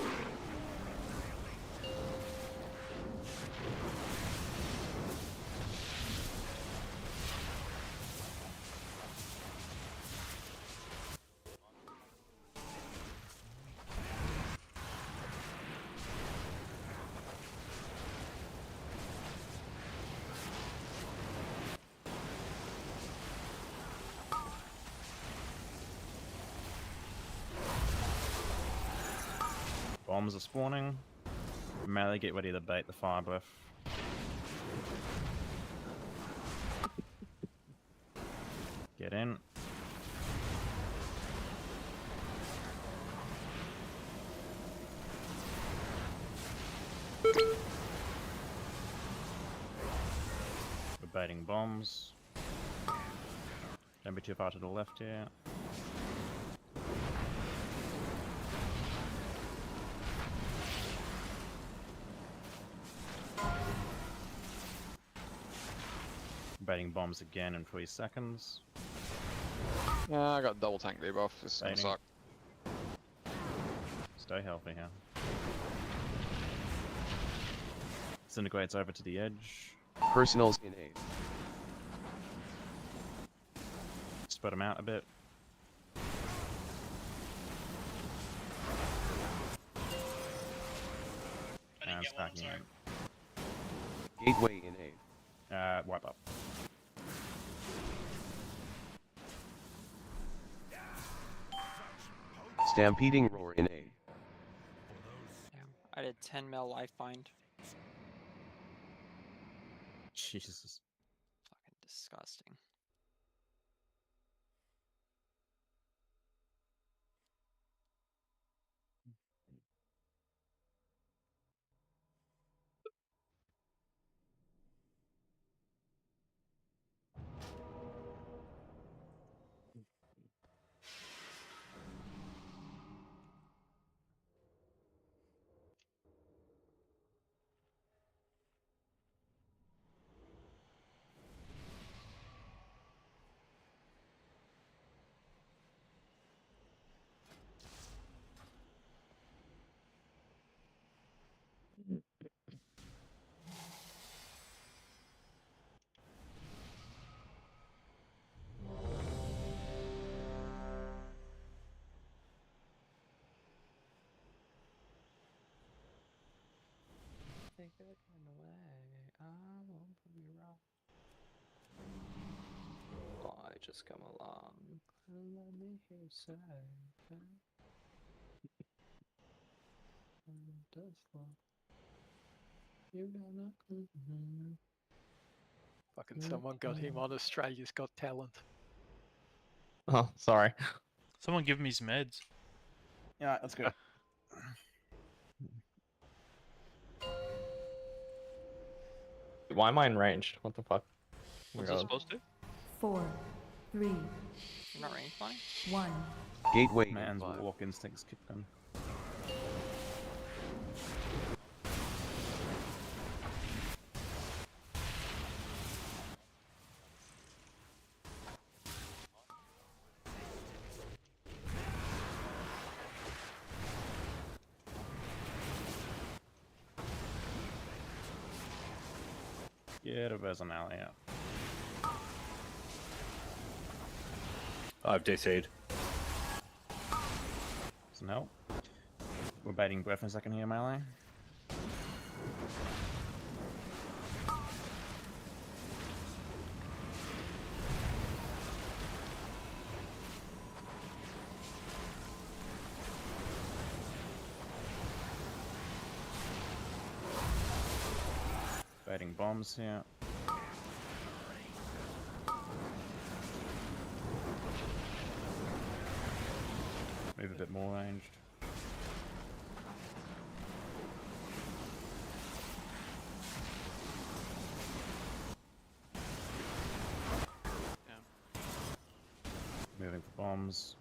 Bombs are spawning. Melee, get ready to bait the fire breath. Get in. We're baiting bombs. Don't be too far to the left here. Baiting bombs again in 3 seconds. I got double tank debuff. This is gonna Baiting. suck. Stay healthy here. Disintegrates over to the edge. Personals in 8. Spread them out a bit. And stacking in. Gateway in 8. Wipe up. Stampeding roar in 8. I did 10 mil life find. Jesus. Fucking disgusting. Take it away. I won't be wrong. Why just come along and let me hear you say. Fucking someone got him on Australia's Got Talent. Oh, sorry. Someone give me some meds. Yeah, let's go. Why am I in range? What the fuck? What's this supposed to? 4, 3, You're not range flying? 1. Gateway in Man's 5. walk instincts kicked in. Get a Vesanale out. I've DC'd. Some help. We're baiting breath in a second here, melee. Baiting bombs here. Move a bit more ranged. Moving for bombs.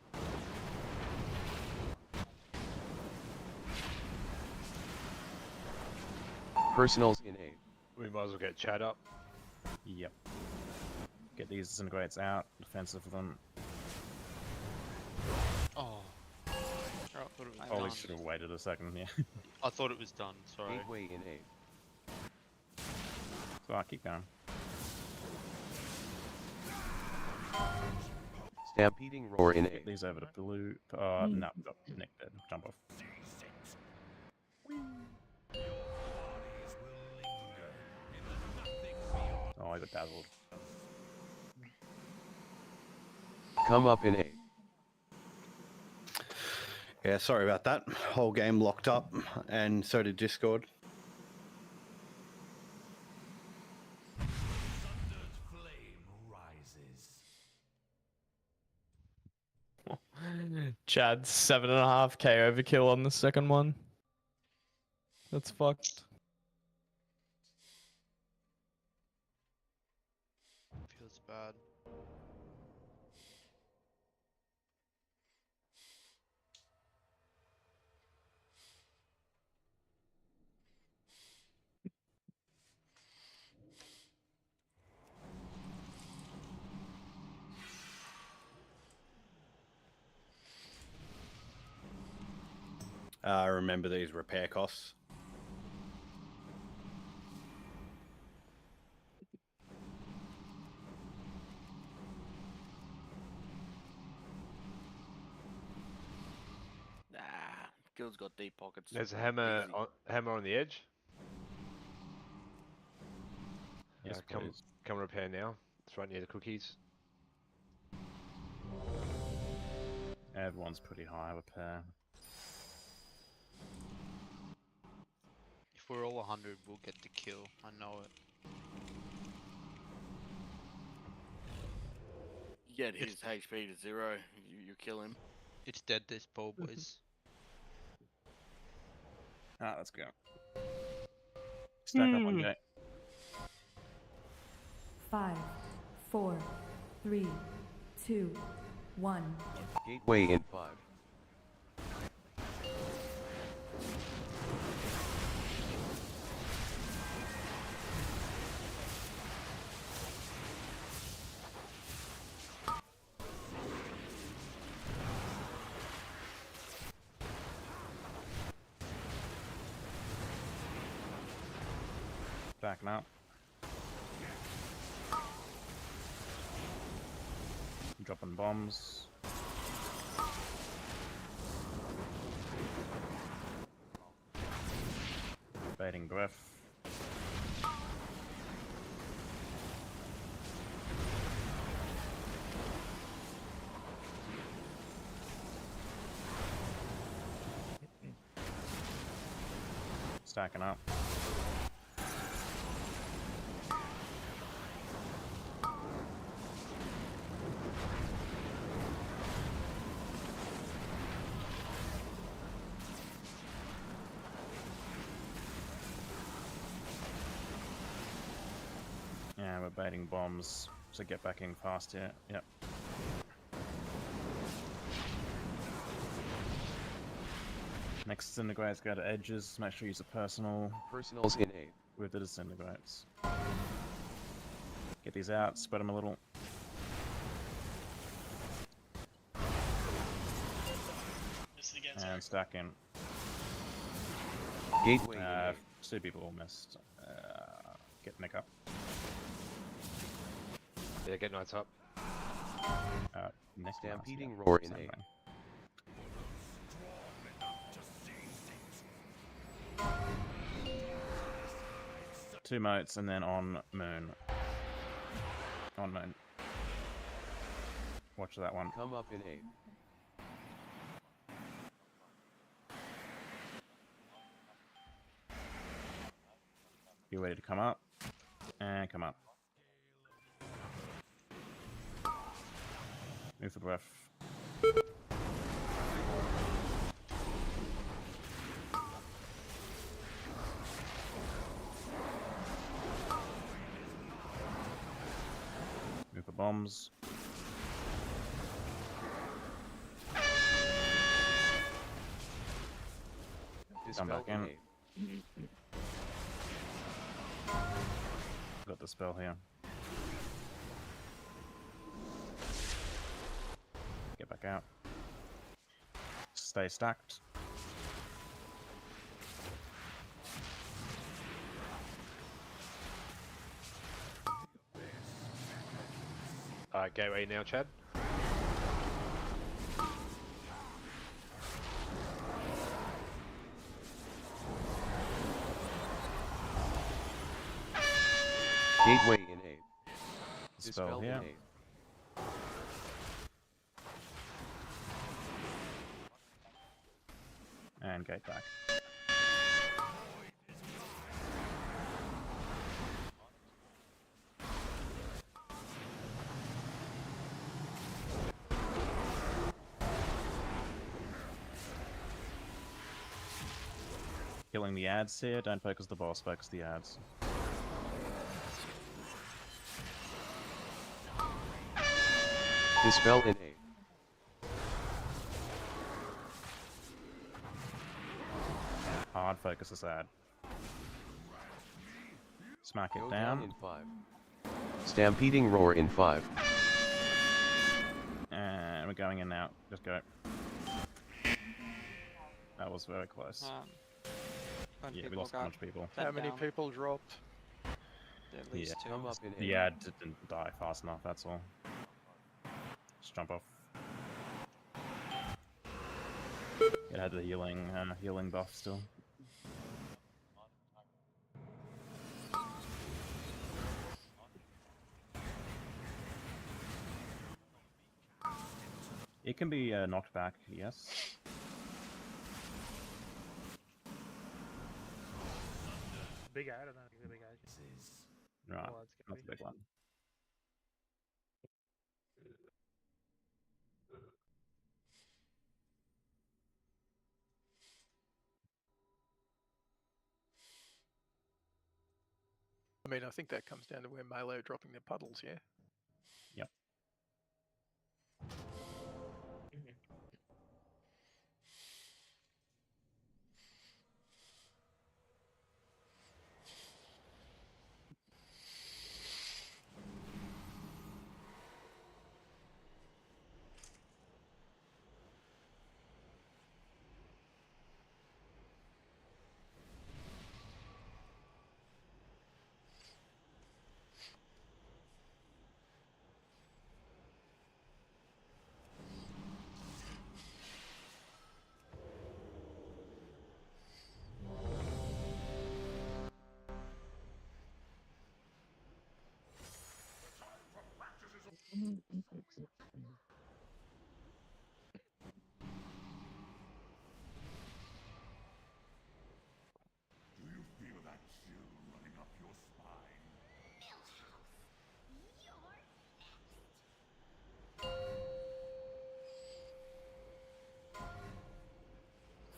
Personals in 8. We might as well get Chad up. Yep. Get these disintegrates out. Defensive of them. Oh. Probably should have waited a second, yeah. I thought it was done, sorry. Gateway in 8. So I'll keep going. Stampeding roar in 8. Get these over to blue. No, Nick dead. Jump off. Oh, I got dazzled. Come up in 8. Yeah, sorry about that. Whole game locked up, and so did Discord. Chad's 7.5k overkill on the second one. That's fucked. Feels bad. Remember these repair costs. Nah, Guild's got deep pockets. There's a hammer Easy. hammer on the edge. Yes, come please. come repair now. It's right near the cookies. Everyone's pretty high repair. If we're all 100, we'll get the kill. I know it. You get his HP to 0, you kill him. It's dead this ball, boys. Ah, let's go. Stack up on Jay. 5, 4, 3, 2, 1. Gateway in 5. Backing up. Dropping bombs. Baiting breath. Stacking up. Yeah, we're baiting bombs to get back in fast here. Yep. Next disintegrates, go to edges, make sure you use a personal. Personals in 8. With the disintegrates. Get these out, spread them a little. Missed it again, And sorry. stack in. Gateway in 8. 2 people all missed. Get Nick up. Yeah, get Knights up. Nick Stampeding roar in same 8. thing. Two motes and then on moon. On moon. Watch that one. Come up in 8. Be ready to come up. And come up. Move for breath. Move for bombs. Come back in. Got the spell here. Get back out. Stay stacked. Alright, gateway now, Chad. Gateway in 8. Dispel here. in 8. And gate back. Killing the ads here, don't focus the boss, focus the ads. Dispel in 8. Hard focus this ad. Smack it Go down. in 5. Stampeding roar in 5. And we're going in now. Just go. That was very close. Yeah, we lost a bunch of people. How many people dropped? At least two. Come up in 8. The ad didn't die fast enough, that's all. Just jump off. It had the healing buff still. It can be knocked back, yes. Big ad, I don't think it's a big ad. Right, Oh, it's that's gonna a big one. I mean, I think that comes down to where melee are dropping their puddles, yeah? Yep.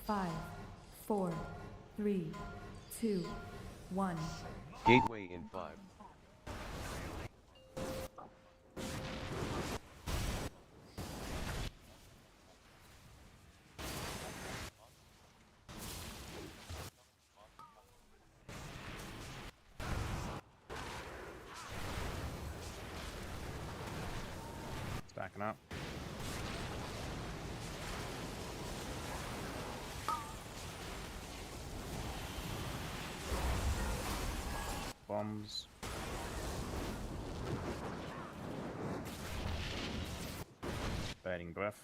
5, 4, 3, 2, 1. Gateway in 5. Stacking up. Bombs. Baiting breath.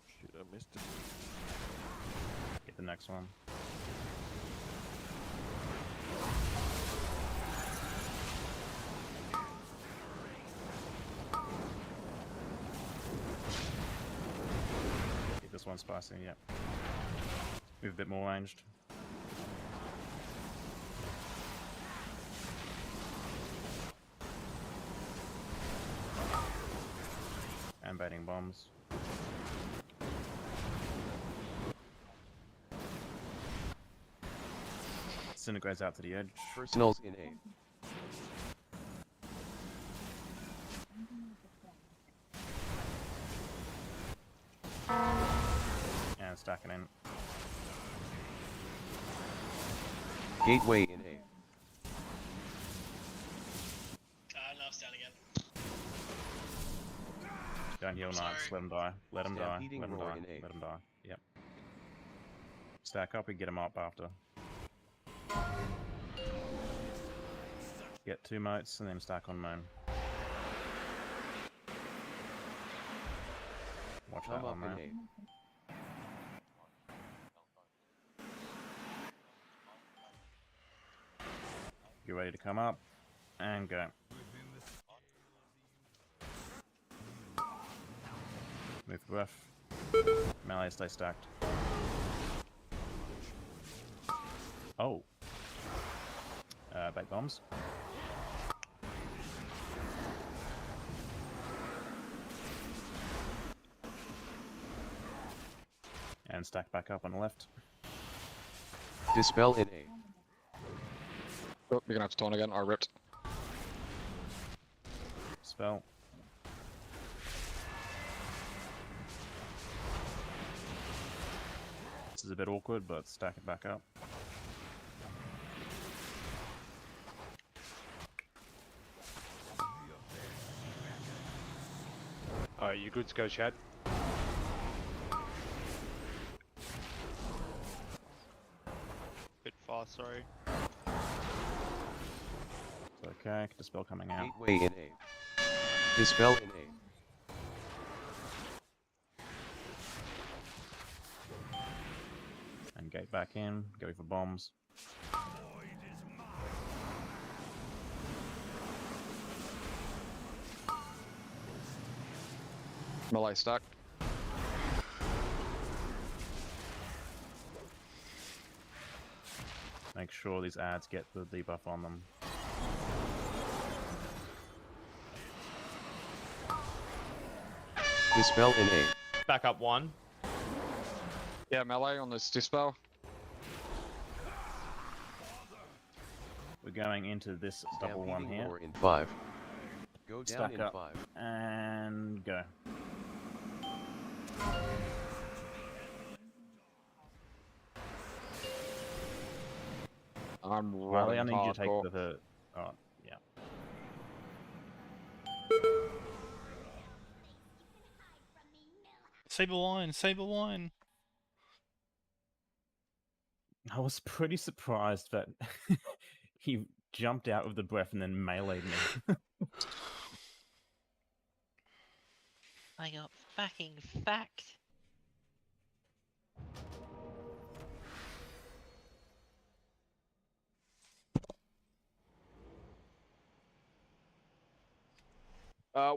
Shit, I missed it. Get the next one. Get this one spicy, yeah. Move a bit more ranged. And baiting bombs. Disintegrates out to the edge. Personals in 8. And stacking in. Gateway in 8. No, it's down again. Don't heal knights, let them die. Let them die. Stampeding Let them roar die. in 8. Let them die. Yep. Stack up and get them up after. Get 2 motes and then stack on moon. Watch that Come up one, in man. 8. Get ready to come up and go. Move the breath. Melee stay stacked. Oh. Bait bombs. And stack back up on the left. Dispel in 8. Oh, you're gonna have to taunt again. I ripped. Spell. This is a bit awkward, but stack it back up. Alright, you good to go, Chad? Bit fast, sorry. It's okay, dispel coming out. Gateway in 8. Dispel in 8. And gate back in, go for bombs. Melee stack. Make sure these ads get the debuff on them. Dispel in 8. Back up 1. Yeah, melee on this dispel. We're going into this double one Stampeding here. roar in 5. Go down Stack in up 5. and go. I'm Riley, I running need you to take hardcore. the... Oh, yeah. Saber wine, saber wine. I was pretty surprised that he jumped out with the breath and then meleeed me. I got fucking fucked.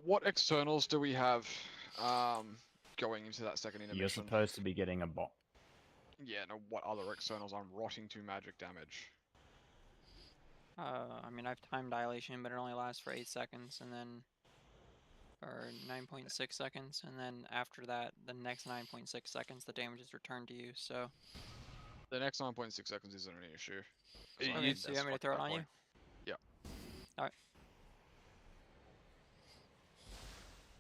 What externals do we have going into that second intermission? You're supposed to be getting a bot. Yeah, no, what other externals? I'm rotting to magic damage. I mean, I have time dilation, but it only lasts for 8 seconds, and then for 9.6 seconds, and then after that, the next 9.6 seconds, the damage is returned to you. So The next 9.6 seconds isn't an issue. 'cause I you, need so you want me to throw it on you? Yeah. All right.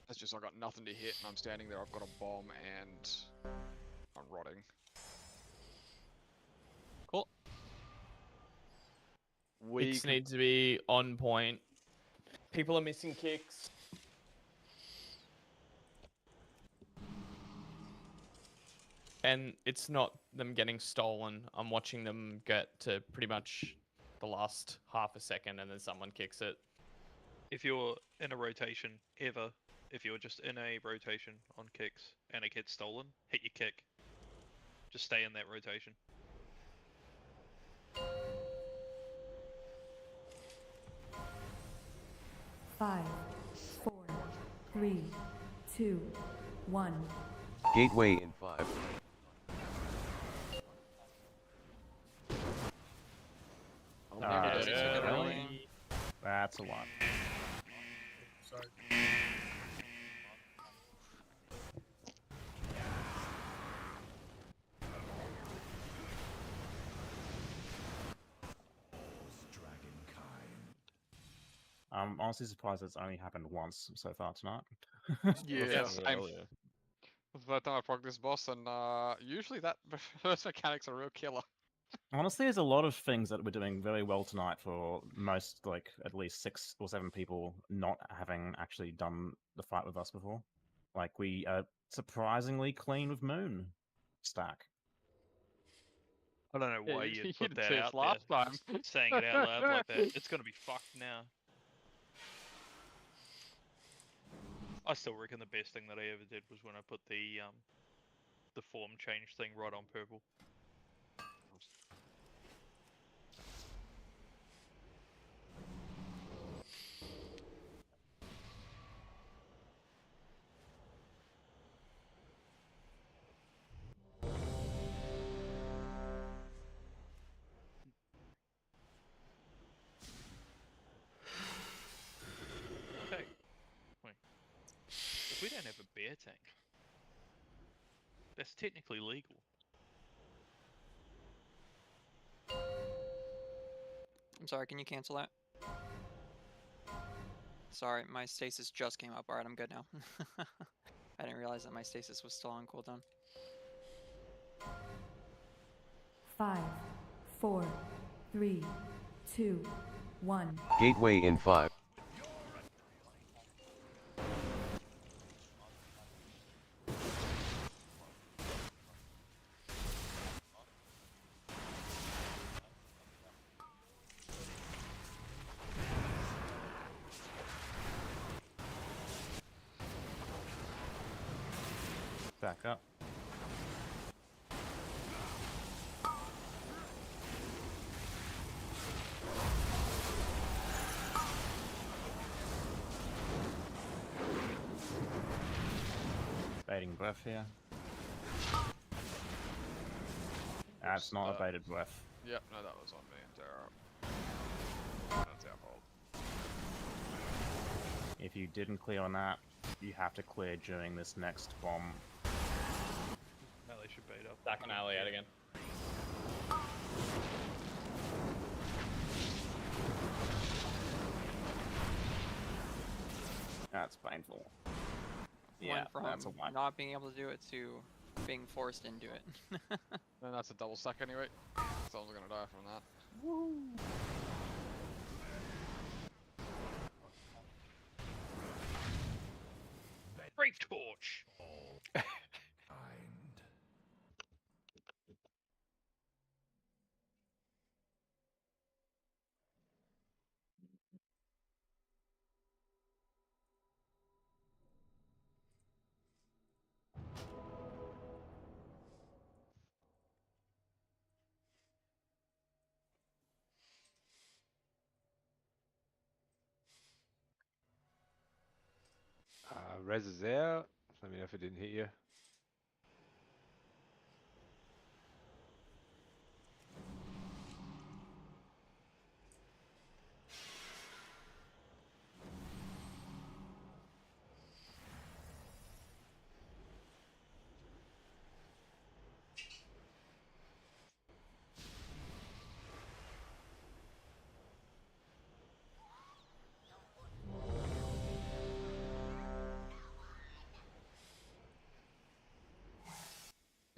That's just I got nothing to hit, and I'm standing there. I've got a bomb, and I'm rotting. Cool. We Kicks need to be on point. People are missing kicks. And it's not them getting stolen. I'm watching them get to pretty much the last half a second and then someone kicks it. If you're in a rotation ever, if you're just in a rotation on kicks and it gets stolen, hit your kick. Just stay in that rotation. Five, 4, 3, 2, 1. Gateway in 5. That's a lot. Sorry. I'm honestly surprised it's only happened once so far tonight. Yeah, same. That's the first time I proc this boss, and usually that those mechanics are a real killer. Honestly, there's a lot of things that we're doing very well tonight for most, like, at least 6 or 7 people not having actually done the fight with us before. Like, we are surprisingly clean with Moon stack. I don't know Yeah, why you you'd did put that this out last there, time. saying it out loud like that. It's gonna be fucked now. I still reckon the best thing that I ever did was when I put the form change thing right on purple. Okay. Wait. If we don't have a bear tank, that's technically legal. I'm sorry, can you cancel that? Sorry, my stasis just came up. Alright, I'm good now. I didn't realize that my stasis was still on cooldown. 5, 4, 3, 2, 1. Gateway in 5. Back up. Baiting breath here. That's not a baited breath. Yep, no, that was on me and Tara. That's our fault. If you didn't clear on that, you have to clear during this next bomb. Melee should bait up. Back on alley out again. That's painful. Went Yeah, from that's a one. not being able to do it to being forced into it. And that's a double stack anyway. Someone's gonna die from that. Woo! Brave torch. Res is out. Let me know if it didn't hit you.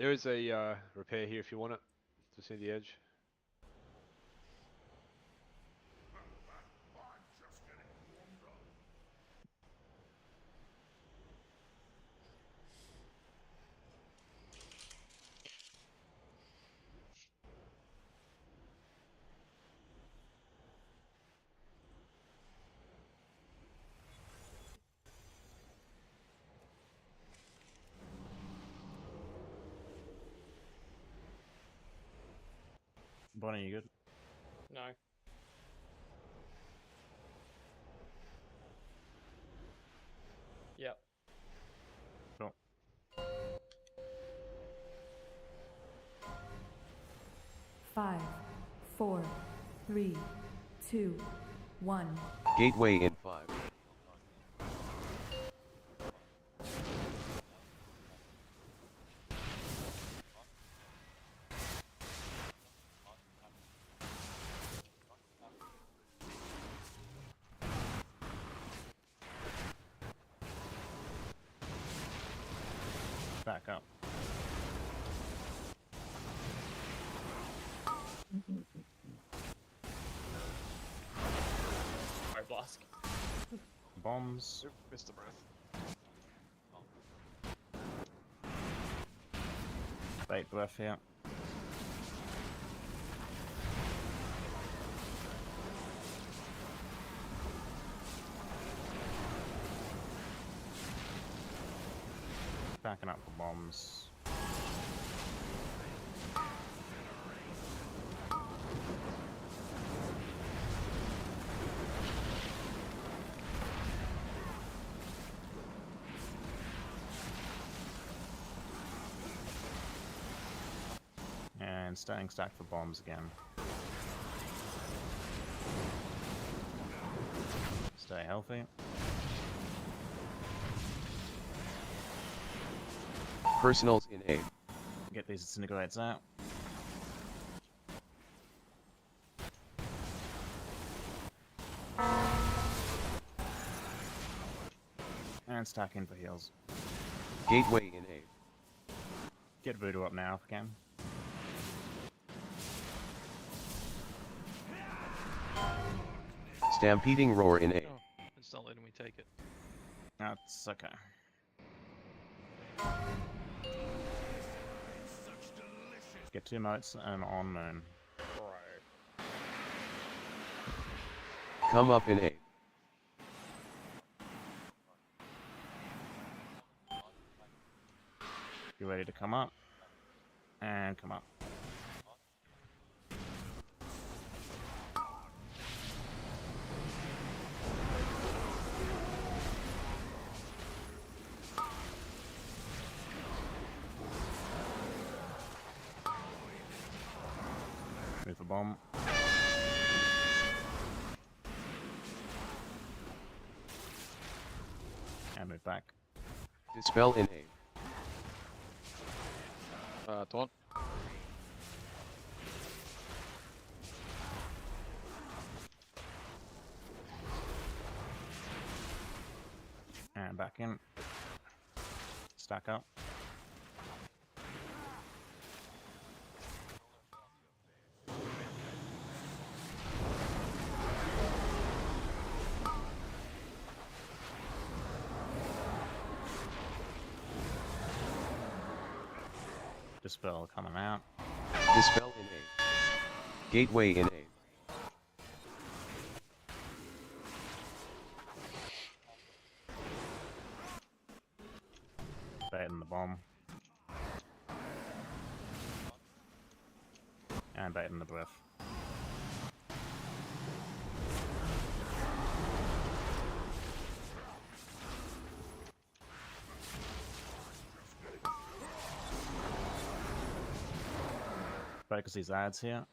There is a repair here if you want it to see the edge. Bonnie, you good? No. Yep. Cool. Five, 4, 3, 2, 1. Gateway in 5. Back up. Fire blast. Bombs. Missed the breath. Bait breath here. Backing up for bombs. And staying stacked for bombs again. Stay healthy. Personals in A. Get these disintegrates out. And stack in for heals. Gateway in A. Get voodoo up now if we can. Stampeding roar in A. Oh, it's not letting me take it. That's okay. Get 2 motes and on moon. Come up in A. You ready to come up? And come up. Move a bomb. And move back. Dispel in A. Taunt. And back in. Stack up. Dispel coming out. Dispel in A. Gateway in A. Bait in the bomb. And bait in the breath. Focus these ads here.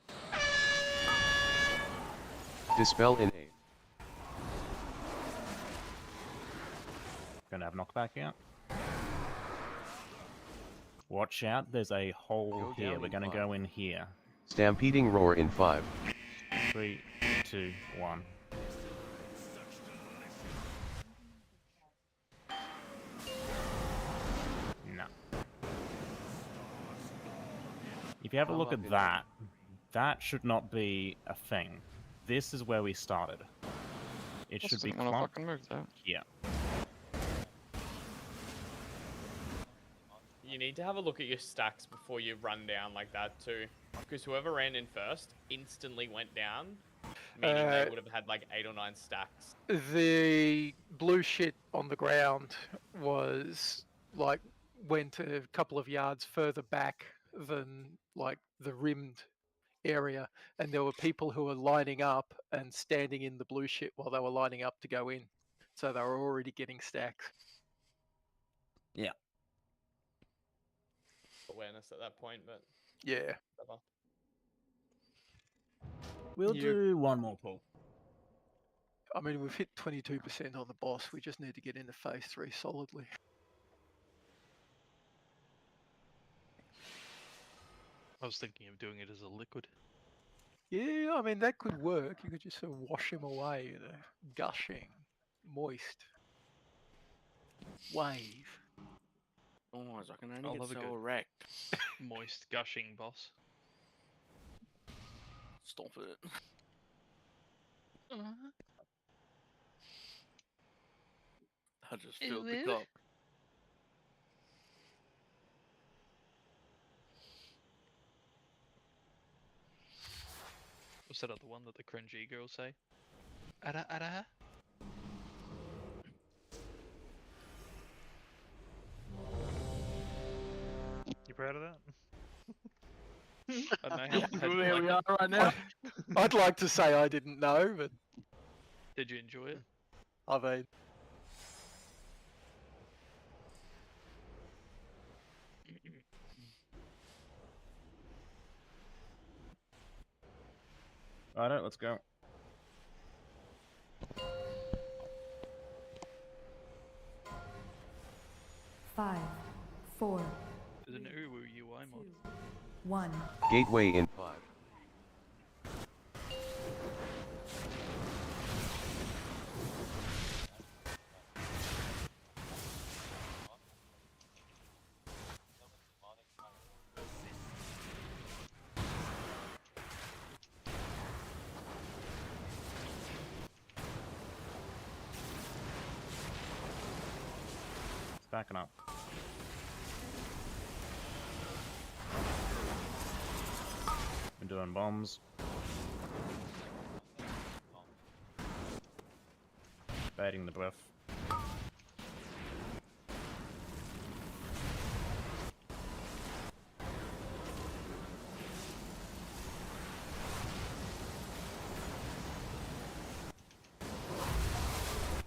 Dispel in A. Gonna have knockback here. Watch out, there's a hole here. We're gonna go in here. Stampeding roar in 5. 3, 2, 1. No. If you have a I'm look up at in that, that should not be a thing. This is where we started. It should be didn't wanna clumped fucking move that. here. You need to have a look at your stacks before you run down like that too, because whoever ran in first instantly went down, meaning they would have had like 8 or 9 stacks. The blue shit on the ground was like went a couple of yards further back than like the rimmed area, and there were people who were lining up and standing in the blue shit while they were lining up to go in, so they were already getting stacks. Yeah. Awareness at that point, but Yeah. whatever. We'll do one more pull. I mean, we've hit 22% on the boss. We just need to get into phase 3 solidly. I was thinking of doing it as a liquid. Yeah, I mean, that could work. You could just sort of wash him away, you know, gushing, moist wave. Oh, I can only I get love a so good erect. moist gushing boss. Stop it. I just filled the cup. What's that other one that the cringy girls say? Ada ada. You proud of that? I don't know how Where we are right now. I'd like to say I didn't know, but Did you enjoy it? I mean, Alright, let's go. Five, four, There's an Uwu UI mod. 1. Gateway in 5. Backing up. We're doing bombs. Baiting the breath.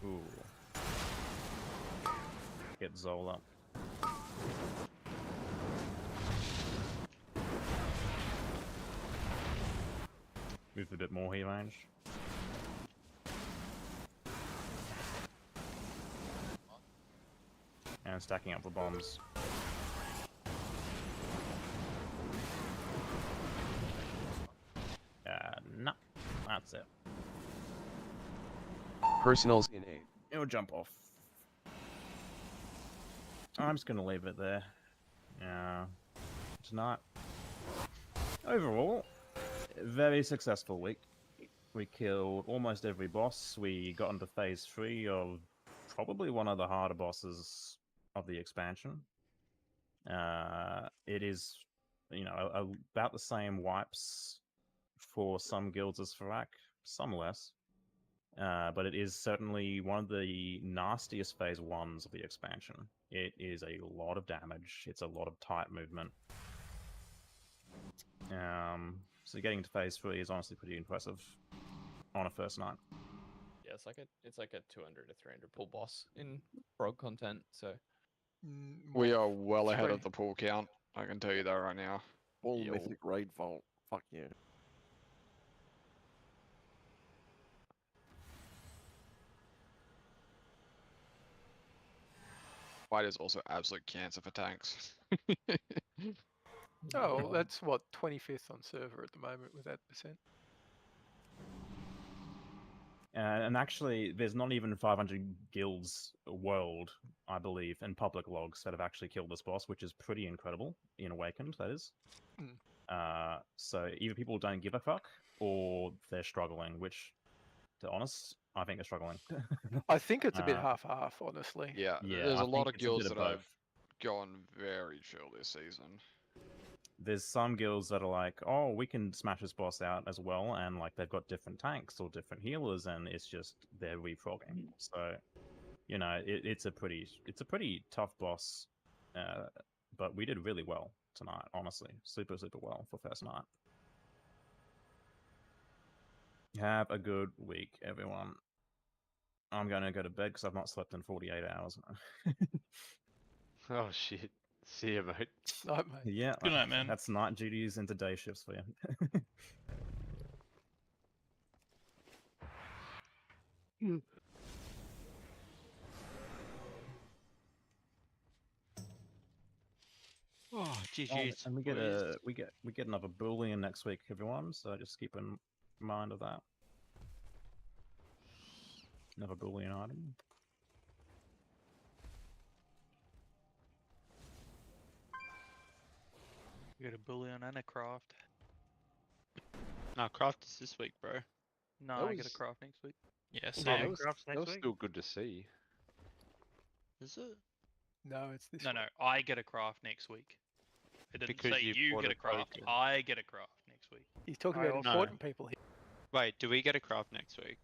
Ooh. Get Zola. Move a bit more here range. And stacking up the bombs. No, that's it. Personals in 8. It'll jump off. I'm just gonna leave it there. Tonight. Overall, very successful week. We killed almost every boss. We got into phase 3 of probably one of the harder bosses of the expansion. It is, about the same wipes for some guilds as Farak, some less. But it is certainly one of the nastiest phase 1s of the expansion. It is a lot of damage. It's a lot of tight movement. So getting to phase 3 is honestly pretty impressive on a first night. Yeah, it's like a 200 to 300 pull boss in prog content. So We are well ahead of the pull count. I can tell you that right now. All mythic raid vault. Fuck yeah. Fight is also absolute cancer for tanks. oh, that's what 25th on server at the moment with that percent. And actually, there's not even 500 guilds world, I believe, and public logs that have actually killed this boss, which is pretty incredible in Awakened, that is. So either people don't give a fuck or they're struggling, which, to be honest, I think they're struggling. I think it's a bit Uh, half-half, honestly. Yeah, Yeah, there's I a lot think of it's a bit guilds of that have both. gone very chill this season. There's some guilds that are like, oh, we can smash this boss out as well, and like they've got different tanks or different healers, and it's just they're reprogging. So, you know, it's a pretty tough boss, but we did really well tonight. Honestly, super well for first night. Have a good week, everyone. I'm gonna go to bed because I've not slept in 48 hours. Oh shit. See you, mate. Night, mate. Yeah, Good night, man. That's night duties into day shifts for you. Oh, GG's. And we get boys. we get another Boolean next week, everyone. So just keep in mind of that. Another Boolean item. You get a bullion and a craft. No, craft is this week, bro. No, That I get a was- craft next week. Yes, Yeah, yeah. that was, Crafts that next was week? still good to see. Is it? No, it's this No, week. no, I get a craft next week. It didn't Because say you you bought get a a craft. token. I get a craft next week. He's talking I about also- important people here. Wait, do we get a craft next week?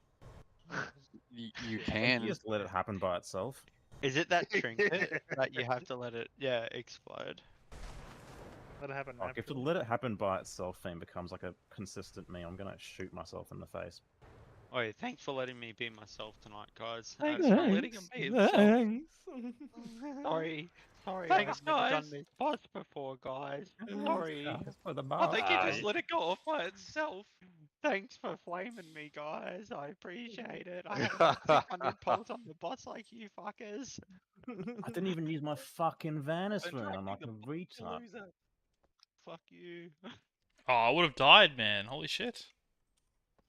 You You can. just let it happen by itself. Is it that trinket that you have to let it, explode? Let it happen. Like, if to let it happen by itself thing becomes like a consistent meme, I'm gonna shoot myself in the face. Oi, thanks for letting me be myself tonight, guys. Thanks That's for fine. letting him be himself. Sorry, Thanks, I've never done guys. this boss before, guys. Sorry. For the I think you Bye. just let it go off by itself. Thanks for flaming me, guys. I appreciate it. I haven't got 600 pulls on the boss like you fuckers. I didn't even use my fucking Vanis Don't rune. try I'm like to a be the retard. loser. Fuck you. Oh, I would have died, man. Holy shit.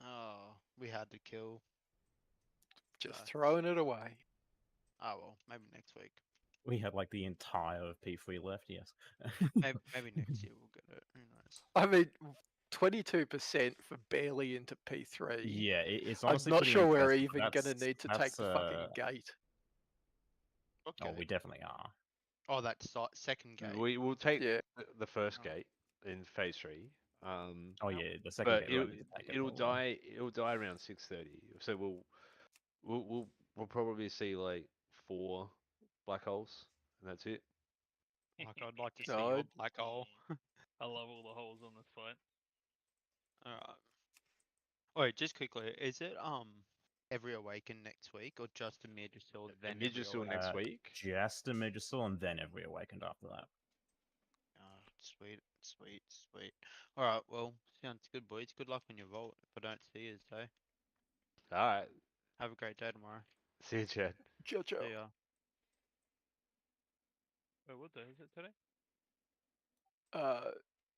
Oh, we had to kill. Just throwing it away. Oh well, maybe next week. We had like the entire of P3 left. Yes. Maybe next year we'll get it. Who knows? I mean, 22% for barely into P3. Yeah, it's I'm honestly not pretty sure we're impressive, even but going to that's- need to take that's, the fucking gate. Okay. Oh, we definitely are. Oh, that's second gate. We will take Yeah. the first gate in phase 3. Oh yeah, the second But gate. right, we can take it it'll probably. die. It'll die around 6:30. So we'll probably see like 4 black holes, and that's it. Like, I'd like to see No, your black hole. I love all the holes on this fight. Alright. Wait, just quickly, is it every awaken next week or just a Midgesil then every Midgesil awaken? next week. Just a Midgesil and then every awakened after that. Sweet. Alright, well, sounds good, boys. Good luck when you vote. If I don't see you, though. All right. Have a great day tomorrow. See you, Chad. Ciao, ciao. See ya. Wait, what day is it today?